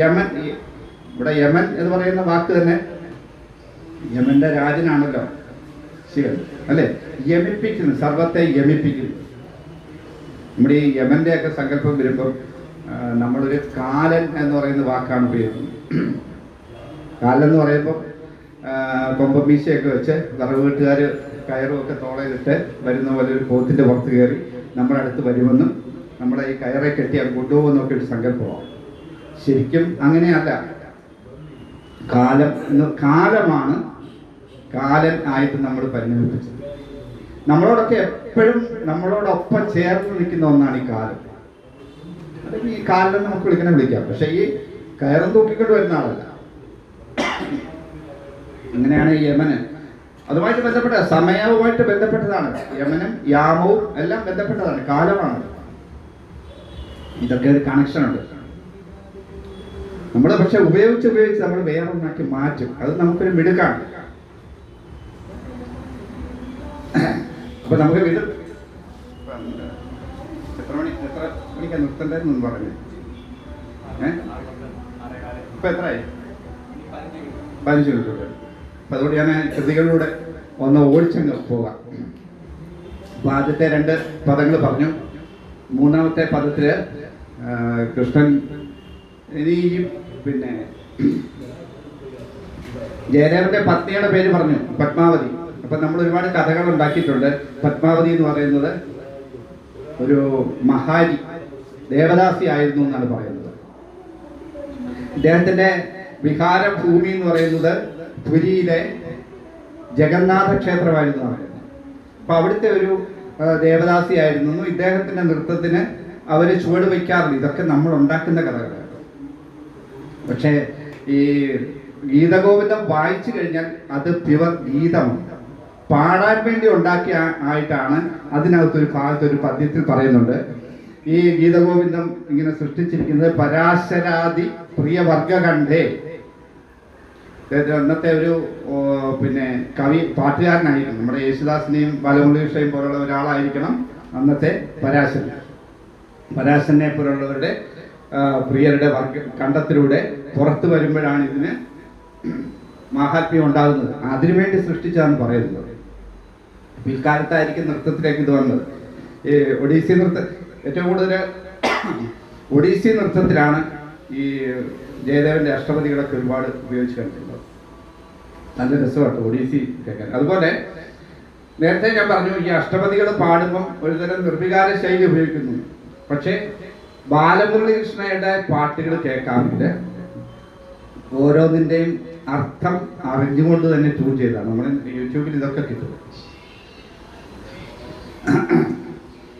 [SPEAKER 1] യമൻ, ഇവിടെ യമൻ എന്ന് പറയുന്ന വാക്ക് തന്നെ യമന്റെ രാജനാണല്ലോ ശിവൻ, അല്ലെ? യമിപ്പിക്കുന്നു, സർവത്തെ യമിപ്പിക്കുന്നു. നമ്മുടെ ഈ യമന്റെ ഒക്കെ സങ്കല്പം വരുമ്പോൾ നമ്മളൊരു കാലൻ എന്ന് പറയുന്ന വാക്കാണ് ഉപയോഗിക്കുന്നത്. കാലൻ എന്ന് പറയുമ്പോൾ കൊമ്പമീശയൊക്കെ വെച്ച് വിറവ് വീട്ടുകാർ കയറും ഒക്കെ തോളയിലിട്ട് വരുന്ന പോലെ ഒരു പോത്തിന്റെ പുറത്ത് കയറി നമ്മുടെ അടുത്ത് വരുമെന്നും നമ്മളെ ഈ കയറെ കെട്ടി അത് കൊണ്ടുപോകുന്നൊക്കെ ഒരു സങ്കല്പമാണ്. ശരിക്കും അങ്ങനെയല്ല. കാലമാണ് കാലൻ ആയിട്ട് നമ്മൾ പരിണമിപ്പിച്ചത്. നമ്മളോടൊക്കെ എപ്പോഴും നമ്മളോടൊപ്പം ചേർന്ന് നിൽക്കുന്ന ഒന്നാണ് ഈ കാലം. അല്ലെങ്കിൽ ഈ കാലം നമുക്ക് വിളിക്കാം. പക്ഷെ ഈ കയറും തൂക്കിക്കൊണ്ട് വരുന്ന ആളല്ല. അങ്ങനെയാണ് ഈ യമന്. അതുമായിട്ട് ബന്ധപ്പെട്ട സമയവുമായിട്ട് ബന്ധപ്പെട്ടതാണ്. യമനും യാമവും എല്ലാം ബന്ധപ്പെട്ടതാണ്. കാലമാണ്. ഇതൊക്കെ ഒരു കണക്ഷൻ ഉണ്ട്. നമ്മൾ പക്ഷെ ഉപയോഗിച്ച് നമ്മൾ വേറൊന്നാക്കി മാറ്റും. അത് നമുക്കൊരു മിടുക്കാണ്. അപ്പൊ നമുക്ക് വീണ്ടും എത്ര മണിക്കാണ് നിർത്തേണ്ടതെന്ന് പറഞ്ഞു. ഇപ്പൊ എത്രയായി? 15 മിനിറ്റ്. അപ്പൊ അതുകൊണ്ട് ഞാൻ കൃതികളിലൂടെ ഒന്ന് ഓടിച്ചങ്ങ് പോകാം. അപ്പോൾ ആദ്യത്തെ 2 പദങ്ങൾ പറഞ്ഞു. മൂന്നാമത്തെ പദത്തിൽ കൃഷ്ണൻ ഇനി പിന്നെ ജയദേവന്റെ പത്നിയുടെ പേര് പറഞ്ഞു, പത്മാവതി. അപ്പം നമ്മൾ ഒരുപാട് കഥകൾ ഉണ്ടാക്കിയിട്ടുണ്ട്. പത്മാവതി എന്ന് പറയുന്നത് ഒരു മഹാരി ദേവദാസി ആയിരുന്നു എന്നാണ് പറയുന്നത്. ഇദ്ദേഹത്തിന്റെ വിഹാരഭൂമി എന്ന് പറയുന്നത് പുരിയിലെ ജഗന്നാഥ ക്ഷേത്രമായിരുന്നു പറയുന്നത്. അപ്പൊ അവിടുത്തെ ഒരു ദേവദാസി ആയിരുന്നു. ഇദ്ദേഹത്തിന്റെ നൃത്തത്തിന് അവര് ചുവട് വയ്ക്കാറില്ല. ഇതൊക്കെ നമ്മൾ ഉണ്ടാക്കുന്ന കഥകളാണ്. പക്ഷേ ഈ ഗീതഗോവിന്ദം വായിച്ചു കഴിഞ്ഞാൽ അത് പ്യുവർ ഗീതമാണ്. പാടാൻ വേണ്ടി ഉണ്ടാക്കിയ ആയിട്ടാണ് അതിനകത്തൊരു ഭാഗത്തൊരു പദ്യത്തിൽ പറയുന്നുണ്ട്. ഈ ഗീതഗോവിന്ദം ഇങ്ങനെ സൃഷ്ടിച്ചിരിക്കുന്നത് പരാശരാദി പ്രിയവർഗകണ്ഠേ. അന്നത്തെ ഒരു പിന്നെ കവി പാട്ടുകാരനായിരിക്കണം. നമ്മുടെ യേശുദാസിനെയും ബാലമുരളീകൃഷ്ണയും പോലുള്ള ഒരാളായിരിക്കണം അന്നത്തെ പരാശരൻ. പരാശരനെ പോലുള്ളവരുടെ പ്രിയരുടെ കണ്ഠത്തിലൂടെ പുറത്തു വരുമ്പോഴാണ് ഇതിന് മാഹാത്മ്യം ഉണ്ടാകുന്നത്. അതിനുവേണ്ടി സൃഷ്ടിച്ചതാണെന്ന് പറയുന്നത്. പിൽക്കാലത്തായിരിക്കും നൃത്തത്തിലേക്ക് ഇത് വന്നത്. ഈ ഒഡീസി നൃത്തം ഏറ്റവും കൂടുതൽ ഒഡീസി നൃത്തത്തിലാണ് ഈ ജയദേവന്റെ അഷ്ടപതികളൊക്കെ ഒരുപാട് ഉപയോഗിച്ച് കണ്ടിട്ടുള്ളത്. നല്ല രസമായിട്ട് ഒഡീസി കേൾക്കാൻ. അതുപോലെ നേരത്തെ ഞാൻ പറഞ്ഞു, ഈ അഷ്ടപതികൾ പാടുമ്പം ഒരുതരം നിർവികാര ശൈലി ഉപയോഗിക്കുന്നു. പക്ഷേ ബാലമുരളീകൃഷ്ണയുടെ പാട്ടുകൾ കേൾക്കാറുണ്ട്. ഓരോന്നിൻ്റെയും അർത്ഥം അറിഞ്ഞുകൊണ്ട് തന്നെ ട്യൂൺ ചെയ്തതാണ്. നമ്മൾ യൂട്യൂബിൽ ഇതൊക്കെ കിട്ടും.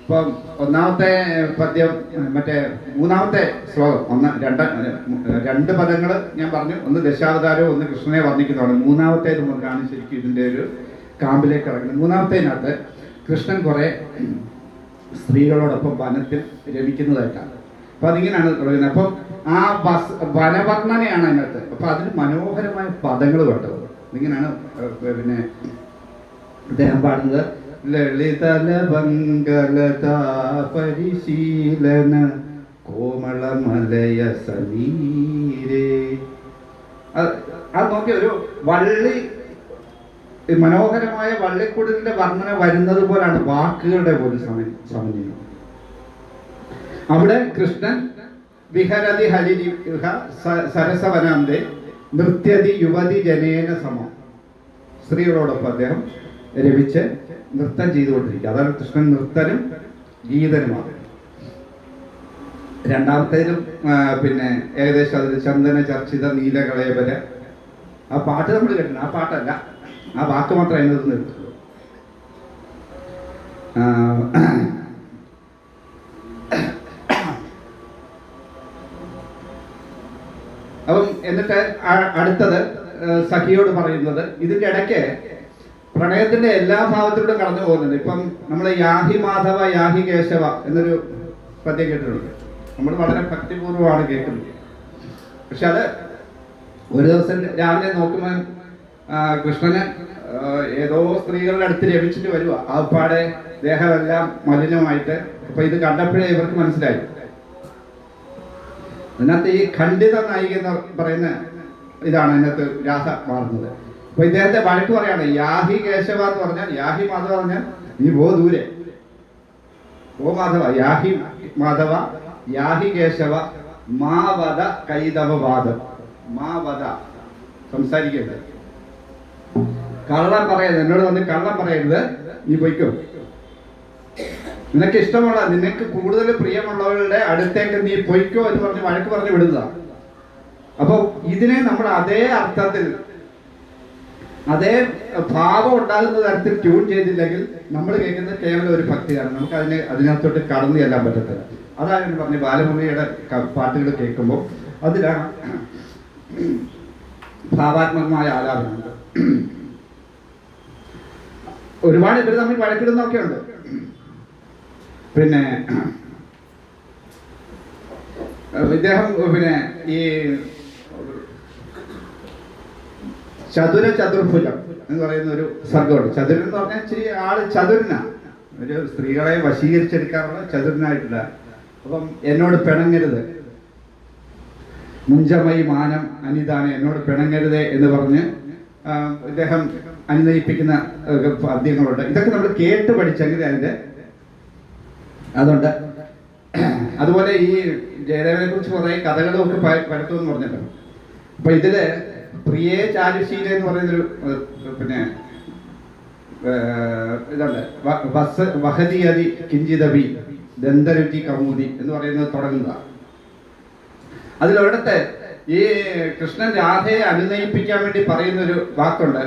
[SPEAKER 1] ഇപ്പം ഒന്നാമത്തെ പദ്യം, മറ്റേ മൂന്നാമത്തെ ശ്ലോകം, രണ്ട് പദങ്ങൾ ഞാൻ പറഞ്ഞു. ഒന്ന് ദശാവതാരവും ഒന്ന് കൃഷ്ണനെ വർണ്ണിക്കുന്നതാണ്. മൂന്നാമത്തേത് മുതലാണ് ശരിക്കും ഇതിൻ്റെ ഒരു കാമ്പിലേക്ക് ഇറങ്ങുന്നത്. മൂന്നാമത്തേനകത്ത് കൃഷ്ണൻ കുറെ സ്ത്രീകളോടൊപ്പം വനത്തിൽ രമിക്കുന്നതായിട്ടാണ്. അപ്പൊ അതിങ്ങനെയാണ് പറയുന്നത്. അപ്പം ആ വനവർണ്ണനയാണ് അതിനകത്ത്. അപ്പൊ അതിന് മനോഹരമായ പദങ്ങൾ വേണ്ടത്. ഇങ്ങനെയാണ് പിന്നെ അദ്ദേഹം പാടുന്നത്. ലളിതലവംഗലതാ പരിശീലന കോമളമലയ സമീരേ. അത് നോക്കിയ ഒരു വള്ളി, മനോഹരമായ വള്ളിക്കുടലിന്റെ വർണ്ണന വരുന്നത് പോലാണ് വാക്കുകളുടെ പോലും സമന്വയം. അവിടെ കൃഷ്ണൻ വിഹരതി ഹരിഹ സരസവനാന്തേ നൃത്യതി യുവതി ജനേന സമം. സ്ത്രീകളോടൊപ്പം അദ്ദേഹം രമിച്ച് നൃത്തം ചെയ്തുകൊണ്ടിരിക്കുക. അതാണ് കൃഷ്ണൻ നൃത്തനും ഗീതനുമാണ്. രണ്ടാമത്തേലും പിന്നെ ഏകദേശം അതിൽ ചന്ദന ചർച്ചിത നീലകളേവര ആ പാട്ട് നമ്മൾ കേട്ടിട്ടുണ്ട്. ആ പാട്ടല്ല, ആ വാക്ക് മാത്രം അതിനകത്ത് നിർത്തുള്ളൂ. അപ്പം എന്നിട്ട് അടുത്തത് സഖിയോട് പറയുന്നത്, ഇതിന്റെ ഇടയ്ക്ക് പ്രണയത്തിന്റെ എല്ലാ ഭാവത്തിലൂടെ കടന്നു പോകുന്നുണ്ട്. ഇപ്പം നമ്മൾ യാഹി മാധവ യാഹി കേശവ എന്നൊരു പദ്യം കേട്ടിട്ടുണ്ട്. നമ്മൾ വളരെ ഭക്തിപൂർവ്വമാണ് കേൾക്കുന്നത്. പക്ഷെ അത് ഒരു ദിവസം രാവിലെ നോക്കുമ്പോൾ കൃഷ്ണന് ഏതോ സ്ത്രീകളുടെ അടുത്ത് രമിച്ചിട്ട് വരുക. ആപ്പാടെ ദേഹമെല്ലാം മലിനമായിട്ട്. അപ്പൊ ഇത് കണ്ടപ്പോഴേ ഇവർക്ക് മനസ്സിലായി. അതിനകത്ത് ഈ ഖണ്ഡിത നായിക എന്ന് പറയുന്ന ഇതാണ് അതിനകത്ത് രാധ മാറുന്നത്. അപ്പൊ ഇദ്ദേഹത്തെ വഴക്ക് പറയാണ്. യാഹി കേശവ എന്ന് പറഞ്ഞാൽ, യാഹി മാധവ പറഞ്ഞാൽ നീ പോ ദൂരെ, ഓ മാധവ, യാഹി മാധവ യാഹി കേശവ മാവത കൈതവവാദം. മാവത സംസാരിക്കരുത്, കള്ളം പറയരുത്, എന്നോട് വന്ന് കള്ളം പറയരുത്, നീ പൊയ്ക്കോ. നിനക്ക് ഇഷ്ടമുള്ള, നിനക്ക് കൂടുതൽ പ്രിയമുള്ളവരുടെ അടുത്തേക്ക് നീ പൊയ്ക്കോ എന്ന് പറഞ്ഞ് വഴക്ക് പറഞ്ഞ് വിടുന്നതാണ്. അപ്പൊ ഇതിനെ നമ്മൾ അതേ അർത്ഥത്തിൽ, അതേ ഭാവം ഉണ്ടാകുന്ന തരത്തിൽ ട്യൂൺ ചെയ്തില്ലെങ്കിൽ നമ്മൾ കേൾക്കുന്നത് കേവലം ഒരു ഭക്തിയാണ്. നമുക്ക് അതിനകത്തോട്ട് കടന്നു ചെല്ലാൻ പറ്റത്തില്ല. അതാണ് എന്ന് പറഞ്ഞ് ബാലമുരളിയുടെ പാട്ടുകൾ കേൾക്കുമ്പോൾ അതിലാണ് ഭാവാത്മകമായ ആലാപനമുണ്ട്. ഒരുപാട് ഇവർ തമ്മിൽ വഴക്കിടുന്നൊക്കെ ഉണ്ട്. പിന്നെ ഇദ്ദേഹം പിന്നെ ഈ ചതുർഭുജം എന്ന് പറയുന്ന ഒരു സർഗമുണ്ട്. ചതുരൻ എന്ന് പറഞ്ഞാൽ ഇച്ചിരി ആള് ചതുരനാണ്, ഒരു സ്ത്രീകളെ വശീകരിച്ചെടുക്കാറുള്ള ചതുരനായിട്ടുള്ള. അപ്പം എന്നോട് പിണങ്ങരുത്, മുഞ്ചമയി മാനം അനിതാനെ, എന്നോട് പിണങ്ങരുത് എന്ന് പറഞ്ഞ് ഇദ്ദേഹം അനുനയിപ്പിക്കുന്ന പദ്യങ്ങളുണ്ട്. ഇതൊക്കെ നമ്മൾ കേട്ട് പഠിച്ചെങ്കിൽ അതുകൊണ്ട് അതുപോലെ ഈ ജയദേവനെ കുറിച്ച് കുറേ കഥകളും ഒക്കെ പരത്തുമെന്ന് പറഞ്ഞിട്ടുണ്ട്. അപ്പൊ ഇതില് പ്രിയേ ചാരുശീല എന്ന് പറയുന്നൊരു പിന്നെ ഇതുണ്ട്. വഹതി അതി കിഞ്ചിതവി ദന്തരുചി കൗമുദി എന്ന് പറയുന്നത് തുടങ്ങുന്നതാണ്. അതിലൊരിടത്ത് ഈ കൃഷ്ണൻ രാധയെ അനുനയിപ്പിക്കാൻ വേണ്ടി പറയുന്നൊരു വാക്കുണ്ട്.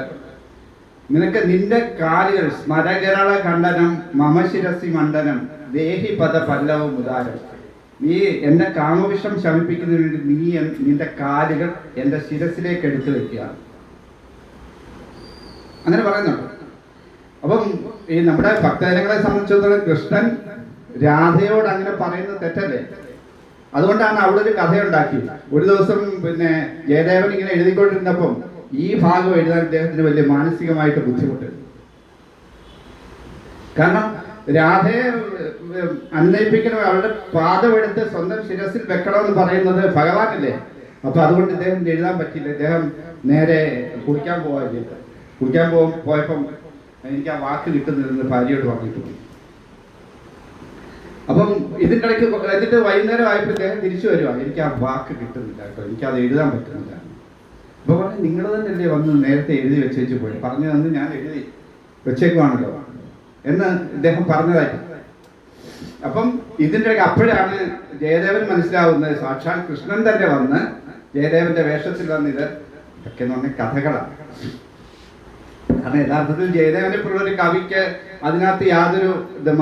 [SPEAKER 1] നിനക്ക് നിന്റെ കാലുകൾ സ്മരകരള ഖണ്ഡനം മമശിരസി മണ്ഡനം ദേഹി പദ പല്ലവും ഉദാരം. നീ എന്റെ കാമവിഷം ശമിപ്പിക്കുന്നതിന് വേണ്ടി നീ നിന്റെ കാലുകൾ എന്റെ ശിരസിലേക്ക് എടുത്തു വെക്കുക, അങ്ങനെ പറയുന്നുണ്ട്. അപ്പം ഈ നമ്മുടെ ഭക്തജനങ്ങളെ സംബന്ധിച്ചിടത്തോളം കൃഷ്ണൻ രാധയോട് അങ്ങനെ പറയുന്നത് തെറ്റല്ലേ? അതുകൊണ്ടാണ് അവിടെ ഒരു കഥയുണ്ടാക്കി. ഒരു ദിവസം പിന്നെ ജയദേവൻ ഇങ്ങനെ എഴുതിക്കൊണ്ടിരുന്നപ്പം ഈ ഭാഗം എഴുതാൻ അദ്ദേഹത്തിന് വലിയ മാനസികമായിട്ട് ബുദ്ധിമുട്ട്. കാരണം രാധയെ അനുനയിപ്പിക്കണം, അവരുടെ പാദമെടുത്ത് സ്വന്തം ശിരസിൽ വെക്കണമെന്ന് പറയുന്നത് ഭഗവാനല്ലേ. അപ്പൊ അതുകൊണ്ട് ഇദ്ദേഹം എഴുതാൻ പറ്റില്ല. ഇദ്ദേഹം നേരെ കുളിക്കാൻ പോയപ്പം എനിക്ക് ആ വാക്ക് കിട്ടുന്നില്ലെന്ന് ഭാര്യയോട് പറഞ്ഞിട്ട് പോയി. അപ്പം ഇതിൻ്റെ ഇടയ്ക്ക് എന്നിട്ട് വൈകുന്നേരം ആയപ്പോൾ ഇദ്ദേഹം തിരിച്ചു വരുവാ, എനിക്ക് ആ വാക്ക് കിട്ടുന്നില്ല കേട്ടോ, എനിക്കത് എഴുതാൻ പറ്റുന്നില്ല. അപ്പൊ പറഞ്ഞു, നിങ്ങൾ തന്നെയല്ലേ വന്ന് നേരത്തെ എഴുതി വെച്ചേച്ച് പോയി, പറഞ്ഞു തന്ന് ഞാൻ എഴുതി വെച്ചേക്കുവാണല്ലോ എന്ന് ഇദ്ദേഹം പറഞ്ഞതായി. അപ്പം ഇതിൻ്റെ ഇടയ്ക്ക് അപ്പോഴാണ് ജയദേവൻ മനസ്സിലാവുന്നത് സാക്ഷാൽ കൃഷ്ണൻ തന്നെ വന്ന് ജയദേവന്റെ വേഷത്തിൽ വന്നിത് ഇതൊക്കെ എന്ന് പറഞ്ഞ കഥകളാണ്. കാരണം യഥാർത്ഥത്തിൽ ജയദേവനെ പോലുള്ള ഒരു കവിക്ക് അതിനകത്ത് യാതൊരു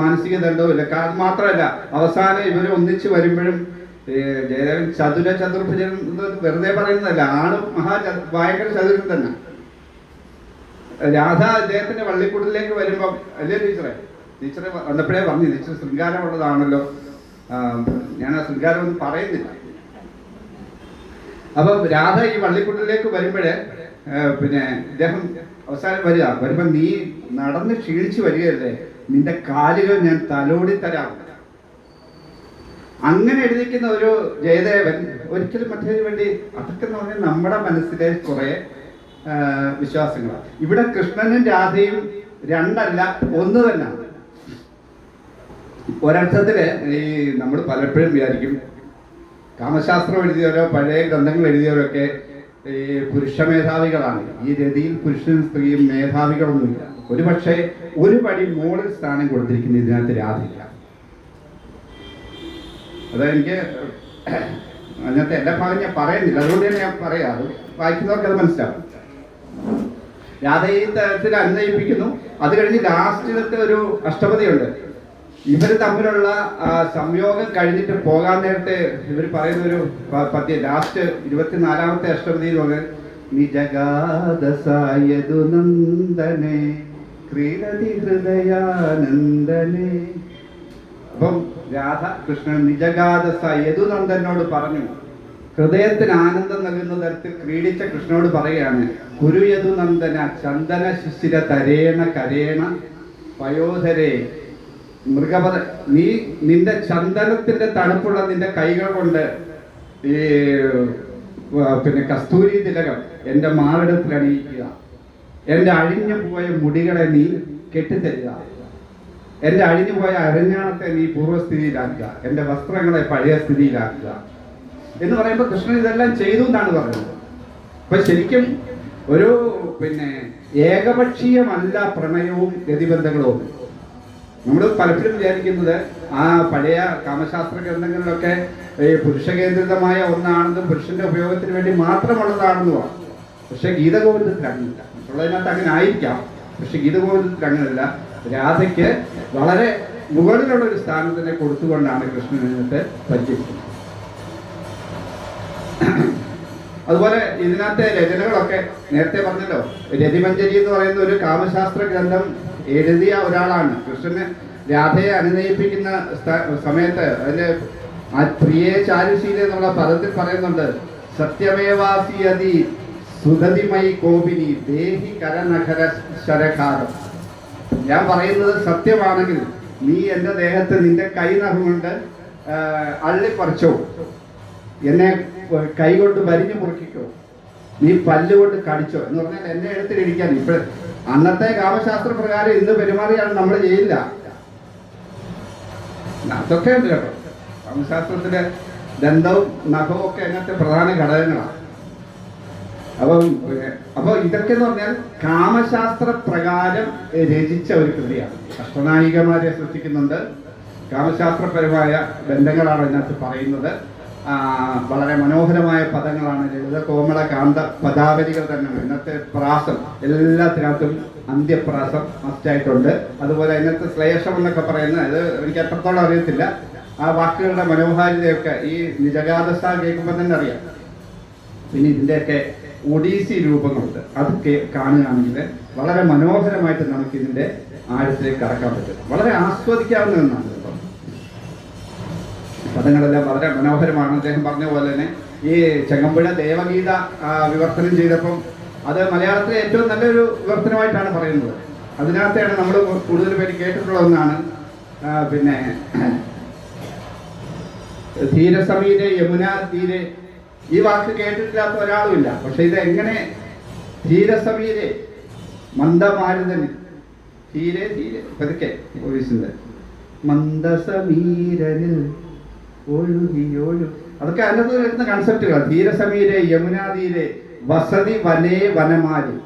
[SPEAKER 1] മാനസിക ദണ്ഡവും ഇല്ല. അത് മാത്രമല്ല, അവസാനം ഇവർ ഒന്നിച്ച് വരുമ്പോഴും ജയദേവൻ ചതുർഭുജൻ വെറുതെ പറയുന്നതല്ല, ആളും ഭയങ്കര ചതുരൻ തന്നെ. രാധ അദ്ദേഹത്തിന്റെ വള്ളിക്കൂട്ടിലേക്ക് വരുമ്പം അല്ലേ ടീച്ചറെ വന്നപ്പോഴേ പറഞ്ഞു, ടീച്ചർ ശൃംഗാരമുള്ളതാണല്ലോ, ഞാൻ ആ ശൃംഗാരം ഒന്നും പറയുന്നില്ല. അപ്പം രാധ ഈ വള്ളിക്കൂട്ടിലേക്ക് വരുമ്പോഴേ പിന്നെ ഇദ്ദേഹം അവസാനം വരുമ്പോ നീ നടന്ന് ക്ഷീണിച്ചു വരികയല്ലേ, നിന്റെ കാലുകൾ ഞാൻ തലോടി തരാം. അങ്ങനെ എഴുതിക്കുന്ന ഒരു ജയദേവൻ ഒരിക്കലും മറ്റൊരു വേണ്ടി, അതൊക്കെ എന്ന് പറഞ്ഞാൽ നമ്മുടെ മനസ്സിലെ കുറെ വിശ്വാസങ്ങളാണ്. ഇവിടെ കൃഷ്ണനും രാധയും രണ്ടല്ല, ഒന്ന് തന്നെ. ഒരർത്ഥത്തില് ഈ നമ്മൾ പലപ്പോഴും വിചാരിക്കും കാമശാസ്ത്രം എഴുതിയവരോ പഴയ ഗ്രന്ഥങ്ങൾ എഴുതിയവരൊക്കെ ഈ പുരുഷ മേധാവികളാണ്. ഈ രതിയിൽ പുരുഷനും സ്ത്രീയും മേധാവികളൊന്നുമില്ല. ഒരുപക്ഷെ ഒരു പടി മോളിൽ സ്ഥാനം കൊടുത്തിരിക്കുന്ന ഇതിനകത്ത് രാധില്ല. അതെനിക്ക് അതിനകത്ത് എല്ലാ ഭാഗം ഞാൻ പറയുന്നില്ല, അതുകൊണ്ട് തന്നെ ഞാൻ പറയാം, അത് വായിക്കുന്നവർക്ക് അത് മനസ്സിലാവും. രാധ ഈ തരത്തിൽ അന്വയിപ്പിക്കുന്നു. അത് കഴിഞ്ഞ് ലാസ്റ്റിലത്തെ ഒരു അഷ്ടപതിയുണ്ട്. ഇവർ തമ്മിലുള്ള സംയോഗം കഴിഞ്ഞിട്ട് പോകാൻ നേരത്തെ ഇവർ പറയുന്ന ഒരു പദ്യം, ലാസ്റ്റ് 24ാമത്തെ അഷ്ടപതി എന്ന് പറഞ്ഞാൽ നിജഗാദസായതു നന്ദനെ ക്രീഡതി ഹൃദയാനന്ദനെ. അപ്പം രാധ കൃഷ്ണൻ നിജഗാദസ യദുനന്ദനോട് പറഞ്ഞു, ഹൃദയത്തിന് ആനന്ദം നൽകുന്ന തരത്തിൽ ക്രീഡിച്ച കൃഷ്ണനോട് പറയുകയാണ്, കുരു യദുനന്ദന ചന്ദന ശിശിര തരേണ കരേണ പയോധരേ മൃഗപദ. നീ നിന്റെ ചന്ദനത്തിന്റെ തണുപ്പുള്ള നിന്റെ കൈകൾ കൊണ്ട് ഈ പിന്നെ കസ്തൂരി തിലകം എന്റെ മാറിടത്തിൽ അണിയിക്കുക, എന്റെ അഴിഞ്ഞു പോയ മുടികളെ നീ കെട്ടിത്തരിക, എന്റെ അഴിഞ്ഞു പോയ അരഞ്ഞാണത്തെ നീ പൂർവ്വസ്ഥിതിയിലാക്കുക, എന്റെ വസ്ത്രങ്ങളെ പഴയ സ്ഥിതിയിലാക്കുക എന്ന് പറയുമ്പോൾ കൃഷ്ണൻ ഇതെല്ലാം ചെയ്തു എന്നാണ് പറയുന്നത്. അപ്പൊ ശരിക്കും ഒരു പിന്നെ ഏകപക്ഷീയമല്ല പ്രണയവും ഗതിബന്ധങ്ങളും. നമ്മൾ പലപ്പോഴും വിചാരിക്കുന്നത് ആ പഴയ കാമശാസ്ത്ര ഗ്രന്ഥങ്ങളിലൊക്കെ ഈ പുരുഷകേന്ദ്രിതമായ ഒന്നാണെന്നും പുരുഷന്റെ ഉപയോഗത്തിന് വേണ്ടി മാത്രമുള്ളതാണെന്നുമാണ്. പക്ഷെ ഗീതഗോവിന്ദത്തിൽ അങ്ങനെയില്ല. മറ്റുള്ളതിനകത്ത് അങ്ങനെ ആയിരിക്കാം, പക്ഷെ ഗീതഗോവിന്ദത്തിൽ അങ്ങനെയല്ല. രാധയ്ക്ക് വളരെ മുകളിലുള്ള ഒരു സ്ഥാനത്തിനെ കൊടുത്തുകൊണ്ടാണ് കൃഷ്ണൻ ഇതിനകത്ത് പരിചരിക്കുന്നത്. അതുപോലെ ഇതിനകത്തെ രചനകളൊക്കെ നേരത്തെ പറഞ്ഞല്ലോ, രതിമഞ്ജരി എന്ന് പറയുന്ന ഒരു കാമശാസ്ത്ര ഗ്രന്ഥം എഴുതിയ ഒരാളാണ്. കൃഷ്ണന് രാധയെ അനുനയിപ്പിക്കുന്ന സമയത്ത് അതിന്റെ ആ പ്രിയേ ചാരുശീല എന്നുള്ള പദത്തിൽ പറയുന്നുണ്ട്, സത്യമേവാസിയതി സുധതിമയി കോപിനി ദേഹി കരനഖര ശരഖാരം. ഞാൻ പറയുന്നത് സത്യമാണെങ്കിൽ നീ എൻ്റെ ദേഹത്ത് നിന്റെ കൈ നഖം അള്ളിപ്പറിച്ചോ, എന്നെ കൈ കൊണ്ട് വരിഞ്ഞു മുറുക്കിക്കോ, നീ പല്ലുകൊണ്ട് കടിച്ചോ എന്ന് പറഞ്ഞാൽ എന്നെ എടുത്തിടിക്കാൻ. അന്നത്തെ കാമശാസ്ത്ര പ്രകാരം ഇന്ന് പെരുമാറിയാണ് നമ്മൾ ചെയ്യില്ല. അതൊക്കെ ഉണ്ട് കേട്ടോ. കാമശാസ്ത്രത്തിലെ ദന്തവും നഖവും ഒക്കെ അങ്ങനത്തെ പ്രധാന ഘടകങ്ങളാണ്. അപ്പോൾ ഇതൊക്കെ എന്ന് പറഞ്ഞാൽ കാമശാസ്ത്ര പ്രകാരം രചിച്ച ഒരു കൃതിയാണ്. അഷ്ടനായികമാരെ സൃഷ്ടിക്കുന്നുണ്ട്. കാമശാസ്ത്രപരമായ ബന്ധങ്ങളാണ് ഇതിനകത്ത് പറയുന്നത്. വളരെ മനോഹരമായ പദങ്ങളാണ്. ലളിത കോമള കാന്ത പദാവലികൾ തന്നെ. ഇന്നത്തെ പ്രാസം എല്ലാത്തിനകത്തും അന്ത്യപ്രാസം മസ്റ്റായിട്ടുണ്ട്. അതുപോലെ ഇന്നത്തെ ശ്ലേഷം എന്നൊക്കെ പറയുന്നത്, അത് എനിക്ക് എത്രത്തോളം അറിയത്തില്ല. ആ വാക്കുകളുടെ മനോഹാരിതയൊക്കെ ഈ നിജഗാദശ കേൾക്കുമ്പോൾ തന്നെ അറിയാം. പിന്നെ ഇതിൻ്റെയൊക്കെ ഒഡീസി രൂപങ്ങളുണ്ട്. അതൊക്കെ കാണുകയാണെങ്കിൽ വളരെ മനോഹരമായിട്ട് നമുക്ക് ഇതിൻ്റെ ആഴത്തിലേക്ക് കടക്കാൻ പറ്റും. വളരെ ആസ്വദിക്കാവുന്ന ഒന്നാണ് കേട്ടോ. പദങ്ങളെല്ലാം വളരെ മനോഹരമാണ്. അദ്ദേഹം പറഞ്ഞ പോലെ തന്നെ ഈ ചെങ്ങമ്പുഴ ദേവഗീത വിവർത്തനം ചെയ്തപ്പം അത് മലയാളത്തിലെ ഏറ്റവും നല്ലൊരു വിവർത്തനമായിട്ടാണ് പറയുന്നത്. അതിനകത്താണ് നമ്മൾ കൂടുതൽ പേര് കേട്ടിട്ടുള്ള ഒന്നാണ്. പിന്നെ ധീരസമീരെ യമുന തീരെ, ഈ വാക്ക് കേട്ടിട്ടില്ലാത്ത ഒരാളുമില്ല. പക്ഷെ ഇത് എങ്ങനെ ധീരസമീരെ മന്ദമാരുതൻ ധീരെ ധീരെ പതുക്കെ പോലീസിന്റെ മന്ദസമീരന് ഒഴുകിയോഴു, അതൊക്കെ അതിനകത്ത് വരുന്ന കൺസെപ്റ്റുകൾ. ധീരസമീരെ യമുനാതീരെ വസതി വനേ വനമാലി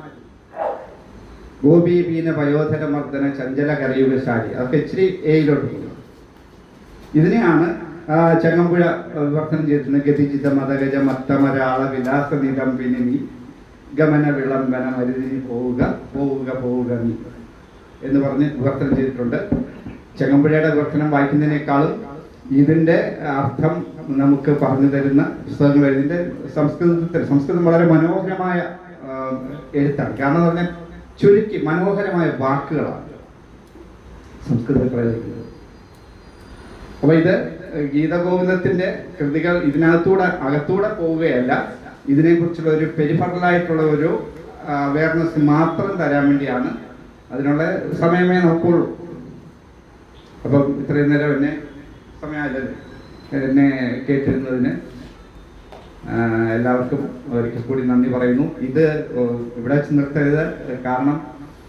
[SPEAKER 1] ഗോപീപീന പയോധര മർദ്ദന ചഞ്ചല കരയുഗശാലി, അതൊക്കെ ഇച്ചിരി എയിലോട്ട് പോകും. ഇതിനെയാണ് ചെങ്ങമ്പുഴ വിവർത്തനം ചെയ്തിട്ടുണ്ട്. ഗതിജിത മതഗജ മത്തമരാള വിലാസ നിലംബിനി ഗമന വിളംബന മരുതിനി പോവുക പോവുക പോവുക നീ എന്ന് പറഞ്ഞ് വിവർത്തനം ചെയ്തിട്ടുണ്ട്. ചെങ്ങമ്പുഴയുടെ വിവർത്തനം വായിക്കുന്നതിനേക്കാളും ഇതിൻ്റെ അർത്ഥം നമുക്ക് പറഞ്ഞു തരുന്ന പുസ്തകങ്ങൾ. ഇതിൻ്റെ സംസ്കൃതം വളരെ മനോഹരമായ എഴുത്താണ്. കാരണം എന്ന് പറഞ്ഞാൽ ചുരുക്കി മനോഹരമായ വാക്കുകളാണ് സംസ്കൃതത്തിൽ പ്രയോഗിക്കുന്നത്. അപ്പോൾ ഇത് ഗീതഗോവിന്ദത്തിൻ്റെ കൃതികൾ അകത്തൂടെ പോവുകയല്ല, ഇതിനെക്കുറിച്ചുള്ള ഒരു പെരിഫറലായിട്ടുള്ള ഒരു അവയർനെസ് മാത്രം തരാൻ വേണ്ടിയാണ്. അതിനുള്ള സമയമേ നോക്കുള്ളൂ. അപ്പം ഇത്രയും നേരം എന്നെ കേട്ടിരുന്നതിന് എല്ലാവർക്കും ഒരിക്കൽ കൂടി നന്ദി പറയുന്നു. ഇത് ഇവിടെ വെച്ച് നിർത്തരുത്. കാരണം